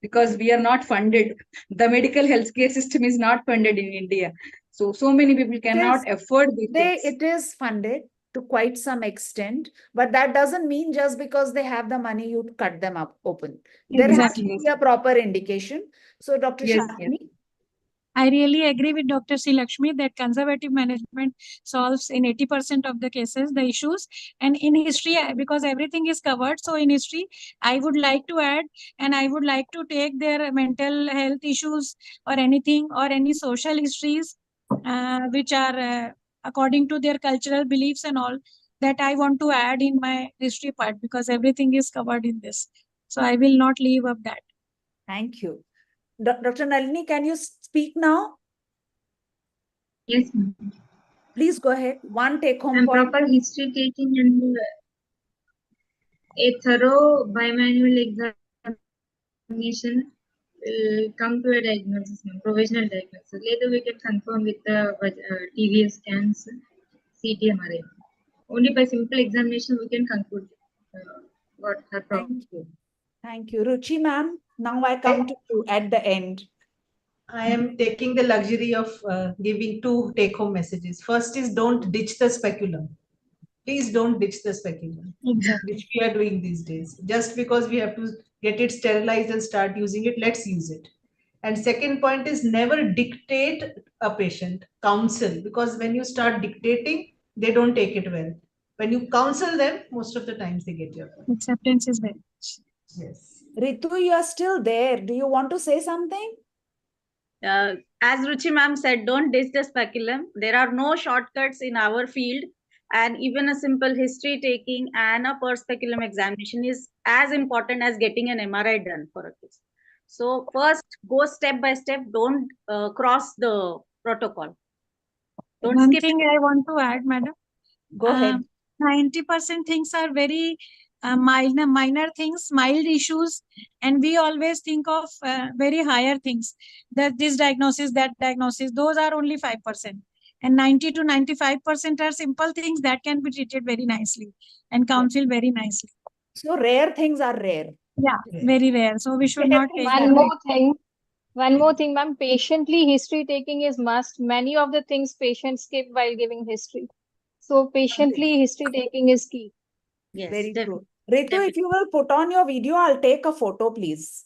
Because we are not funded. The medical healthcare system is not funded in India. So many people cannot afford these things.
It is funded to quite some extent, but that doesn't mean just because they have the money, you cut them up open. There has to be a proper indication. So Dr. Shalini?
I really agree with Dr. C. Lakshmi that conservative management solves in 80% of the cases the issues. And in history, because everything is covered, so in history, I would like to add, and I would like to take their mental health issues or anything or any social histories which are according to their cultural beliefs and all, that I want to add in my history part, because everything is covered in this. So I will not leave up that.
Thank you. Dr. Nalini, can you speak now?
Yes, ma'am.
Please go ahead. One take home
And
point.
proper history taking and a thorough bimanual examination will come to a diagnosis, provisional diagnosis. Later we can confirm with the TVS scans, CT, MRI. Only by simple examination we can conclude what her problem.
Thank you. Thank you. Ruchi ma'am, now I come to you at the end.
I am taking the luxury of giving two take-home messages. First is don't ditch the speculum. Please don't ditch the speculum, which we are doing these days. Just because we have to get it sterilized and start using it, let's use it. And second point is never dictate a patient, counsel, because when you start dictating, they don't take it well. When you counsel them, most of the times they get your point.
Acceptance is very much.
Yes.
Ritu, you are still there. Do you want to say something?
As Ruchi ma'am said, don't ditch the speculum. There are no shortcuts in our field, and even a simple history taking and a per speculum examination is as important as getting an MRI done for a case. So first, go step by step. Don't cross the protocol. Don't
One
skip.
thing I want to add, madam.
Go ahead.
90% things are very minor things, mild issues, and we always think of very higher things, that this diagnosis, that diagnosis, those are only 5%. And 90 to 95% are simple things that can be treated very nicely and counseled very nicely.
So rare things are rare.
Yeah, very rare. So we should not take
One more thing, ma'am. Patiently history taking is must. Many of the things patients skip while giving history. So patiently history taking is key.
Yes,
very true. Ritu, if you will put on your video, I'll take a photo, please.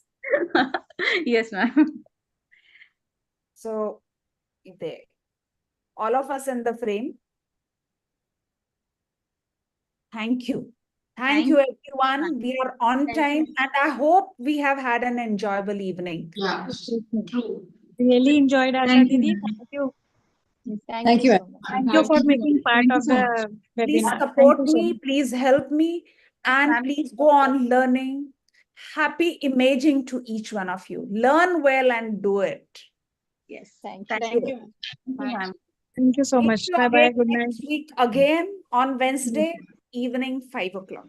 Yes, ma'am.
So there, all of us in the frame. Thank you. Thank you, everyone. We are on time, and I hope we have had an enjoyable evening.
Yeah, true.
Really enjoyed, Asha
Thank you,
Didi.
ma'am.
Thank you.
Thank you, ma'am.
Thank you for making part
Thank you
of
so much.
the
Please
webinar.
support
Thank you so
me,
much.
please help me, and please go on learning. Happy imaging to each one of you. Learn well and do it.
Yes.
Thank
you.
you.
Thank you so
Meet
much.
you
Bye bye.
again
Good night.
next week again on Wednesday evening 5 o'clock.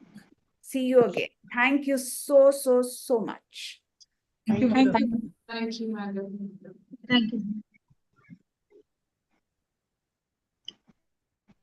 See you again. Thank you so much.
Thank you.
Thank you.
Thank you, madam.
Thank you.